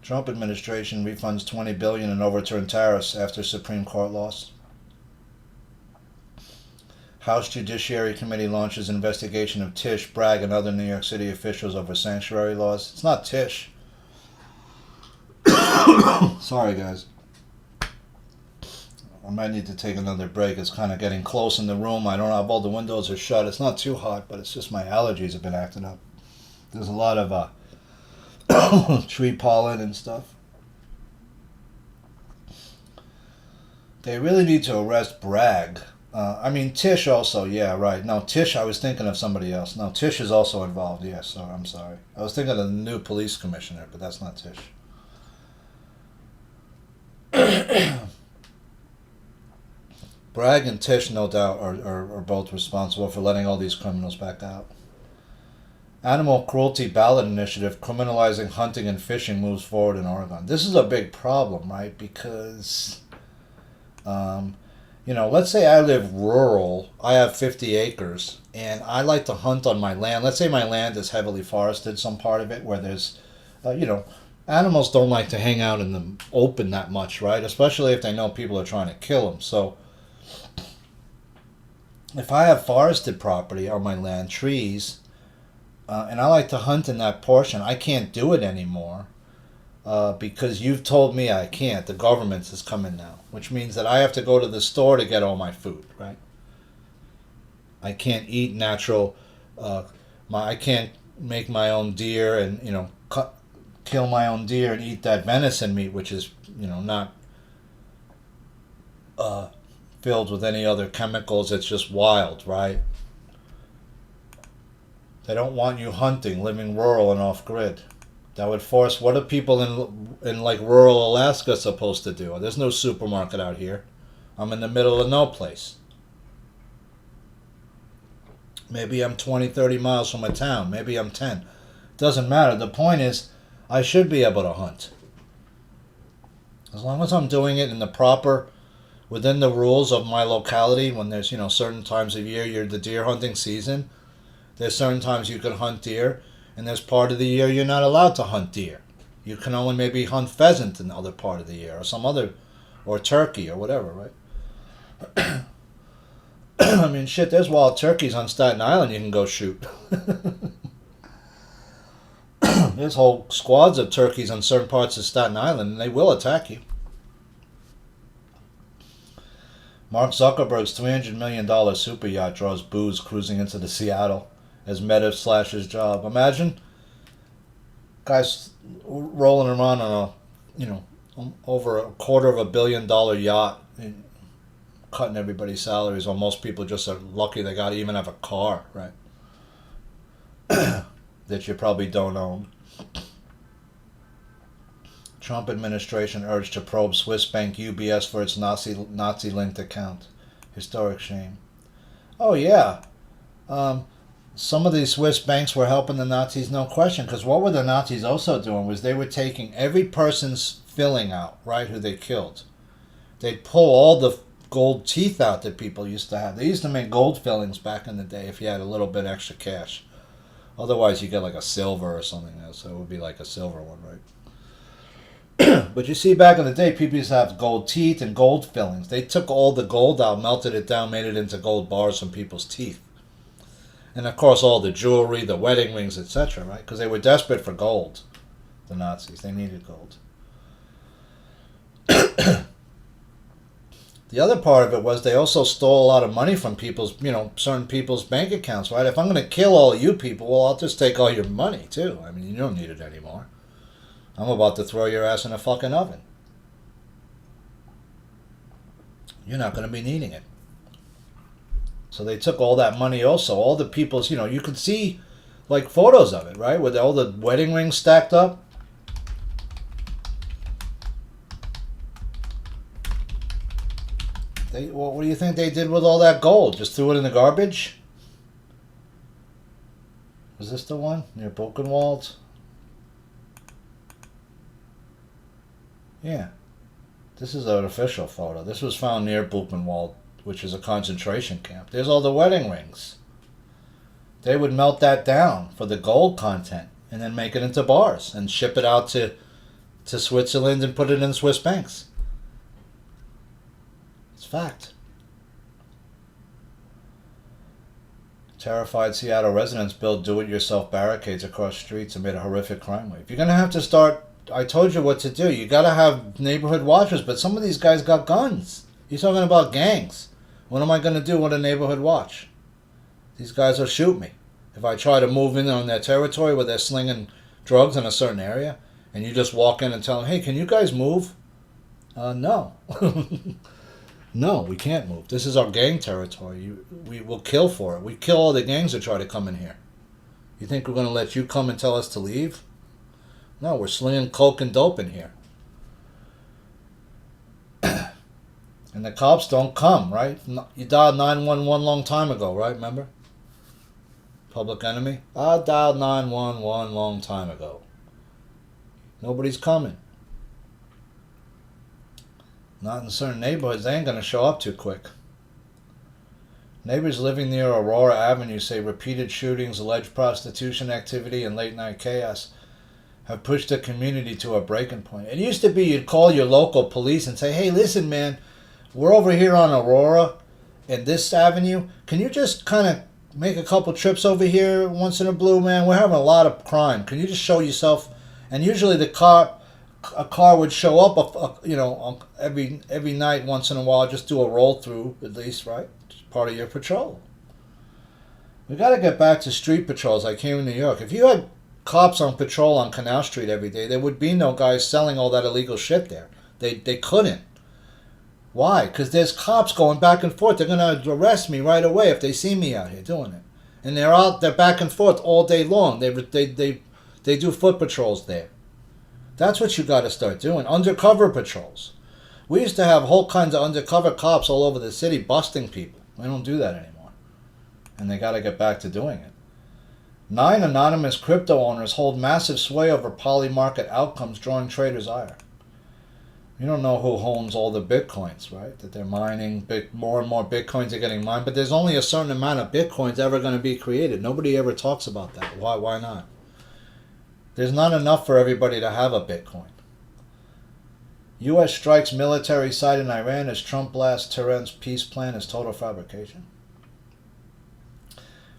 Trump administration refunds $20 billion in overturned tariffs after Supreme Court loss. House Judiciary Committee launches investigation of Tish, Bragg, and other New York City officials over sanctuary laws. It's not Tish. Sorry, guys. I might need to take another break. It's kind of getting close in the room. I don't know if all the windows are shut. It's not too hot, but it's just my allergies have been acting up. There's a lot of tree pollen and stuff. They really need to arrest Bragg. Tish also, yeah, right. No, Tish, I was thinking of somebody else. No, Tish is also involved, yes, so I'm sorry. I was thinking of the new police commissioner, but that's not Tish. Bragg and Tish, no doubt, are both responsible for letting all these criminals back out. Animal cruelty ballot initiative criminalizing hunting and fishing moves forward in Oregon. This is a big problem, right? Because... let's say I live rural, I have 50 acres, and I like to hunt on my land. Let's say my land is heavily forested, some part of it, where there's, animals don't like to hang out in the open that much, right? Especially if they know people are trying to kill them. So, if I have forested property on my land, trees, and I like to hunt in that portion, I can't do it anymore. Because you've told me I can't. The government is coming now, which means that I have to go to the store to get all my food, right? I can't eat natural. I can't make my own deer and kill my own deer and eat that venison meat, which is not filled with any other chemicals. It's just wild, right? They don't want you hunting, living rural and off grid. That would force, what are people in like rural Alaska supposed to do? There's no supermarket out here. I'm in the middle of no place. Maybe I'm 20, 30 miles from a town. Maybe I'm 10. Doesn't matter. The point is, I should be able to hunt. As long as I'm doing it in the proper, within the rules of my locality, when there's, certain times of year, you're the deer hunting season. There's certain times you can hunt deer, and there's part of the year you're not allowed to hunt deer. You can only maybe hunt pheasant in the other part of the year, or some other, or turkey, or whatever, right? I mean, shit, there's wild turkeys on Staten Island you can go shoot. There's whole squads of turkeys on certain parts of Staten Island, and they will attack you. Mark Zuckerberg's $300 million super yacht draws boos cruising into the Seattle as Meta slashes job. Imagine guys rolling around on over $250 million yacht and cutting everybody's salaries, while most people just are lucky they got to even have a car, right? That you probably don't own. Trump administration urged to probe Swiss bank UBS for its Nazi-linked account. Historic shame. Oh yeah, some of these Swiss banks were helping the Nazis, no question. Because what were the Nazis also doing was they were taking every person's filling out, right, who they killed. They'd pull all the gold teeth out that people used to have. They used to make gold fillings back in the day if you had a little bit extra cash. Otherwise, you get like a silver or something else. So it would be like a silver one, right? But you see, back in the day, people used to have gold teeth and gold fillings. They took all the gold out, melted it down, made it into gold bars from people's teeth. And of course, all the jewelry, the wedding rings, etc., right? Because they were desperate for gold, the Nazis. They needed gold. The other part of it was they also stole a lot of money from people's, certain people's bank accounts, right? If I'm going to kill all you people, well, I'll just take all your money, too. I mean, you don't need it anymore. I'm about to throw your ass in a fucking oven. You're not going to be needing it. So they took all that money also. All the people's, you could see, like, photos of it, right? With all the wedding rings stacked up. What do you think they did with all that gold? Just threw it in the garbage? Was this the one? Near Buchenwald? Yeah. This is an official photo. This was found near Buchenwald, which is a concentration camp. There's all the wedding rings. They would melt that down for the gold content and then make it into bars and ship it out to Switzerland and put it in Swiss banks. It's fact. Terrified Seattle residents build do-it-yourself barricades across streets amid a horrific crime wave. You're going to have to start... I told you what to do. You got to have neighborhood watchers, but some of these guys got guns. You're talking about gangs. What am I going to do with a neighborhood watch? These guys will shoot me. If I try to move in on their territory where they're slinging drugs in a certain area, and you just walk in and tell them, hey, can you guys move? No. No, we can't move. This is our gang territory. We will kill for it. We kill all the gangs that try to come in here. You think we're going to let you come and tell us to leave? No, we're slinging coke and dope in here. And the cops don't come, right? You dialed 911 long time ago, right? Remember? Public Enemy? I dialed 911 long time ago. Nobody's coming. Not in certain neighborhoods. They ain't going to show up too quick. Neighbors living near Aurora Avenue say repeated shootings, alleged prostitution activity, and late-night chaos have pushed the community to a breaking point. It used to be you'd call your local police and say, hey, listen, man, we're over here on Aurora and this avenue. Can you just kind of make a couple trips over here once in a blue, man? We're having a lot of crime. Can you just show yourself? And usually a car would show up, every night once in a while, just do a roll through at least, right? It's part of your patrol. We got to get back to street patrols like here in New York. If you had cops on patrol on Canal Street every day, there would be no guys selling all that illegal shit there. They couldn't. Why? Because there's cops going back and forth. They're going to arrest me right away if they see me out here doing it. And they're back and forth all day long. They They do foot patrols there. That's what you got to start doing. Undercover patrols. We used to have whole kinds of undercover cops all over the city busting people. We don't do that anymore. And they got to get back to doing it. 9 anonymous crypto owners hold massive sway over poly market outcomes, drawing traders' ire. You don't know who owns all the bitcoins, right? That they're mining, more and more bitcoins are getting mined, but there's only a certain amount of bitcoins ever going to be created. Nobody ever talks about that. Why not? There's not enough for everybody to have a bitcoin. U.S. strikes military site in Iran as Trump blasts Tehran's peace plan as total fabrication.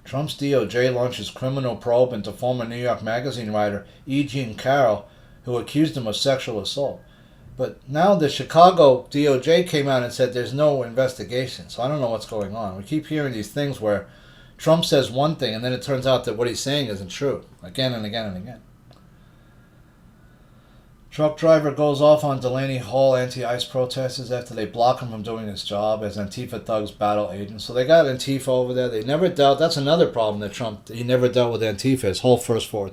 Trump's DOJ launches criminal probe into former New York Magazine writer E. Jean Carroll, who accused him of sexual assault. But now the Chicago DOJ came out and said there's no investigation, so I don't know what's going on. We keep hearing these things where Trump says one thing and then it turns out that what he's saying isn't true, again and again and again. Truck driver goes off on Delaney Hall anti-ICE protesters after they block him from doing his job as Antifa thugs battle agents. So they got Antifa over there. They never dealt. That's another problem that Trump, he never dealt with Antifa his whole first 4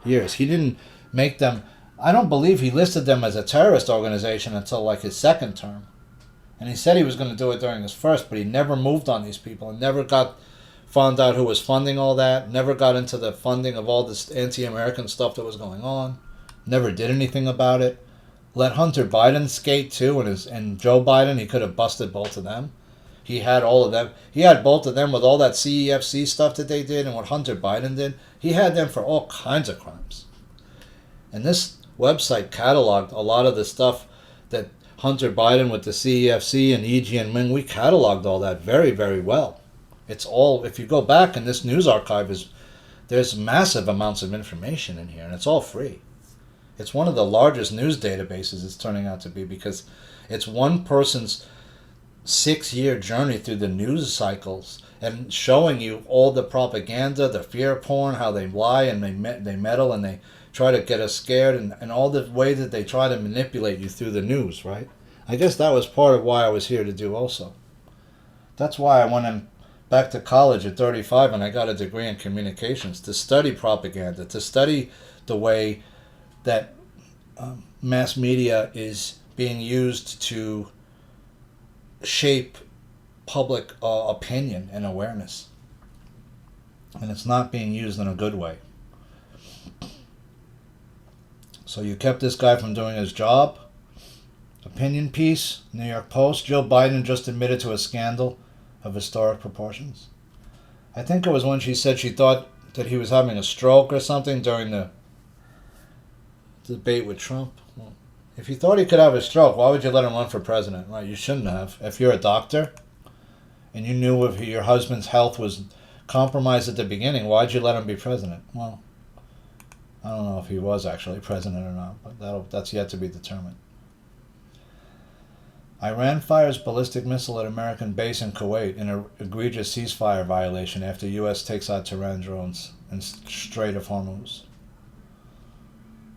years. He didn't make them, I don't believe he listed them as a terrorist organization until like his second term. And he said he was going to do it during his first, but he never moved on these people and never found out who was funding all that, never got into the funding of all this anti-American stuff that was going on. Never did anything about it. Let Hunter Biden skate too, and Joe Biden, he could have busted both of them. He had all of them. He had both of them with all that CEFC stuff that they did and what Hunter Biden did. He had them for all kinds of crimes. And this website cataloged a lot of the stuff that Hunter Biden with the CEFC and E.G. and Ming, we cataloged all that very, very well. It's all, if you go back in this news archive, there's massive amounts of information in here, and it's all free. It's one of the largest news databases it's turning out to be because it's one person's 6-year journey through the news cycles and showing you all the propaganda, the fear porn, how they lie and they meddle and they try to get us scared and all the way that they try to manipulate you through the news, right? I guess that was part of why I was here to do also. That's why I went back to college at 35 and I got a degree in communications, to study propaganda, to study the way that mass media is being used to shape public opinion and awareness. And it's not being used in a good way. So you kept this guy from doing his job. Opinion piece, New York Post. Joe Biden just admitted to a scandal of historic proportions. I think it was when she said she thought that he was having a stroke or something during the debate with Trump. Well, if you thought he could have a stroke, why would you let him run for president? Right, you shouldn't have. If you're a doctor and you knew if your husband's health was compromised at the beginning, why'd you let him be president? Well, I don't know if he was actually president or not, but that's yet to be determined. Iran fires ballistic missile at American base in Kuwait in an egregious ceasefire violation after U.S. takes out Tehran drones in Strait of Hormuz.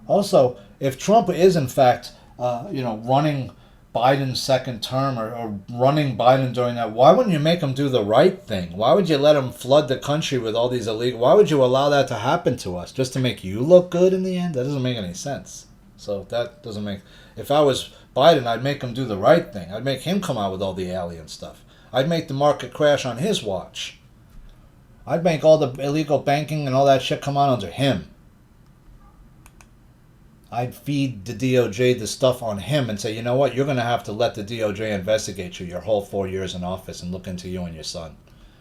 Also, if Trump is in fact, running Biden's second term or running Biden during that, why wouldn't you make him do the right thing? Why would you let him flood the country with all these illegal? Why would you allow that to happen to us just to make you look good in the end? That doesn't make any sense. So that doesn't make. If I was Biden, I'd make him do the right thing. I'd make him come out with all the alien stuff. I'd make the market crash on his watch. I'd make all the illegal banking and all that shit come out under him. I'd feed the DOJ the stuff on him and say, you know what, you're going to have to let the DOJ investigate you your whole 4 years in office and look into you and your son.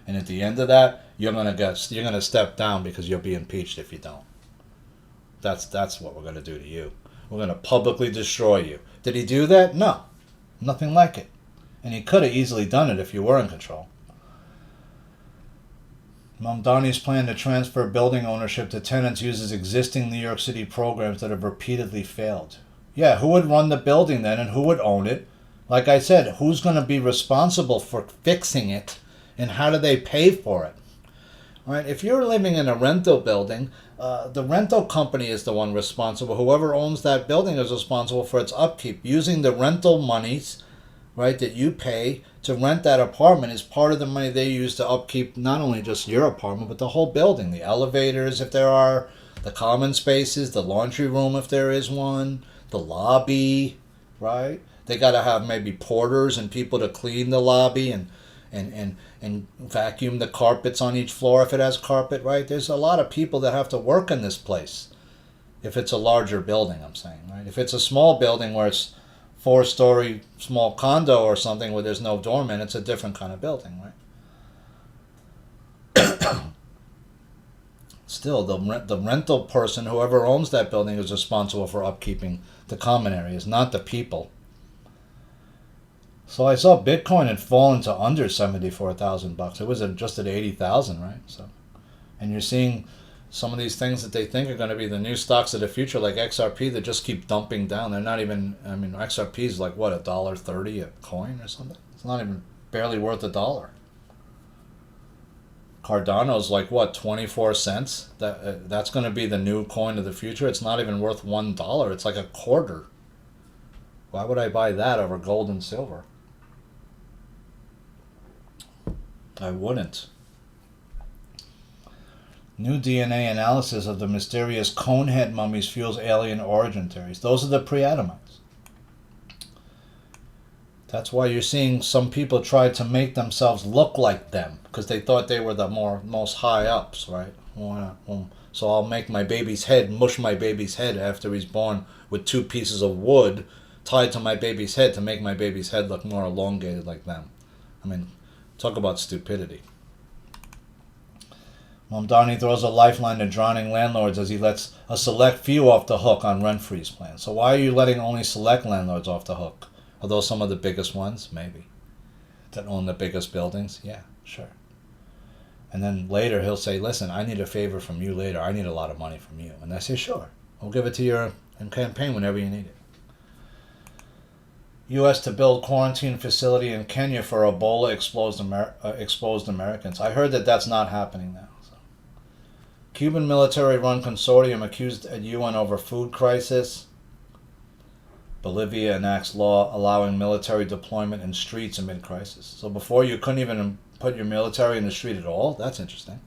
And at the end of that, you're going to step down because you'll be impeached if you don't. That's what we're going to do to you. We're going to publicly destroy you. Did he do that? No. Nothing like it. And he could have easily done it if you were in control. Mamdani's plan to transfer building ownership to tenants uses existing New York City programs that have repeatedly failed. Yeah, who would run the building then and who would own it? Like I said, who's going to be responsible for fixing it and how do they pay for it? All right, if you're living in a rental building, the rental company is the one responsible. Whoever owns that building is responsible for its upkeep. Using the rental monies, right, that you pay to rent that apartment is part of the money they use to upkeep not only just your apartment, but the whole building. The elevators, if there are, the common spaces, the laundry room if there is one, the lobby, right? They got to have maybe porters and people to clean the lobby and vacuum the carpets on each floor if it has carpet, right? There's a lot of people that have to work in this place if it's a larger building, I'm saying, right? If it's a small building where it's 4-story small condo or something where there's no doorman, it's a different kind of building, right? Still, the rental person, whoever owns that building, is responsible for upkeeping the common areas, not the people. So I saw Bitcoin had fallen to under $74,000. It was just at 80,000, right? So, and you're seeing some of these things that they think are going to be the new stocks of the future, like XRP, that just keep dumping down. They're not even. I mean, XRP is like what, $1.30 a coin or something. It's not even barely worth $1. Cardano's like what, 24 cents? That's going to be the new coin of the future. It's not even worth $1. It's like a quarter. Why would I buy that over gold and silver? I wouldn't. New DNA analysis of the mysterious conehead mummies fuels alien origin theories. Those are the pre-Adamites. That's why you're seeing some people try to make themselves look like them, because they thought they were the most high ups, right? So I'll make my baby's head, mush my baby's head after he's born with 2 pieces of wood tied to my baby's head to make my baby's head look more elongated like them. I mean, talk about stupidity. Mamdani throws a lifeline to drowning landlords as he lets a select few off the hook on rent freeze plans. So why are you letting only select landlords off the hook? Are those some of the biggest ones? Maybe. That own the biggest buildings? Yeah, sure. And then later he'll say, listen, I need a favor from you later. I need a lot of money from you. And I say, sure. We'll give it to you in campaign whenever you need it. U.S. to build quarantine facility in Kenya for Ebola exposed Americans. I heard that that's not happening now. So. Cuban military-run consortium accused at UN over food crisis. Bolivia enacts law allowing military deployment in streets amid crisis. So before you couldn't even put your military in the street at all? That's interesting.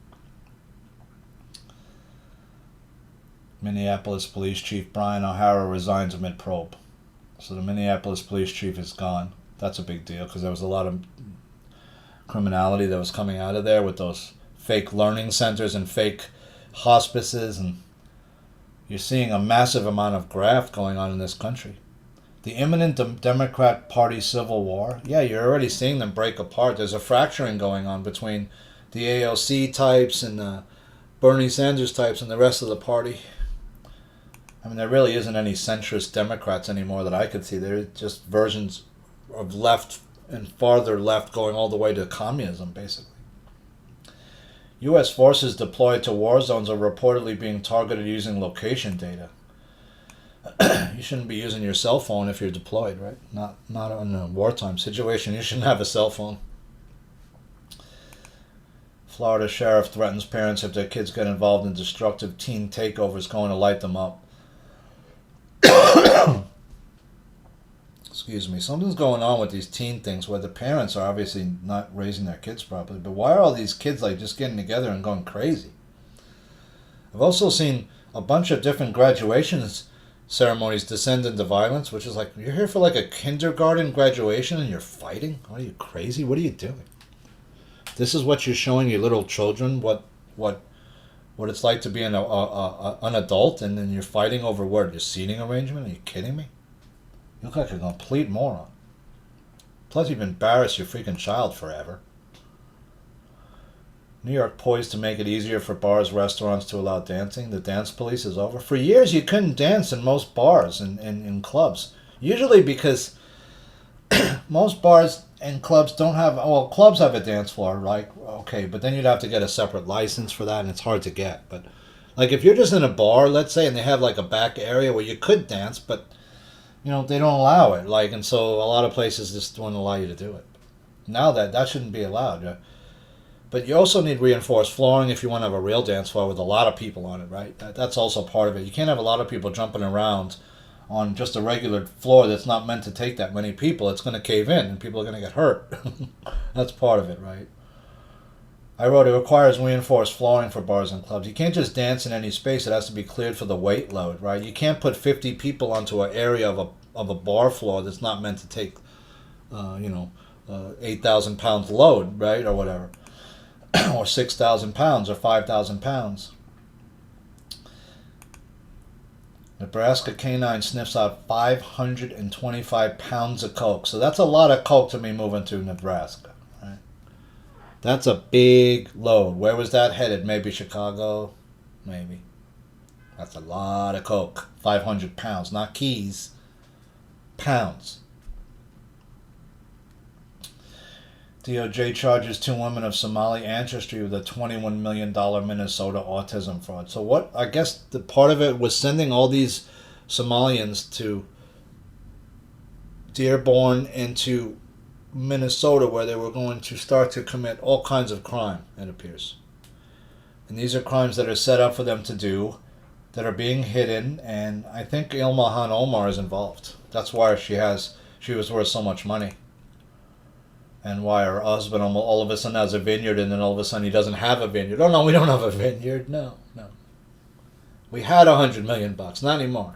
Minneapolis Police Chief Brian O'Hara resigns amid probe. So the Minneapolis police chief is gone. That's a big deal because there was a lot of criminality that was coming out of there with those fake learning centers and fake hospices, and you're seeing a massive amount of graft going on in this country. The imminent Democrat Party civil war, yeah, you're already seeing them break apart. There's a fracturing going on between the AOC types and the Bernie Sanders types and the rest of the party. I mean, there really isn't any centrist Democrats anymore that I could see. They're just versions of left and farther left going all the way to communism, basically. U.S. forces deployed to war zones are reportedly being targeted using location data. You shouldn't be using your cell phone if you're deployed, right? Not in a wartime situation. You shouldn't have a cell phone. Florida sheriff threatens parents if their kids get involved in destructive teen takeovers, going to light them up. Excuse me. Something's going on with these teen things where the parents are obviously not raising their kids properly. But why are all these kids like just getting together and going crazy? I've also seen a bunch of different graduations ceremonies descend into violence, which is like, you're here for like a kindergarten graduation and you're fighting? Are you crazy? What are you doing? This is what you're showing your little children, what it's like to be an adult, and then you're fighting over what, your seating arrangement? Are you kidding me? You look like a complete moron. Plus you've embarrassed your freaking child forever. New York poised to make it easier for bars, restaurants to allow dancing. The dance police is over. For years you couldn't dance in most bars and in clubs. Usually because most bars and clubs don't have, well, clubs have a dance floor, right? Okay, but then you'd have to get a separate license for that, and it's hard to get. But like if you're just in a bar, let's say, and they have like a back area where you could dance, but you know, they don't allow it. Like, and so a lot of places just don't allow you to do it. Now that shouldn't be allowed, right? But you also need reinforced flooring if you want to have a real dance floor with a lot of people on it, right? That's also part of it. You can't have a lot of people jumping around on just a regular floor that's not meant to take that many people. It's going to cave in and people are going to get hurt. That's part of it, right? I wrote, it requires reinforced flooring for bars and clubs. You can't just dance in any space. It has to be cleared for the weight load, right? You can't put 50 people onto an area of a bar floor that's not meant to take, 8,000 pounds load, right? Or whatever. Or 6,000 pounds or 5,000 pounds. Nebraska canine sniffs out 525 pounds of coke. So that's a lot of coke to be moving to Nebraska. That's a big load. Where was that headed? Maybe Chicago? Maybe. That's a lot of coke. 500 pounds. Not keys. Pounds. DOJ charges 2 women of Somali ancestry with a $21 million Minnesota autism fraud. So what, I guess the part of it was sending all these Somalians to Dearborn into Minnesota, where they were going to start to commit all kinds of crime, it appears. And these are crimes that are set up for them to do, that are being hidden, and I think Ilmahan Omar is involved. That's why she was worth so much money. And why her husband all of a sudden has a vineyard, and then all of a sudden he doesn't have a vineyard. Oh no, we don't have a vineyard. No. We had $100 million, not anymore.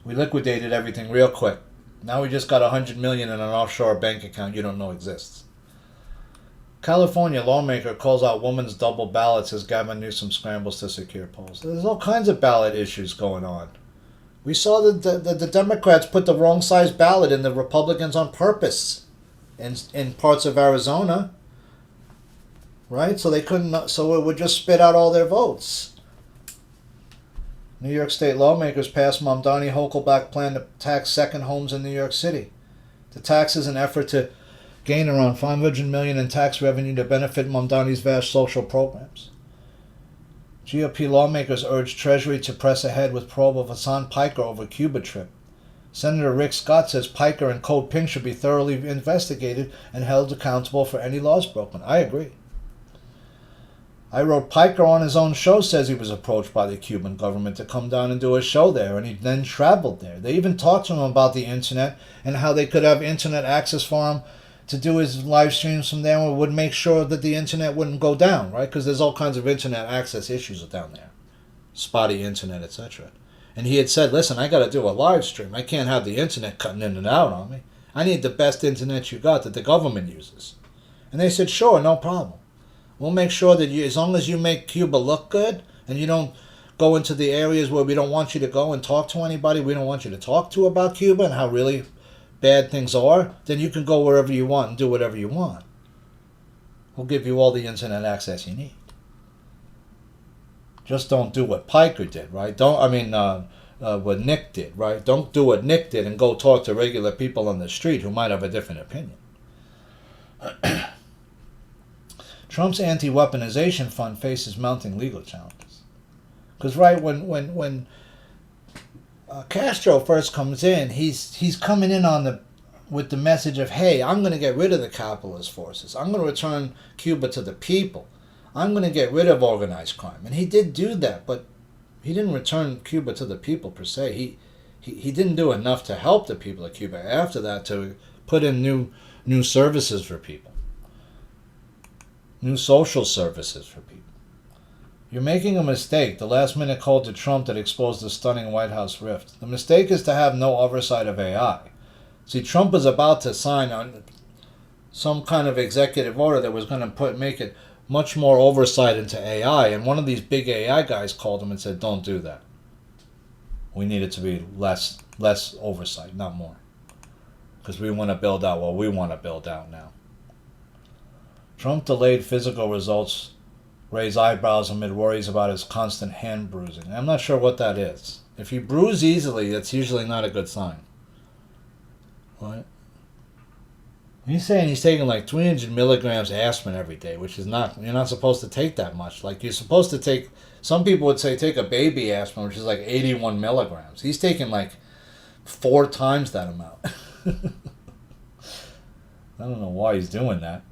We liquidated everything real quick. Now we just got $100 million in an offshore bank account you don't know exists. California lawmaker calls out woman's double ballots as Gavin Newsom scrambles to secure polls. There's all kinds of ballot issues going on. We saw the Democrats put the wrong size ballot in the Republicans on purpose in parts of Arizona, right? So they couldn't. So it would just spit out all their votes. New York State lawmakers passed Mamdani Hochulbach plan to tax second homes in New York City. The tax is an effort to gain around $500 million in tax revenue to benefit Mamdani's vast social programs. GOP lawmakers urged Treasury to press ahead with probe of Hassan Piker over Cuba trip. Senator Rick Scott says Piker and Code Pink should be thoroughly investigated and held accountable for any laws broken. I agree. I wrote, Piker on his own show says he was approached by the Cuban government to come down and do a show there, and he then traveled there. They even talked to him about the internet and how they could have internet access for him to do his live streams from there, and would make sure that the internet wouldn't go down, right? Because there's all kinds of internet access issues down there. Spotty internet, etc. And he had said, listen, I got to do a live stream. I can't have the internet cutting in and out on me. I need the best internet you got that the government uses. And they said, sure, no problem. We'll make sure that you, as long as you make Cuba look good and you don't go into the areas where we don't want you to go and talk to anybody we don't want you to talk to about Cuba and how really bad things are, then you can go wherever you want and do whatever you want. We'll give you all the internet access you need. Just don't do what Piker did, right? What Nick did, right? Don't do what Nick did and go talk to regular people on the street who might have a different opinion. Trump's anti-weaponization fund faces mounting legal challenges. Because when Castro first comes in, he's coming in with the message of, hey, I'm going to get rid of the capitalist forces. I'm going to return Cuba to the people. I'm going to get rid of organized crime. And he did do that, but he didn't return Cuba to the people per se. He didn't do enough to help the people of Cuba after that to put in new services for people. New social services for people. You're making a mistake. The last-minute call to Trump that exposed the stunning White House rift. The mistake is to have no oversight of AI. See, Trump was about to sign on some kind of executive order that was going to make it much more oversight into AI, and one of these big AI guys called him and said, don't do that. We need it to be less oversight, not more. Because we want to build out what we want to build out now. Trump delayed physical results raise eyebrows amid worries about his constant hand bruising. I'm not sure what that is. If you bruise easily, that's usually not a good sign. Right? He's saying he's taking like 300 milligrams aspirin every day, which is not, you're not supposed to take that much. Like you're supposed to take, some people would say take a baby aspirin, which is like 81 milligrams. He's taking like 4 times that amount. I don't know why he's doing that.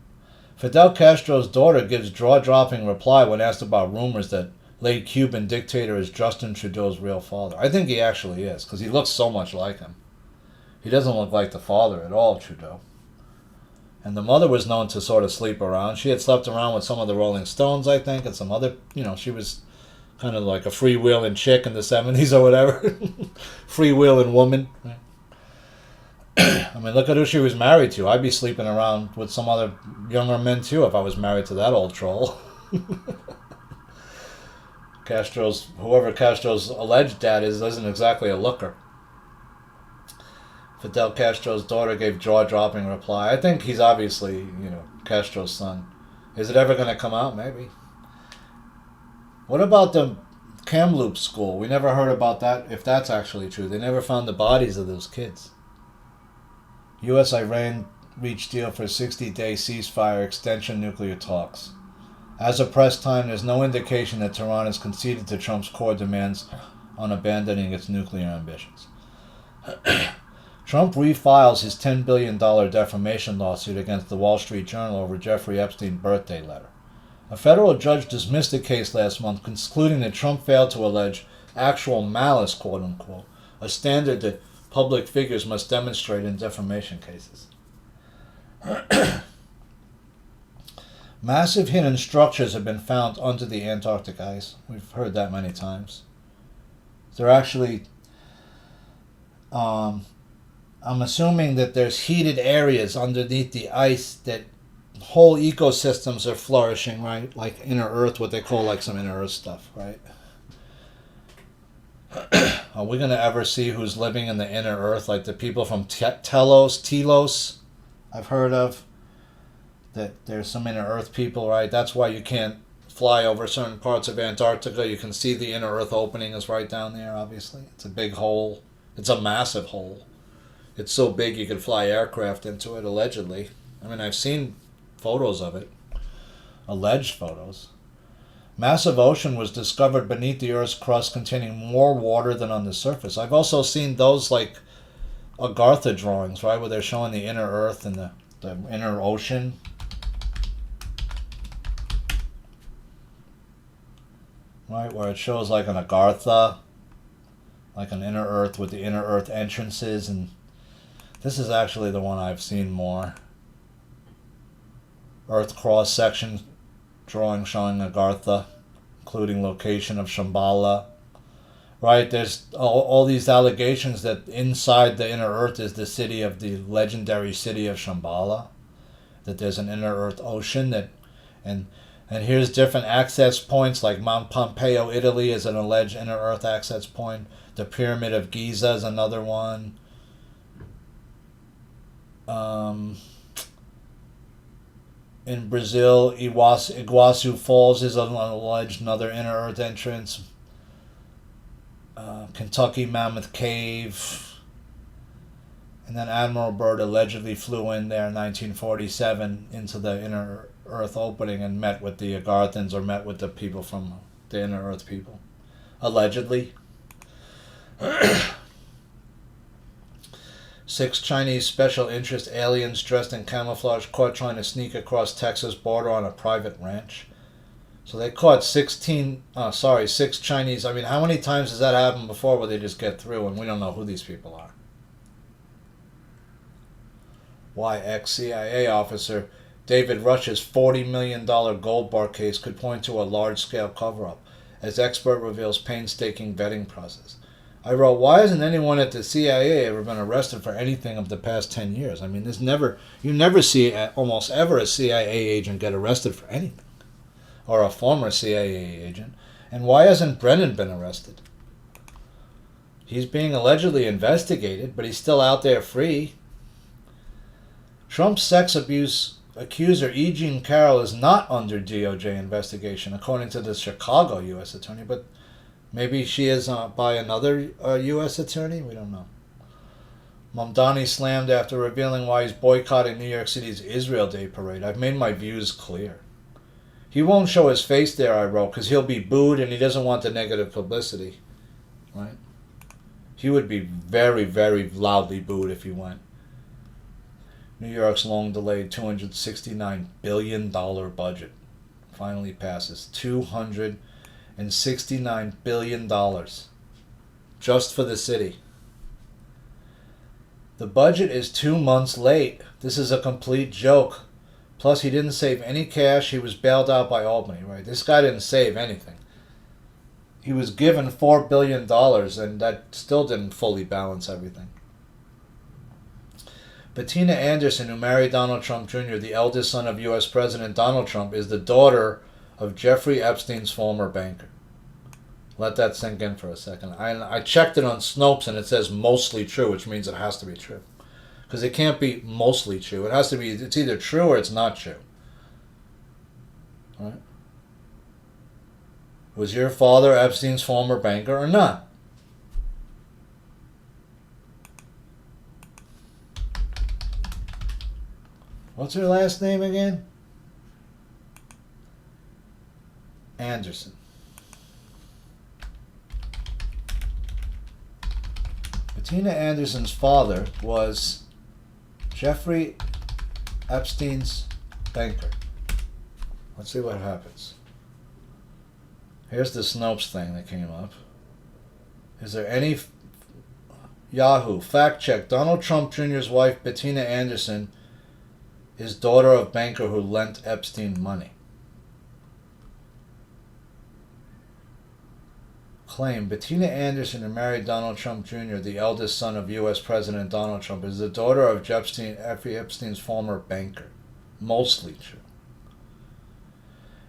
Fidel Castro's daughter gives jaw-dropping reply when asked about rumors that late Cuban dictator is Justin Trudeau's real father. I think he actually is, because he looks so much like him. He doesn't look like the father at all, Trudeau. And the mother was known to sort of sleep around. She had slept around with some of the Rolling Stones, I think, and some other, she was kind of like a freewheeling chick in the 70s or whatever. Freewheeling woman. I mean, look at who she was married to. I'd be sleeping around with some other younger men too if I was married to that old troll. Whoever Castro's alleged dad is, isn't exactly a looker. Fidel Castro's daughter gave jaw-dropping reply. I think he's obviously, Castro's son. Is it ever going to come out? Maybe. What about the Kamloops school? We never heard about that, if that's actually true. They never found the bodies of those kids. U.S.-Iran reached deal for 60-day ceasefire extension nuclear talks. As of press time, there's no indication that Tehran has conceded to Trump's core demands on abandoning its nuclear ambitions. Trump refiles his $10 billion defamation lawsuit against the Wall Street Journal over Jeffrey Epstein's birthday letter. A federal judge dismissed the case last month, concluding that Trump failed to allege actual malice, quote-unquote, a standard that public figures must demonstrate in defamation cases. Massive hidden structures have been found under the Antarctic ice. We've heard that many times. They're actually... I'm assuming that there's heated areas underneath the ice that whole ecosystems are flourishing, right? Like inner Earth, what they call like some inner Earth stuff, right? Are we going to ever see who's living in the inner Earth? Like the people from Telos, I've heard of. That there's some inner Earth people, right? That's why you can't fly over certain parts of Antarctica. You can see the inner Earth opening is right down there, obviously. It's a big hole. It's a massive hole. It's so big you could fly aircraft into it, allegedly. I mean, I've seen photos of it. Alleged photos. Massive ocean was discovered beneath the Earth's crust containing more water than on the surface. I've also seen those like Agartha drawings, right? Where they're showing the inner Earth and the inner ocean. Right, where it shows like an Agartha, like an inner Earth with the inner Earth entrances, and this is actually the one I've seen more. Earth cross-section drawing showing Agartha, including location of Shambhala. Right, there's all these allegations that inside the inner Earth is the city of the legendary city of Shambhala, that there's an inner Earth ocean and here's different access points, like Mount Pompeo, Italy, is an alleged inner Earth access point. The Pyramid of Giza is another one. In Brazil, Iguazu Falls is an alleged another inner Earth entrance. Kentucky Mammoth Cave. And then Admiral Byrd allegedly flew in there in 1947 into the inner Earth opening and met with the Agarthans, or met with the people from the inner Earth people. Allegedly. 6 Chinese special interest aliens dressed in camouflage caught trying to sneak across Texas border on a private ranch. So they caught 6 Chinese. I mean, how many times has that happened before where they just get through and we don't know who these people are? Why ex-CIA officer David Rush's $40 million gold bar case could point to a large-scale cover-up, as expert reveals painstaking vetting process. I wrote, why hasn't anyone at the CIA ever been arrested for anything of the past 10 years? I mean, you never see almost ever a CIA agent get arrested for anything, or a former CIA agent. And why hasn't Brennan been arrested? He's being allegedly investigated, but he's still out there free. Trump's sex abuse accuser E. Jean Carroll is not under DOJ investigation, according to the Chicago U.S. attorney, but maybe she is by another U.S. attorney? We don't know. Mamdani slammed after revealing why he's boycotting New York City's Israel Day parade. I've made my views clear. He won't show his face there, I wrote, because he'll be booed and he doesn't want the negative publicity. Right? He would be very, very loudly booed if he went. New York's long-delayed $269 billion budget finally passes. $269 billion just for the city. The budget is 2 months late. This is a complete joke. Plus, he didn't save any cash. He was bailed out by Albany, right? This guy didn't save anything. He was given $4 billion, and that still didn't fully balance everything. Bettina Anderson, who married Donald Trump Jr., the eldest son of U.S. President Donald Trump, is the daughter of Jeffrey Epstein's former banker. Let that sink in for a second. I checked it on Snopes, and it says mostly true, which means it has to be true. Because it can't be mostly true. It has to be, it's either true or it's not true. All right? Was your father Epstein's former banker or not? What's her last name again? Anderson. Bettina Anderson's father was Jeffrey Epstein's banker. Let's see what happens. Here's the Snopes thing that came up. Is there any... Yahoo, fact check. Donald Trump Jr.'s wife, Bettina Anderson, is daughter of banker who lent Epstein money. Claim, Bettina Anderson, who married Donald Trump Jr., the eldest son of U.S. President Donald Trump, is the daughter of Jeffrey Epstein's former banker. Mostly true.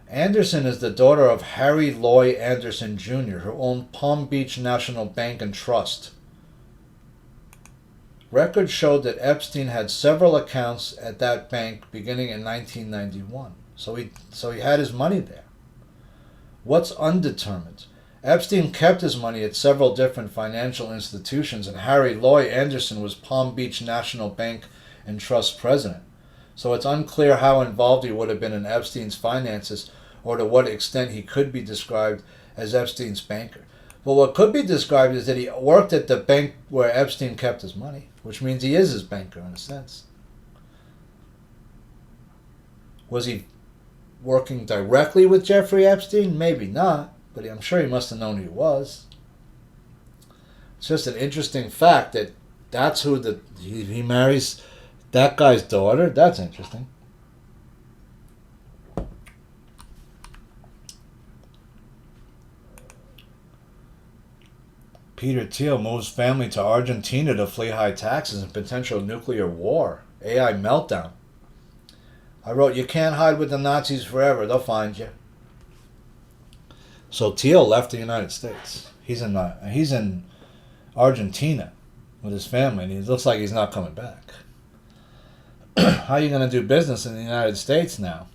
Anderson is the daughter of Harry Loy Anderson Jr., who owned Palm Beach National Bank and Trust. Records showed that Epstein had several accounts at that bank beginning in 1991. So he had his money there. What's undetermined? Epstein kept his money at several different financial institutions, and Harry Loy Anderson was Palm Beach National Bank and Trust president. So it's unclear how involved he would have been in Epstein's finances or to what extent he could be described as Epstein's banker. But what could be described is that he worked at the bank where Epstein kept his money, which means he is his banker in a sense. Was he working directly with Jeffrey Epstein? Maybe not, but I'm sure he must have known who he was. It's just an interesting fact that that's who he marries that guy's daughter. That's interesting. Peter Thiel moves family to Argentina to flee high taxes and potential nuclear war. AI meltdown. I wrote, you can't hide with the Nazis forever. They'll find you. So Thiel left the United States. He's in Argentina with his family, and it looks like he's not coming back. How are you going to do business in the United States now?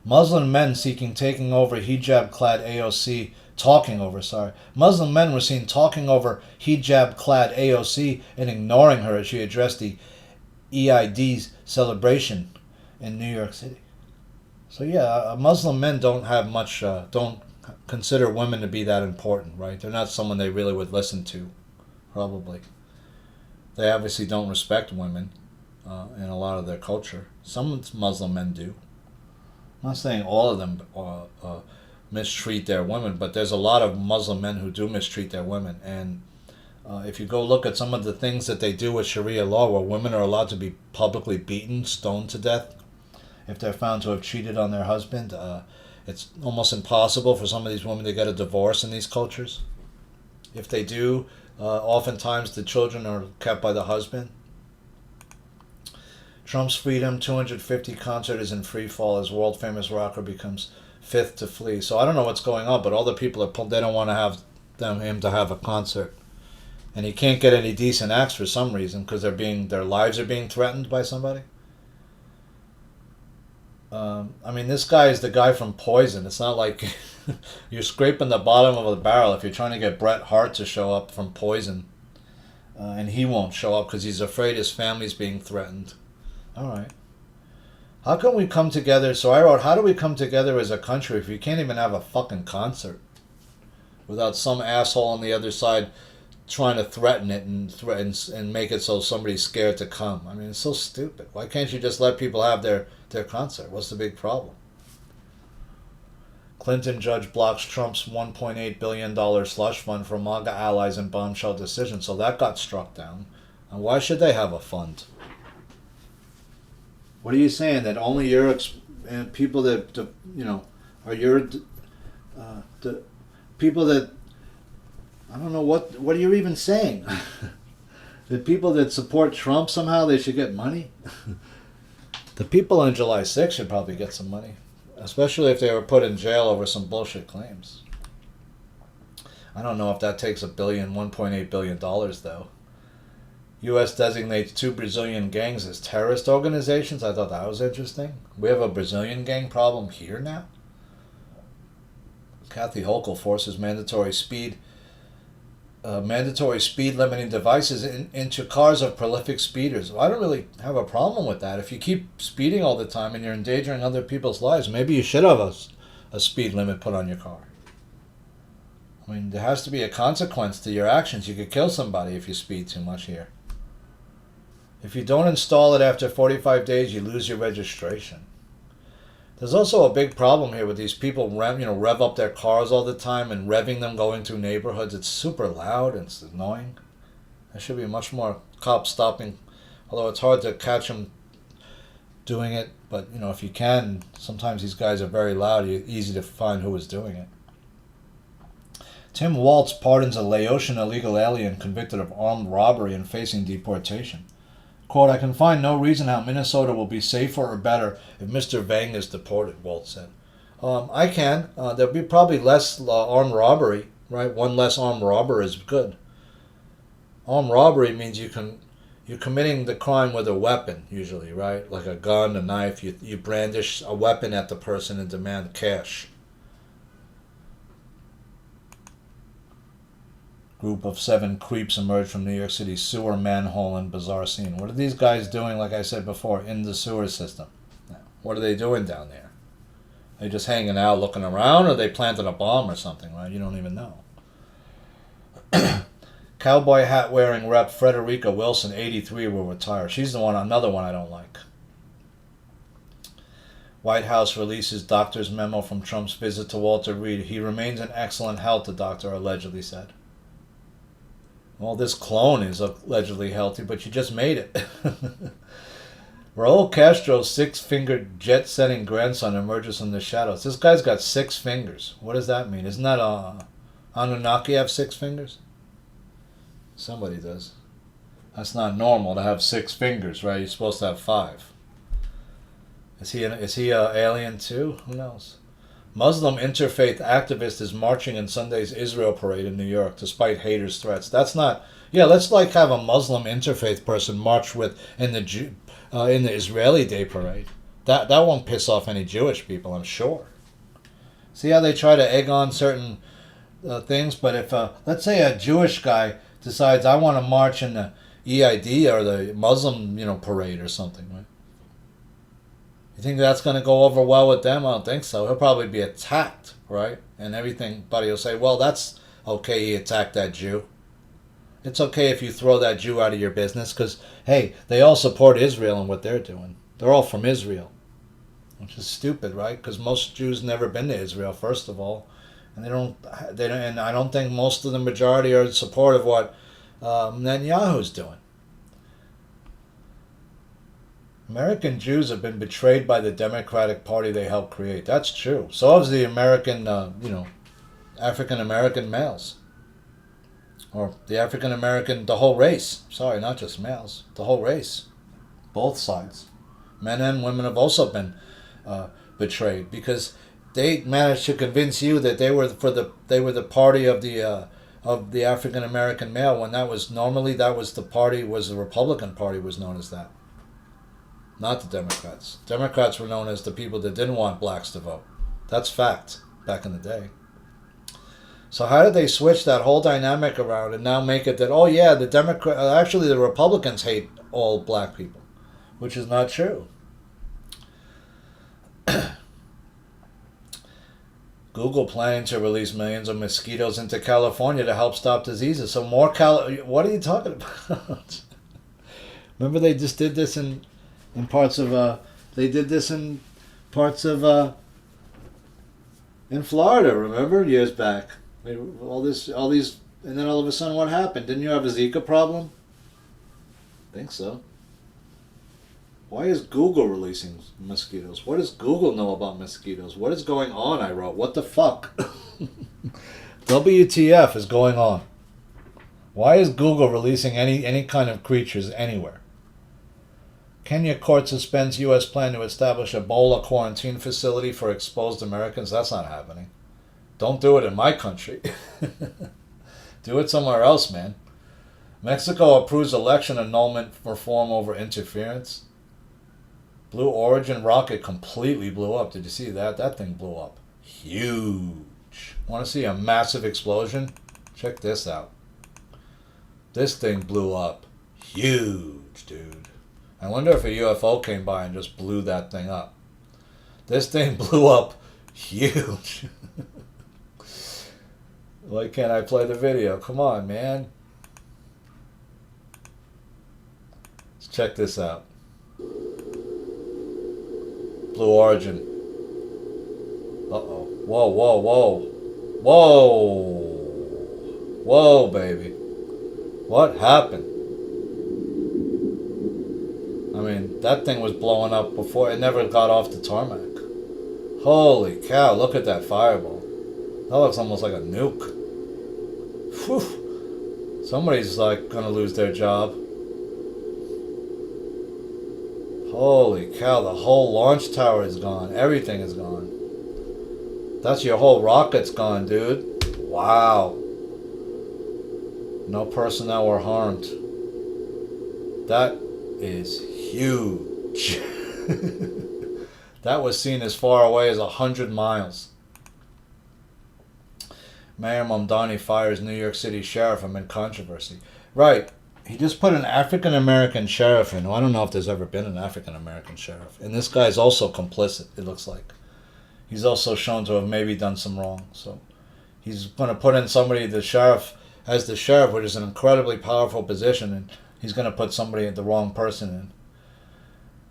Muslim men taking over hijab-clad AOC. Muslim men were seen talking over hijab-clad AOC and ignoring her as she addressed the EID's celebration in New York City. So yeah, Muslim men don't have much, don't consider women to be that important, right? They're not someone they really would listen to, probably. They obviously don't respect women in a lot of their culture. Some Muslim men do. I'm not saying all of them mistreat their women, but there's a lot of Muslim men who do mistreat their women. And if you go look at some of the things that they do with Sharia law, where women are allowed to be publicly beaten, stoned to death, if they're found to have cheated on their husband, it's almost impossible for some of these women to get a divorce in these cultures. If they do, oftentimes the children are kept by the husband. Trump's Freedom 250 concert is in free fall as world-famous rocker becomes fifth to flee. So I don't know what's going on, but all the people they don't want to have him to have a concert, and he can't get any decent acts for some reason because their lives are being threatened by somebody. I mean, this guy is the guy from Poison. It's not like you're scraping the bottom of the barrel if you're trying to get Bret Hart to show up from Poison, and he won't show up because he's afraid his family's being threatened. All right. How can we come together? So I wrote, how do we come together as a country if we can't even have a fucking concert without some asshole on the other side trying to threaten it and make it so somebody's scared to come? I mean, it's so stupid. Why can't you just let people have their concert? What's the big problem? Clinton judge blocks Trump's $1.8 billion slush fund for MAGA allies in bombshell decision. So that got struck down. And why should they have a fund? What are you saying? That only your and people that are your the people that I don't know what are you even saying? The people that support Trump somehow they should get money. The people on July 6th should probably get some money, especially if they were put in jail over some bullshit claims. I don't know if that takes $1.8 billion though. U.S. designates 2 Brazilian gangs as terrorist organizations. I thought that was interesting. We have a Brazilian gang problem here now. Kathy Hochul forces mandatory speed limiting devices into cars of prolific speeders. Well, I don't really have a problem with that. If you keep speeding all the time and you're endangering other people's lives, maybe you should have a speed limit put on your car. I mean, there has to be a consequence to your actions. You could kill somebody if you speed too much here. If you don't install it after 45 days, you lose your registration. There's also a big problem here with these people rev up their cars all the time and revving them going through neighborhoods. It's super loud and it's annoying. There should be much more cops stopping, although it's hard to catch them doing it. But, if you can, sometimes these guys are very loud. It's easy to find who is doing it. Tim Waltz pardons a Laotian illegal alien convicted of armed robbery and facing deportation. Quote, I can find no reason how Minnesota will be safer or better if Mr. Vang is deported, Waltz said. I can. There'll be probably less armed robbery, right? One less armed robber is good. Armed robbery means you're committing the crime with a weapon, usually, right? Like a gun, a knife. You brandish a weapon at the person and demand cash. Group of 7 creeps emerged from New York City sewer manhole and bizarre scene. What are these guys doing, like I said before, in the sewer system? What are they doing down there? Are they just hanging out, looking around, or they planted a bomb or something, right? You don't even know. Cowboy hat wearing rep Frederica Wilson, 83, will retire. She's another one I don't like. White House releases doctor's memo from Trump's visit to Walter Reed. He remains in excellent health, the doctor allegedly said. Well, this clone is allegedly healthy, but you just made it. Raul Castro's 6-fingered jet-setting grandson emerges from the shadows. This guy's got 6 fingers. What does that mean? Isn't that Anunnaki have 6 fingers? Somebody does. That's not normal to have 6 fingers, right? You're supposed to have 5. Is he an alien too? Who knows? Muslim interfaith activist is marching in Sunday's Israel parade in New York, despite haters' threats. That's not. Yeah, let's have a Muslim interfaith person march in the Israeli Day parade. That won't piss off any Jewish people, I'm sure. See how they try to egg on certain things, but if let's say a Jewish guy decides I want to march in the EID or the Muslim parade or something, right? You think that's going to go over well with them? I don't think so. He'll probably be attacked, right? And everybody will say, well, that's okay, he attacked that Jew. It's okay if you throw that Jew out of your business because, hey, they all support Israel and what they're doing. They're all from Israel, which is stupid, right? Because most Jews never been to Israel, first of all. And and I don't think most of the majority are in support of what Netanyahu's doing. American Jews have been betrayed by the Democratic Party they helped create. That's true. So has the American, African American males. Or the African American, the whole race. Sorry, not just males. The whole race. Both sides. Men and women have also been betrayed because they managed to convince you that they were the party of the African American male when the Republican Party was known as that. Not the Democrats. Democrats were known as the people that didn't want blacks to vote. That's fact back in the day. So how did they switch that whole dynamic around and now make it that, oh yeah, the Republicans hate all black people, which is not true. Google planning to release millions of mosquitoes into California to help stop diseases. So what are you talking about? Remember they just did this in parts of in Florida, remember, years back. All these, and then all of a sudden what happened? Didn't you have a Zika problem? Think so. Why is Google releasing mosquitoes? What does Google know about mosquitoes? What is going on? I wrote. What the fuck? WTF is going on? Why is Google releasing any kind of creatures anywhere? Kenya court suspends U.S. plan to establish Ebola quarantine facility for exposed Americans. That's not happening. Don't do it in my country. Do it somewhere else, man. Mexico approves election annulment reform over interference. Blue Origin rocket completely blew up. Did you see that? That thing blew up. Huge. Want to see a massive explosion? Check this out. This thing blew up. Huge, dude. I wonder if a UFO came by and just blew that thing up. This thing blew up huge. Why can't I play the video? Come on, man. Let's check this out. Blue Origin. Uh-oh. Whoa, whoa, whoa. Whoa. Whoa, baby. What happened? I mean, that thing was blowing up before. It never got off the tarmac. Holy cow, look at that fireball. That looks almost like a nuke. Whew. Somebody's like gonna lose their job. Holy cow, the whole launch tower is gone. Everything is gone. That's your whole rocket's gone, dude. Wow. No personnel were harmed. That is huge. That was seen as far away as 100 miles. Mayor Mamdani fires New York City sheriff amid controversy. Right. He just put an African American sheriff in. Well, I don't know if there's ever been an African American sheriff. And this guy's also complicit, it looks like. He's also shown to have maybe done some wrong. So he's going to put in somebody, the sheriff, as the sheriff, which is an incredibly powerful position, and he's going to put somebody, the wrong person in.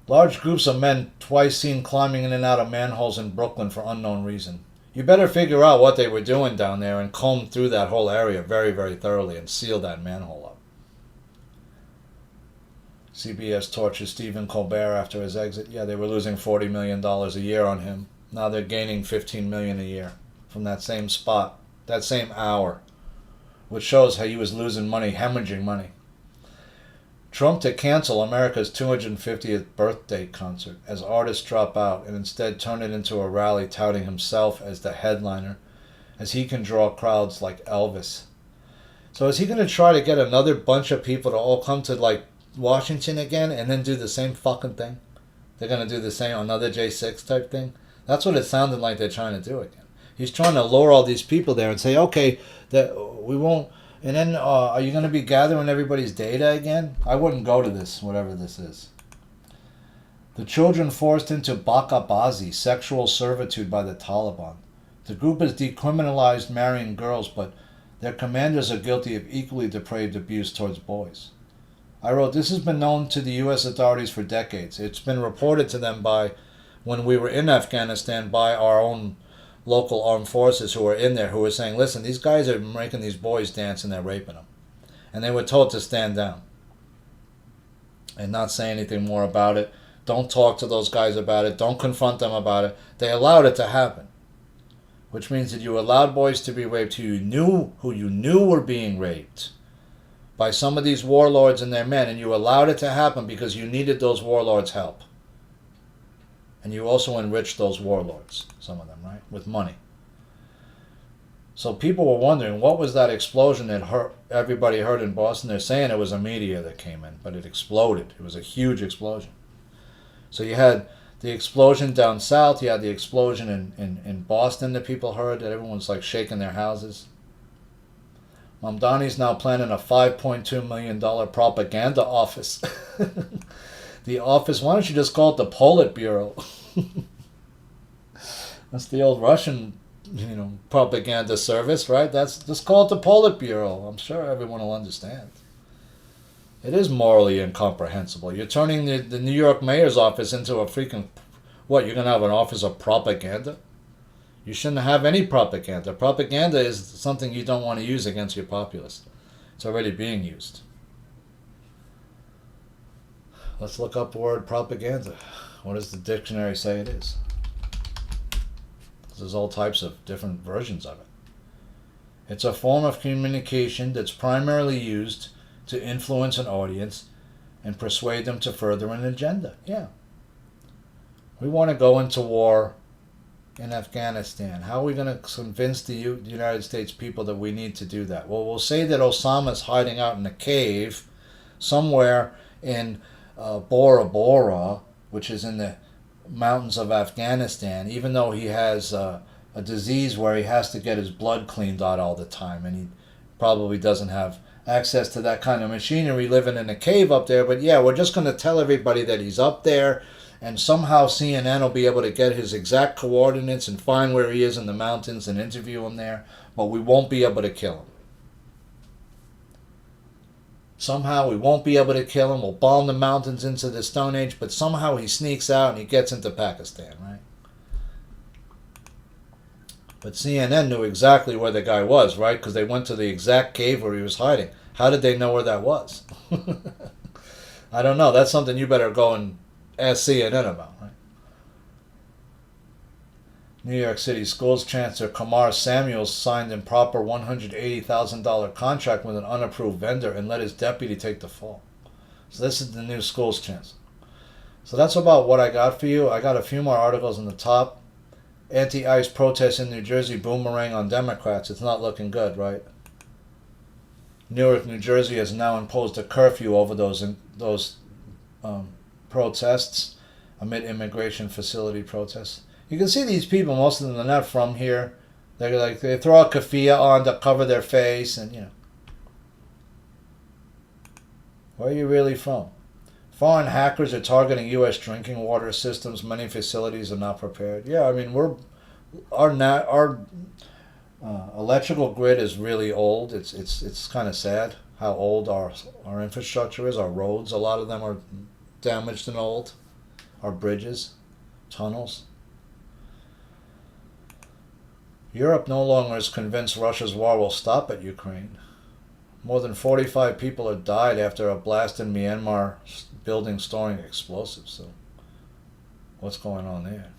Large groups of men twice seen climbing in and out of manholes in Brooklyn for unknown reason. You better figure out what they were doing down there and comb through that whole area very, very thoroughly and seal that manhole up. CBS tortures Stephen Colbert after his exit. Yeah, they were losing $40 million a year on him. Now they're gaining $15 million a year from that same spot, that same hour, which shows how he was losing money, hemorrhaging money. Trump to cancel America's 250th birthday concert as artists drop out and instead turn it into a rally touting himself as the headliner, as he can draw crowds like Elvis. So is he going to try to get another bunch of people to all come to like Washington again and then do the same fucking thing? They're going to do the same, another J6 type thing? That's what it sounded like they're trying to do again. He's trying to lure all these people there and say, okay, that we won't. And then, are you going to be gathering everybody's data again? I wouldn't go to this, whatever this is. The children forced into Bakabazi, sexual servitude by the Taliban. The group has decriminalized marrying girls, but their commanders are guilty of equally depraved abuse towards boys. I wrote, this has been known to the U.S. authorities for decades. It's been reported to them by, when we were in Afghanistan, by our own local armed forces who were in there, who were saying, listen, these guys are making these boys dance and they're raping them. And they were told to stand down and not say anything more about it. Don't talk to those guys about it. Don't confront them about it. They allowed it to happen, which means that you allowed boys to be raped who you knew were being raped by some of these warlords and their men, and you allowed it to happen because you needed those warlords' help. And you also enriched those warlords, some of them, right, with money. So people were wondering, what was that explosion that everybody heard in Boston? They're saying it was a meteor that came in, but it exploded. It was a huge explosion. So you had the explosion down south, you had the explosion in Boston that people heard, that everyone's like shaking their houses. Mamdani's now planning a $5.2 million propaganda office. The office, why don't you just call it the Politburo? That's the old Russian, propaganda service, right? That's just call it the Politburo. I'm sure everyone will understand. It is morally incomprehensible. You're turning the New York mayor's office into a freaking, what, you're going to have an office of propaganda? You shouldn't have any propaganda. Propaganda is something you don't want to use against your populace. It's already being used. Let's look up the word propaganda. What does the dictionary say it is? There's all types of different versions of it. It's a form of communication that's primarily used to influence an audience and persuade them to further an agenda. Yeah. We want to go into war in Afghanistan. How are we going to convince the United States people that we need to do that? Well, we'll say that Osama's hiding out in a cave somewhere in Bora Bora, which is in the mountains of Afghanistan, even though he has a disease where he has to get his blood cleaned out all the time, and he probably doesn't have access to that kind of machinery living in a cave up there. But yeah, we're just going to tell everybody that he's up there, and somehow CNN will be able to get his exact coordinates and find where he is in the mountains and interview him there, but we won't be able to kill him. Somehow we won't be able to kill him. We'll bomb the mountains into the Stone Age, but somehow he sneaks out and he gets into Pakistan, right? But CNN knew exactly where the guy was, right? Because they went to the exact cave where he was hiding. How did they know where that was? I don't know. That's something you better go and ask CNN about, right? New York City Schools Chancellor Kamar Samuels signed improper $180,000 contract with an unapproved vendor and let his deputy take the fall. So this is the new schools chancellor. So that's about what I got for you. I got a few more articles on the top. Anti-ICE protests in New Jersey boomerang on Democrats. It's not looking good, right? Newark, New Jersey has now imposed a curfew over those protests amid immigration facility protests. You can see these people, most of them are not from here. They're like, they throw a keffiyeh on to cover their face, and you know. Where are you really from? Foreign hackers are targeting U.S. drinking water systems. Many facilities are not prepared. Yeah, I mean, our electrical grid is really old. It's kind of sad how old our infrastructure is. Our roads, a lot of them are damaged and old. Our bridges, tunnels. Europe no longer is convinced Russia's war will stop at Ukraine. More than 45 people have died after a blast in Myanmar building storing explosives. So, what's going on there?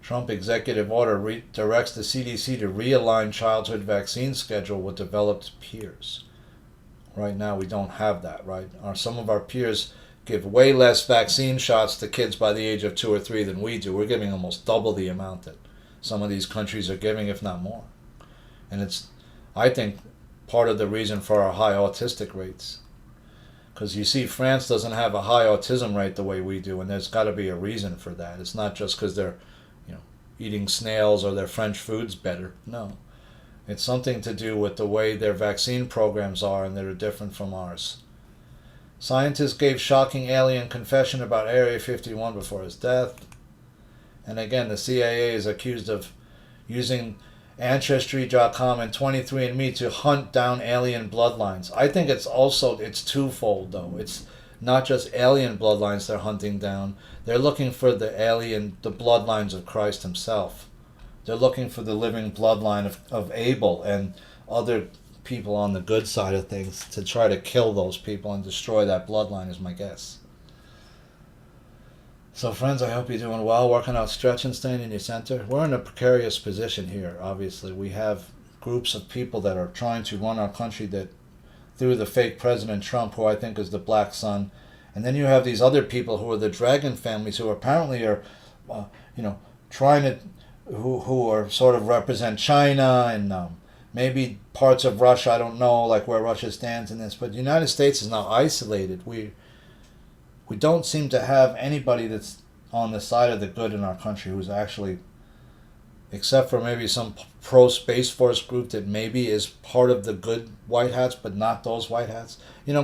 Trump executive order directs the CDC to realign childhood vaccine schedule with developed peers. Right now, we don't have that, right? Some of our peers give way less vaccine shots to kids by the age of 2 or 3 than we do. We're giving almost double the amount that some of these countries are giving, if not more. And it's, I think, part of the reason for our high autistic rates. Because you see, France doesn't have a high autism rate the way we do, and there's got to be a reason for that. It's not just because they're, eating snails or their French food's better. No. It's something to do with the way their vaccine programs are, and they're different from ours. Scientists gave shocking alien confession about Area 51 before his death. And again, the CIA is accused of using Ancestry.com and 23andMe to hunt down alien bloodlines. I think it's twofold, though. It's not just alien bloodlines they're hunting down. They're looking for the bloodlines of Christ himself. They're looking for the living bloodline of Abel and other people on the good side of things to try to kill those people and destroy that bloodline is my guess. So friends, I hope you're doing well, working out, stretching, staying in your center. We're in a precarious position here, obviously. We have groups of people that are trying to run our country that through the fake President Trump, who I think is the Black Sun. And then you have these other people who are the dragon families who apparently are, trying to, who are sort of represent China and maybe parts of Russia. I don't know, like where Russia stands in this. But the United States is now isolated. We don't seem to have anybody that's on the side of the good in our country who's actually, except for maybe some pro-Space Force group that maybe is part of the good white hats, but not those white hats.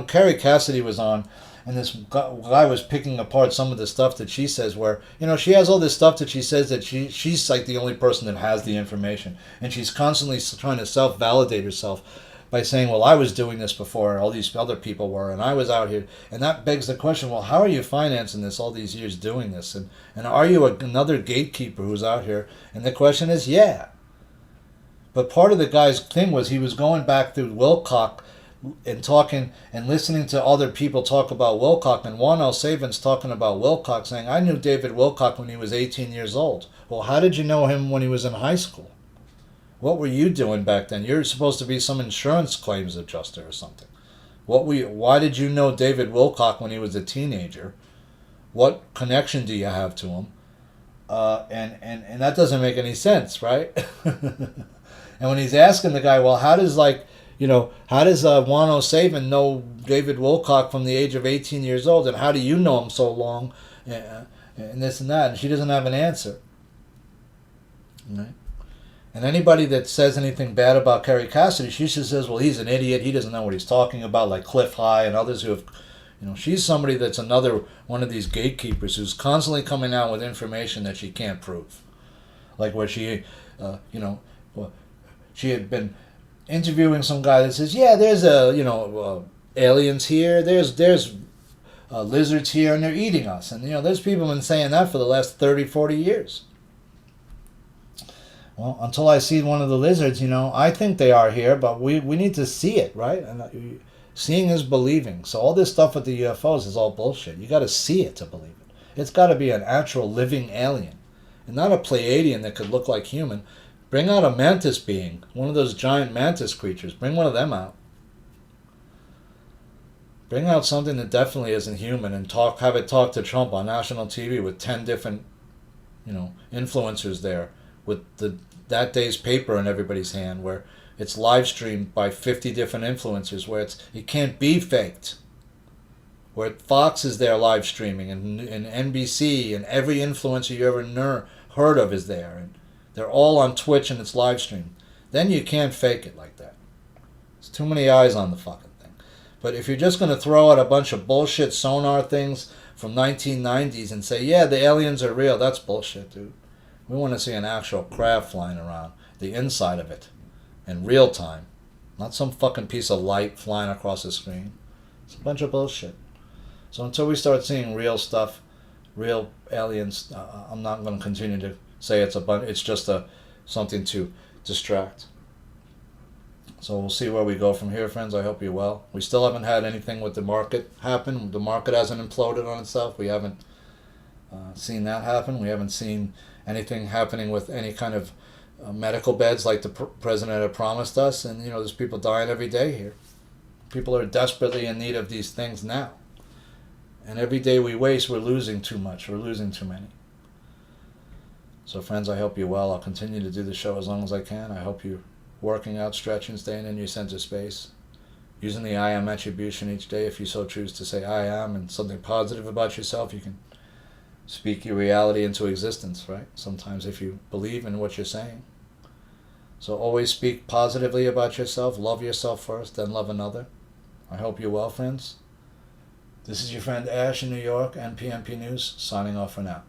Carrie Cassidy was on, and this guy was picking apart some of the stuff that she says where, she has all this stuff that she says that she's like the only person that has the information. And she's constantly trying to self-validate herself by saying, well, I was doing this before, and all these other people were, and I was out here. And that begs the question, well, how are you financing this all these years doing this? And are you another gatekeeper who's out here? And the question is, yeah. But part of the guy's thing was he was going back through Wilcock and talking and listening to other people talk about Wilcock, and Juan L. Saban's talking about Wilcock, saying, I knew David Wilcock when he was 18 years old. Well, how did you know him when he was in high school? What were you doing back then? You're supposed to be some insurance claims adjuster or something. Why did you know David Wilcock when he was a teenager? What connection do you have to him? And that doesn't make any sense, right? And when he's asking the guy, well, how does Juan O. Saban know David Wilcock from the age of 18 years old, and how do you know him so long, and this and that, and she doesn't have an answer. Right? And anybody that says anything bad about Kerry Cassidy, she just says, well, he's an idiot, he doesn't know what he's talking about, like Cliff High and others who have, she's somebody that's another one of these gatekeepers who's constantly coming out with information that she can't prove. Like where she, she had been interviewing some guy that says, yeah, there's aliens here, there's lizards here, and they're eating us. And, there's people been saying that for the last 30, 40 years. Well, until I see one of the lizards, I think they are here, but we need to see it, right? And seeing is believing. So all this stuff with the UFOs is all bullshit. You got to see it to believe it. It's got to be an actual living alien, and not a Pleiadian that could look like human. Bring out a mantis being, one of those giant mantis creatures. Bring one of them out. Bring out something that definitely isn't human, and have it talk to Trump on national TV with 10 different, influencers there, with that day's paper in everybody's hand, where it's live streamed by 50 different influencers, where it can't be faked, where Fox is there live streaming, and NBC, and every influencer you ever heard of is there, and they're all on Twitch and it's live streamed. Then you can't fake it like that. There's too many eyes on the fucking thing. But if you're just going to throw out a bunch of bullshit sonar things from 1990s and say, yeah, the aliens are real, that's bullshit, dude. We want to see an actual craft flying around, the inside of it, in real time. Not some fucking piece of light flying across the screen. It's a bunch of bullshit. So until we start seeing real stuff, real aliens, I'm not going to continue to say it's just something to distract. So we'll see where we go from here, friends. I hope you're well. We still haven't had anything with the market happen. The market hasn't imploded on itself. We haven't seen that happen. We haven't seen anything happening with any kind of medical beds like the president had promised us. And, there's people dying every day here. People are desperately in need of these things now. And every day we waste, we're losing too much. We're losing too many. So, friends, I hope you're well. I'll continue to do the show as long as I can. I hope you're working out, stretching, staying in your sense of space, using the I am attribution each day. If you so choose to say I am and something positive about yourself, you can speak your reality into existence, right? Sometimes if you believe in what you're saying. So always speak positively about yourself. Love yourself first, then love another. I hope you're well, friends. This is your friend Ash in New York, NPNP News, signing off for now.